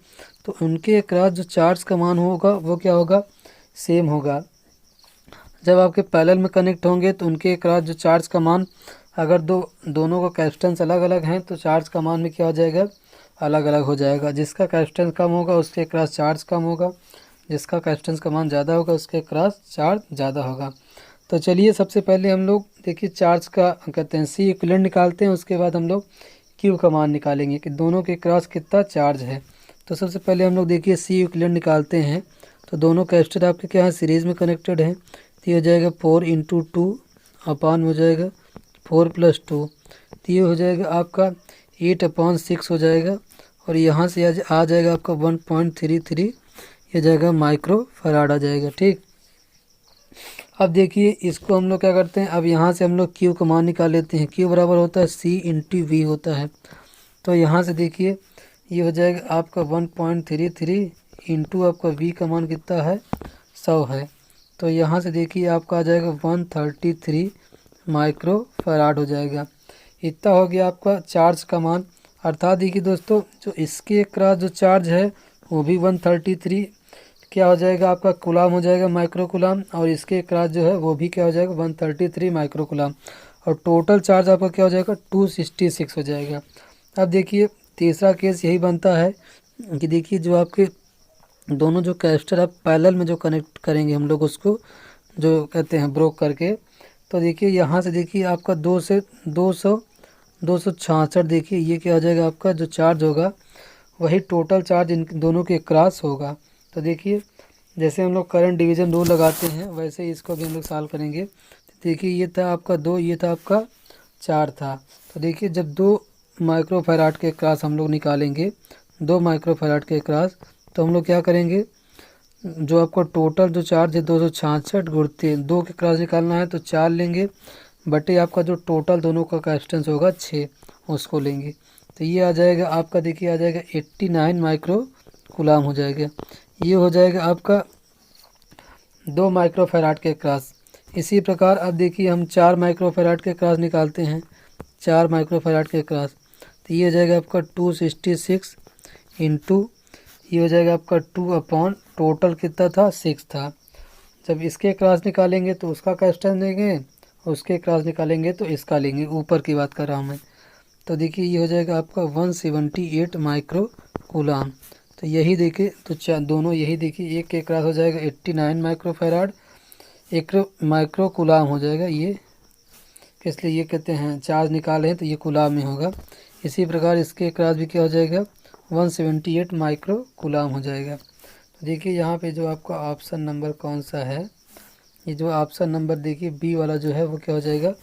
तो उनके अक्रॉस जो चार्ज का मान होगा वो क्या होगा सेम होगा। जब आपके पैरेलल में कनेक्ट होंगे तो उनके अक्रॉस जो चार्ज का मान अगर दोनों का कैपेसिटेंस अलग अलग हैं तो चार्ज का मान भी क्या हो जाएगा अलग अलग हो जाएगा। जिसका कैपेसिटेंस कम होगा उसके अक्रॉस चार्ज कम होगा, जिसका कैपेसिटेंस का मान ज़्यादा होगा उसके अक्रॉस चार्ज ज़्यादा होगा। तो चलिए सबसे पहले हम लोग देखिए चार्ज का कहते हैं सी इक्विवेलेंट निकालते हैं, उसके बाद हम लोग क्यू का मान निकालेंगे कि दोनों के क्रॉस कितना चार्ज है। तो सबसे पहले हम लोग देखिए सी इक्विवेलेंट निकालते हैं। तो दोनों कैपेसिटर आपके क्या है सीरीज़ में कनेक्टेड हैं। तो ये हो जाएगा 4 × 2 अपान हो जाएगा 4 + 2। तो ये हो जाएगा आपका 8/6 हो जाएगा, और यहाँ से आ जाएगा आपका 1.33 ये जाएगा माइक्रो फराड आ जाएगा, ठीक। अब देखिए इसको हम लोग क्या करते हैं, अब यहाँ से हम लोग क्यू का मान निकाल लेते हैं। क्यू बराबर होता है C × V होता है। तो यहाँ से देखिए ये हो जाएगा आपका 1.33 इंटू आपका V का मान कितना है 100 है। तो यहाँ से देखिए आपका आ जाएगा 133 माइक्रो फराड हो जाएगा। इतना हो गया आपका चार्ज का मान। अर्थात देखिए दोस्तों जो इसके क्रॉस जो चार्ज है वो भी 133 क्या हो जाएगा आपका कूलाम हो जाएगा माइक्रो कूलाम, और इसके क्रॉस जो है वो भी क्या हो जाएगा 133 माइक्रो कूलाम, और टोटल चार्ज आपका क्या हो जाएगा 266 हो जाएगा। अब देखिए तीसरा केस यही बनता है कि देखिए जो आपके दोनों जो कैपेसिटर आप पैरेलल में जो कनेक्ट करेंगे हम लोग उसको जो कहते हैं ब्रोक करके। तो देखिए यहाँ से देखिए आपका 2 से 266 देखिए ये क्या हो जाएगा आपका जो चार्ज होगा वही टोटल चार्ज इन दोनों के क्रॉस होगा। तो देखिए जैसे हम लोग करंट डिवीज़न रूल लगाते हैं वैसे ही इसको भी हम लोग सॉल्व करेंगे। तो देखिए ये था आपका 2, ये था आपका 4 था। तो देखिए जब 2 माइक्रोफैराड के क्रॉस हम लोग निकालेंगे 2 माइक्रोफैराड के क्रॉस, तो हम लोग क्या करेंगे, जो आपका टोटल जो चार्ज है 266 गुणते 2 के क्रॉस निकालना है तो 4 लेंगे, बटे आपका जो टोटल दोनों का कैपेसिटेंस होगा 6, उसको लेंगे। तो ये आ जाएगा आपका, देखिए आ जाएगा 89 माइक्रो कूलाम हो जाएगा। ये हो जाएगा आपका 2 माइक्रोफैराड के क्रॉस। इसी प्रकार अब देखिए हम 4 माइक्रोफैराड के क्रॉस निकालते हैं, 4 माइक्रोफैराड के क्रॉस। तो ये हो जाएगा आपका 266 इंटू, ये हो जाएगा आपका 2 अपॉन टोटल कितना था 6 था। जब इसके क्रॉस निकालेंगे तो उसका कैपेसिटेंस लेंगे, उसके क्रॉस निकालेंगे तो इसका लेंगे, ऊपर की बात कर रहा हूँ मैं। तो देखिए ये हो जाएगा आपका 178 माइक्रो कूलाम। तो यही देखिए, तो दोनों यही देखिए, एक के क्रॉस हो जाएगा 89 माइक्रोफैराड, एक माइक्रो कूलाम हो जाएगा। ये इसलिए ये कहते हैं चार्ज निकाले हैं तो ये कूलाम में होगा। इसी प्रकार इसके क्रॉस भी क्या हो जाएगा 178 माइक्रो कूलाम हो जाएगा। तो देखिए यहाँ पे जो आपका ऑप्शन नंबर कौन सा है, ये जो ऑप्शन नंबर देखिए बी वाला जो है वो क्या हो जाएगा,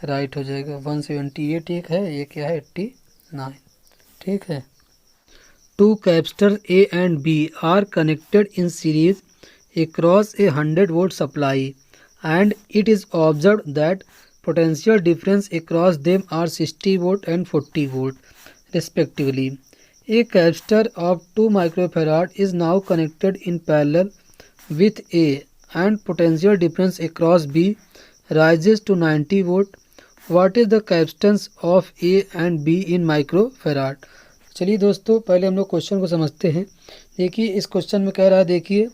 राइट हो जाएगा। 178 एक है, ये क्या है 89, ठीक है। Two capacitor A and B are connected in series across a 100 volt supply and it is observed that potential difference across them are 60 volt and 40 volt respectively. A capacitor of 2 microfarad is now connected in parallel with A and potential difference across B rises to 90 volt. What is the capacitance of A and B in microfarad? चलिए दोस्तों पहले हम लोग question को समझते हैं। देखिए इस क्वेश्चन में कह रहा है, देखिए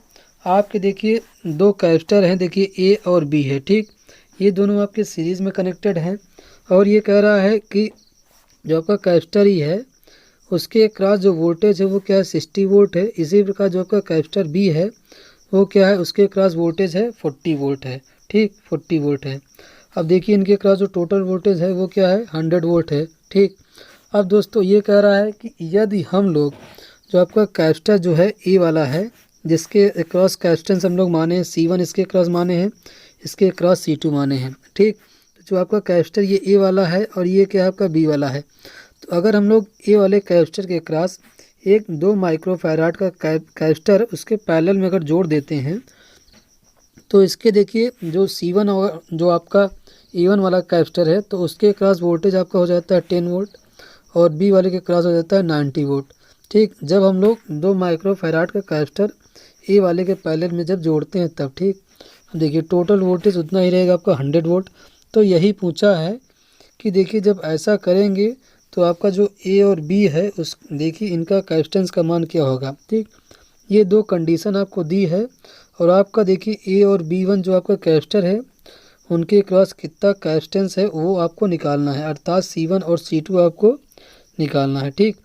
आपके देखिए 2 कैपेसिटर हैं, देखिए ए और बी है, ठीक। ये दोनों आपके सीरीज़ में कनेक्टेड हैं और ये कह रहा है कि जो आपका कैपेसिटर ही है उसके क्रॉस जो वोल्टेज है वो क्या है 60 वोल्ट है। इसी प्रकार जो आपका कैपेसिटर बी है वो क्या है, उसके क्रॉस वोल्टेज है 40 वोल्ट है, ठीक, 40 वोल्ट है। अब देखिए इनके क्रॉस जो टोटल वोल्टेज है वो क्या है 100 वोल्ट है, ठीक। अब दोस्तों ये कह रहा है कि यदि हम लोग जो आपका कैपेसिटर जो है ए वाला है, जिसके क्रॉस कैपेसिटेंस हम लोग माने हैं C1, इसके क्रॉस माने हैं, इसके क्रॉस C2 माने हैं, ठीक। तो जो आपका कैपेसिटर ये ए वाला है और ये क्या है आपका बी वाला है। तो अगर हम लोग ए वाले कैपेसिटर के क्रॉस एक 2 माइक्रोफैराड का कैपेसिटर उसके पैरेलल में अगर जोड़ देते हैं तो इसके देखिए जो C1 और जो आपका E1 वाला कैपेसिटर है तो उसके क्रॉस वोल्टेज आपका हो जाता है 10 वोल्ट और बी वाले के क्रॉस हो जाता है 90 वोल्ट, ठीक। जब हम लोग 2 माइक्रोफैराड का कैपेसिटर ए वाले के पैरेलल में जब जोड़ते हैं तब, ठीक। देखिए टोटल वोल्टेज उतना ही रहेगा आपका 100 वोल्ट। तो यही पूछा है कि देखिए जब ऐसा करेंगे तो आपका जो ए और बी है उस देखिए इनका कैपेसिटेंस का मान क्या होगा, ठीक। ये 2 कंडीशन आपको दी है और आपका देखिए ए और B1 जो आपका कैपेसिटर है उनके क्रॉस कितना कैपेसिटेंस है वो आपको निकालना है, अर्थात C1 और C2 आपको निकालना है, ठीक।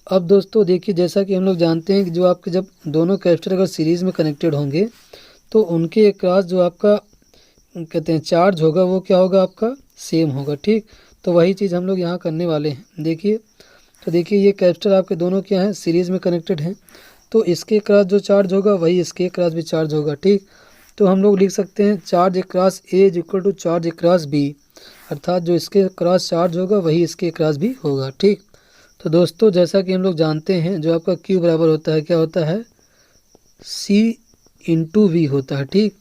अब दोस्तों देखिए जैसा कि हम लोग जानते हैं कि जो आपके जब दोनों कैपेसिटर अगर सीरीज़ में कनेक्टेड होंगे तो उनके क्रॉस जो आपका कहते हैं चार्ज होगा वो क्या होगा आपका सेम होगा, ठीक। तो वही चीज़ हम लोग यहाँ करने वाले हैं। देखिए तो देखिए ये कैपेसिटर आपके दोनों क्या हैं सीरीज़ में कनेक्टेड हैं, तो इसके क्रॉस जो चार्ज होगा वही इसके क्रॉस भी चार्ज होगा, ठीक। तो हम लोग लिख सकते हैं charge cross A is equal to charge cross B, अर्थात जो इसके क्रॉस चार्ज होगा वही इसके क्रॉस भी होगा, ठीक। तो दोस्तों जैसा कि हम लोग जानते हैं जो आपका Q बराबर होता है क्या होता है C इंटू वी होता है, ठीक।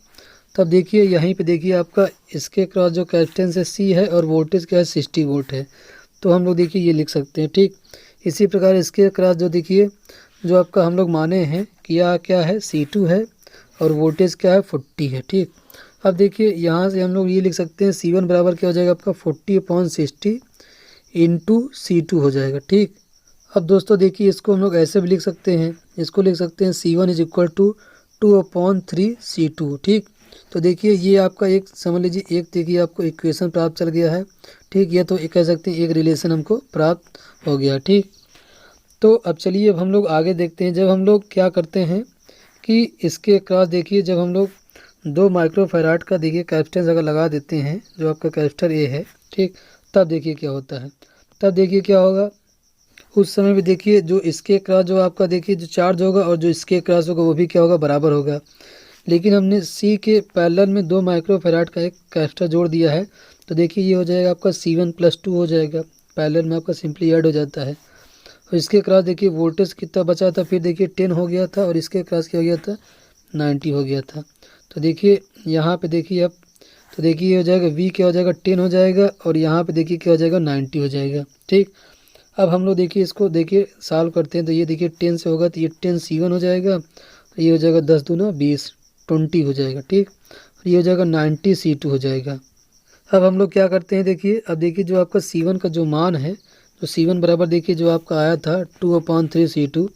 तब देखिए यहीं पे देखिए आपका इसके क्रॉस जो कैपेसिटेंस है C है और वोल्टेज क्या है 60 वोल्ट है, तो हम लोग देखिए ये लिख सकते हैं, ठीक। इसी प्रकार इसके क्रॉस जो देखिए जो आपका हम लोग माने हैं कि यह क्या है C2 है और वोल्टेज क्या है 40 है, ठीक। अब देखिए यहाँ से हम लोग ये लिख सकते हैं C1 बराबर क्या हो जाएगा आपका 40/60 इंटू C2 हो जाएगा, ठीक। अब दोस्तों देखिए इसको हम लोग ऐसे भी लिख सकते हैं, इसको लिख सकते हैं C1 is equal to 2/3 C2, ठीक। तो देखिए ये आपका एक समझ लीजिए एक देखिए आपको इक्वेशन प्राप्त चल गया है, ठीक। ये तो कह सकते हैं एक रिलेशन हमको प्राप्त हो गया, ठीक। तो अब चलिए अब हम लोग आगे देखते हैं। जब हम लोग क्या करते हैं कि इसके क्रॉस देखिए जब हम लोग 2 माइक्रोफैराड का देखिए कैपेसिटेंस अगर लगा देते हैं जो आपका कैपेसिटर ए है, ठीक, तब देखिए क्या होता है। तब देखिए क्या होगा उस समय भी देखिए जो इसके क्रॉस जो आपका देखिए जो चार्ज होगा और जो इसके क्रॉस होगा वो भी क्या होगा बराबर होगा। लेकिन हमने सी के पैरेलल में 2 माइक्रोफैराड का एक कैपेसिटर जोड़ दिया है तो देखिए ये हो जाएगा आपका C1 + 2 हो जाएगा, पैरेलल में आपका सिंपली ऐड हो जाता है। और इसके क्रॉस देखिए वोल्टेज कितना बचा था, फिर देखिए 10 हो गया था और इसके क्रॉस क्या हो गया था 90 हो गया था। तो देखिए यहाँ पे देखिए अब तो देखिए ये हो जाएगा V क्या हो जाएगा 10 हो जाएगा और यहाँ पे देखिए क्या हो जाएगा 90 हो जाएगा। ठीक, अब हम लोग देखिए इसको देखिए सॉल्व करते हैं। तो ये देखिए 10 से होगा तो ये 10 C1 हो जाएगा, ये हो जाएगा 10 दूना 20 20 हो जाएगा। ठीक, और ये हो जाएगा 90 C2 हो जाएगा। अब हम लोग क्या करते हैं देखिए, अब देखिए जो आपका C1 का जो मान है, तो C1 बराबर देखिए जो आपका आया था 2/3 C2।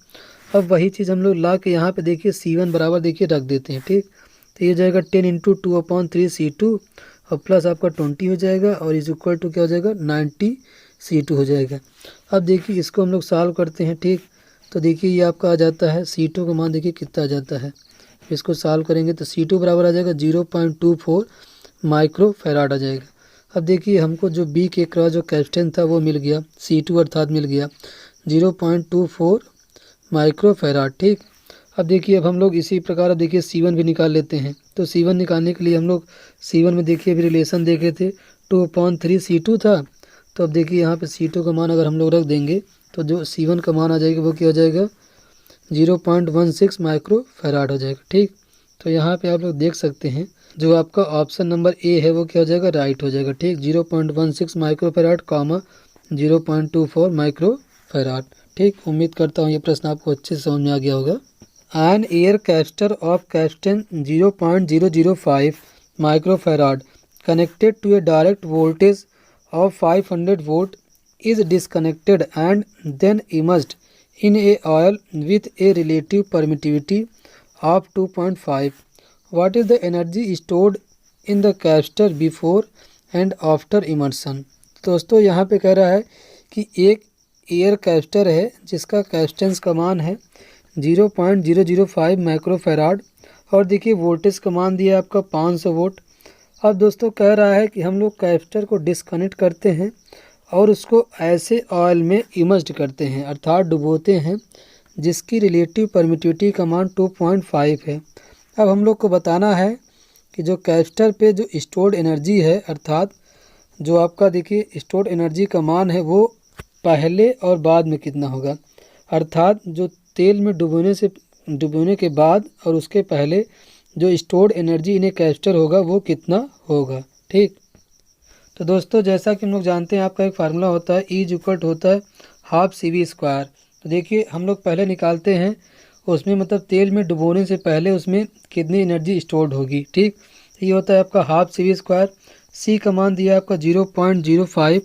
अब वही चीज़ हम लोग ला के यहाँ पे देखिए C1 बराबर देखिए रख देते हैं। ठीक, तो ये जाएगा 10 इंटू 2/3 C2 और प्लस आपका 20 हो जाएगा और इज इक्वल टू क्या हो जाएगा 90 C2 हो जाएगा। अब देखिए इसको हम लोग सॉल्व करते हैं। ठीक, तो देखिए ये आपका आ जाता है C2 का मान देखिए कितना आ जाता है। इसको सॉल्व करेंगे तो C2 बराबर आ जाएगा 0.24 माइक्रो फैराड आ जाएगा। अब देखिए हमको जो B के क्रॉस जो कैपेसिटेंस था वो मिल गया, C2 अर्थात मिल गया 0.24 माइक्रो फैराड। ठीक, अब देखिए अब हम लोग इसी प्रकार अब देखिए C1 भी निकाल लेते हैं। तो C1 निकालने के लिए हम लोग C1 में देखिए अभी रिलेशन देखे थे 2/3 C2 था। तो अब देखिए यहाँ पे C2 का मान अगर हम लोग रख देंगे तो जो C1 का मान आ जाएगा वो क्या हो जाएगा 0.16 माइक्रो फैराड हो जाएगा। ठीक, तो यहाँ पे आप लोग देख सकते हैं जो आपका ऑप्शन नंबर ए है वो क्या हो जाएगा राइट हो जाएगा। ठीक, 0.16 micro farad comma 0.24 micro farad. ठीक, उम्मीद करता हूँ ये प्रश्न आपको अच्छे से समझ में आ गया होगा। An air capacitor of capacitance 0.005 microfarad connected to a direct voltage of 500 volt is disconnected and then immersed in a oil with a relative permittivity of 2.5. What is the energy stored in the capacitor before and after immersion? दोस्तों यहाँ पे कह रहा है कि एक air capacitor है जिसका कैपेसिटेंस का मान है 0.005 माइक्रोफैराड और देखिए वोल्टेज का मान दिया आपका 500 वोल्ट। अब दोस्तों कह रहा है कि हम लोग कैपेसिटर को डिस्कनेक्ट करते हैं और उसको ऐसे ऑयल में इमर्स्ड करते हैं अर्थात डुबोते हैं जिसकी रिलेटिव परमिटिविटी का मान 2.5 है। अब हम लोग को बताना है कि जो कैपेसिटर पे जो स्टोर्ड एनर्जी है अर्थात जो आपका देखिए स्टोर्ड एनर्जी का मान है वो पहले और बाद में कितना होगा, अर्थात जो तेल में डुबोने के बाद और उसके पहले जो stored energy in a capacitor होगा वो कितना होगा। ठीक, तो दोस्तों जैसा कि हम लोग जानते हैं आपका एक फार्मूला होता है E = होता है हाफ CV²। तो देखिए हम लोग पहले निकालते हैं उसमें मतलब तेल में डुबोने से पहले उसमें कितनी एनर्जी स्टोर्ड होगी। ठीक, ये होता है आपका हाफ CV²। C का मान दिया आपका 0.05,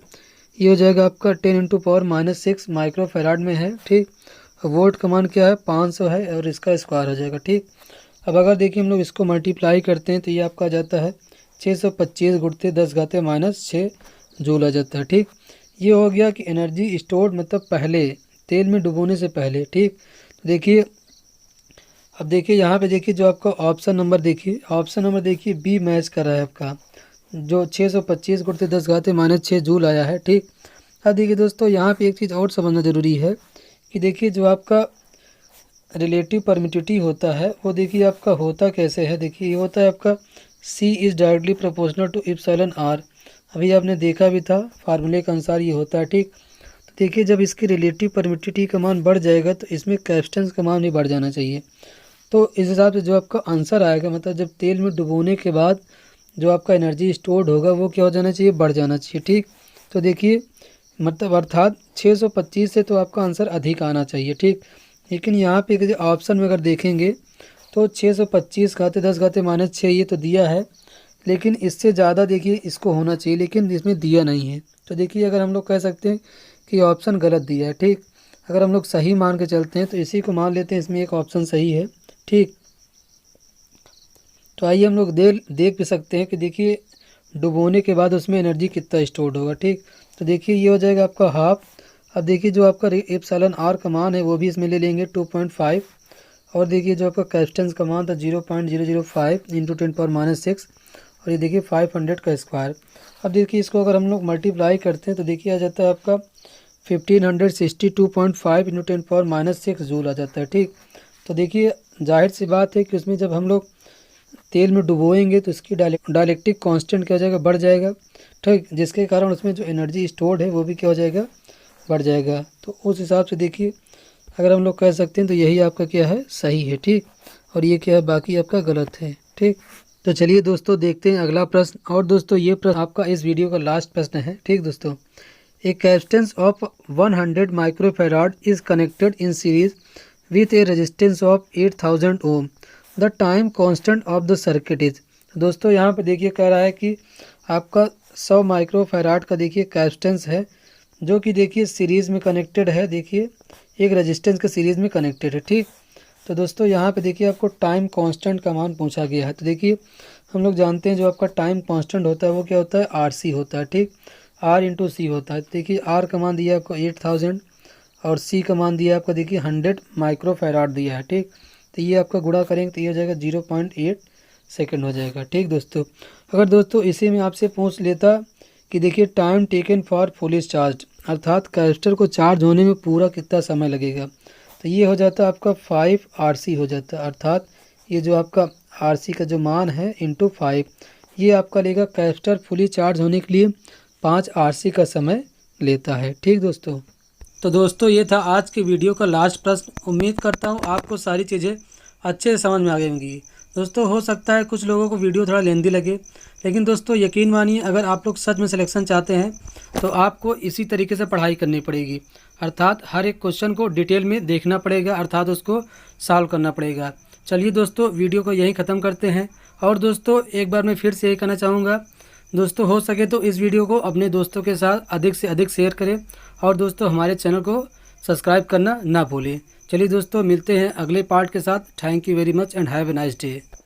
ये हो जाएगा आपका 10 × 10⁻⁶ माइक्रोफैराड में है। ठीक, वोल्ट का मान क्या है 500 है और इसका स्क्वायर हो जाएगा। ठीक, अब अगर देखिए हम लोग इसको मल्टीप्लाई करते हैं तो ये आपका आ जाता है 625 × 10⁻⁶ जूल आ जाता है। ठीक, ये हो गया कि एनर्जी स्टोर्ड मतलब पहले तेल में डुबोने से पहले। ठीक, तो देखिए अब देखिए यहाँ पे देखिए जो आपका ऑप्शन नंबर देखिए बी मैच कर रहा है आपका जो 625 × 10⁻⁶ जूल आया है। ठीक, अब देखिए दोस्तों यहाँ पे एक चीज़ और समझना ज़रूरी है कि देखिए जो आपका रिलेटिव परमिटिविटी होता है वो देखिए आपका होता कैसे है। देखिए ये होता है आपका C is directly proportional to εr। अभी आपने देखा भी था फार्मूले के अनुसार ये होता है। ठीक, तो देखिए जब इसकी रिलेटिव परमिटिविटी का मान बढ़ जाएगा तो इसमें कैपेसिटेंस का मान भी बढ़ जाना चाहिए। तो इस हिसाब से जो आपका आंसर आएगा मतलब जब तेल में डुबोने के बाद जो आपका एनर्जी स्टोर्ड होगा वो क्या हो जाना चाहिए बढ़ जाना चाहिए। ठीक, तो देखिए मतलब अर्थात 625 से तो आपका आंसर अधिक आना चाहिए। ठीक, लेकिन यहाँ पे ऑप्शन में अगर देखेंगे तो 625 × 10⁻⁶ ये तो दिया है लेकिन इससे ज़्यादा देखिए इसको होना चाहिए लेकिन इसमें दिया नहीं है। तो देखिए अगर हम लोग कह सकते हैं कि ऑप्शन गलत दिया है। ठीक, अगर हम लोग सही मान के चलते हैं तो इसी को मान लेते हैं इसमें एक ऑप्शन सही है। ठीक, तो आइए हम लोग देख भी सकते हैं कि देखिए डुबोने के बाद उसमें एनर्जी कितना स्टोर्ड होगा। ठीक, तो देखिए ये हो जाएगा आपका हाफ। अब देखिए जो आपका εr का मान है वो भी इसमें ले लेंगे 2.5 और देखिए जो आपका कैपेसिटेंस का मान था 0.005 × 10⁻⁶ और ये देखिए 500 का स्क्वायर। अब देखिए इसको अगर हम लोग मल्टीप्लाई करते हैं तो देखिए आ जाता है आपका 1562.5 × 10⁻⁶ जूल आ जाता है। ठीक, तो देखिए जाहिर सी बात है कि उसमें जब हम लोग तेल में डुबोएंगे तो इसकी डायलेक्ट्रिक कांस्टेंट क्या हो जाएगा बढ़ जाएगा। ठीक, जिसके कारण उसमें जो एनर्जी स्टोर्ड है वो भी क्या हो जाएगा बढ़ जाएगा। तो उस हिसाब से देखिए अगर हम लोग कह सकते हैं तो यही आपका क्या है, सही है। ठीक, और ये क्या है, बाकी आपका गलत है। ठीक, तो चलिए दोस्तों देखते हैं अगला प्रश्न। और दोस्तों ये प्रश्न आपका इस वीडियो का लास्ट प्रश्न है। ठीक दोस्तों, a capacitance of 100 microfarad is connected in series with a resistance of 8000 ohm, the time constant of the circuit is. दोस्तों यहाँ पे देखिए कह रहा है कि आपका 100 माइक्रोफैराड का देखिए कैपेसिटेंस है, जो कि देखिए सीरीज़ में कनेक्टेड है, देखिए एक रेजिस्टेंस के सीरीज़ में कनेक्टेड है। ठीक, तो दोस्तों यहाँ पे देखिए आपको टाइम कांस्टेंट का मान पूछा गया है। तो देखिए हम लोग जानते हैं जो आपका टाइम कांस्टेंट होता है वो क्या होता है, RC होता है। ठीक, R इंटू सी होता है। तो देखिए R का मान दिया आपको 8000 और C का मान दिया आपका देखिए 100 माइक्रोफैराड दिया है। ठीक, तो ये आपका गुणा करेंगे तो ये हो जाएगा 0.8 सेकेंड हो जाएगा। ठीक दोस्तों, अगर दोस्तों इसी में आपसे पूछ लेता कि देखिए time taken for fully charge, अर्थात कैपेसिटर को चार्ज होने में पूरा कितना समय लगेगा, तो ये हो जाता आपका 5 RC हो जाता है। अर्थात ये जो आपका RC का जो मान है इंटू 5, ये आपका लेगा कैपेसिटर फुली चार्ज होने के लिए 5 RC का समय लेता है। ठीक दोस्तों, तो दोस्तों ये था आज के वीडियो का लास्ट प्रश्न। उम्मीद करता हूँ आपको सारी चीज़ें अच्छे से समझ में आ गई होंगी। दोस्तों हो सकता है कुछ लोगों को वीडियो थोड़ा लेंदी लगे, लेकिन दोस्तों यकीन मानिए अगर आप लोग सच में सिलेक्शन चाहते हैं तो आपको इसी तरीके से पढ़ाई करनी पड़ेगी। अर्थात हर एक क्वेश्चन को डिटेल में देखना पड़ेगा, अर्थात उसको सॉल्व करना पड़ेगा। चलिए दोस्तों वीडियो को यहीं ख़त्म करते हैं। और दोस्तों एक बार मैं फिर से यही कहना चाहूँगा, दोस्तों हो सके तो इस वीडियो को अपने दोस्तों के साथ अधिक से अधिक शेयर करें और दोस्तों हमारे चैनल को सब्सक्राइब करना ना भूलें। चलिए दोस्तों मिलते हैं अगले पार्ट के साथ। Thank you very much and have a nice day.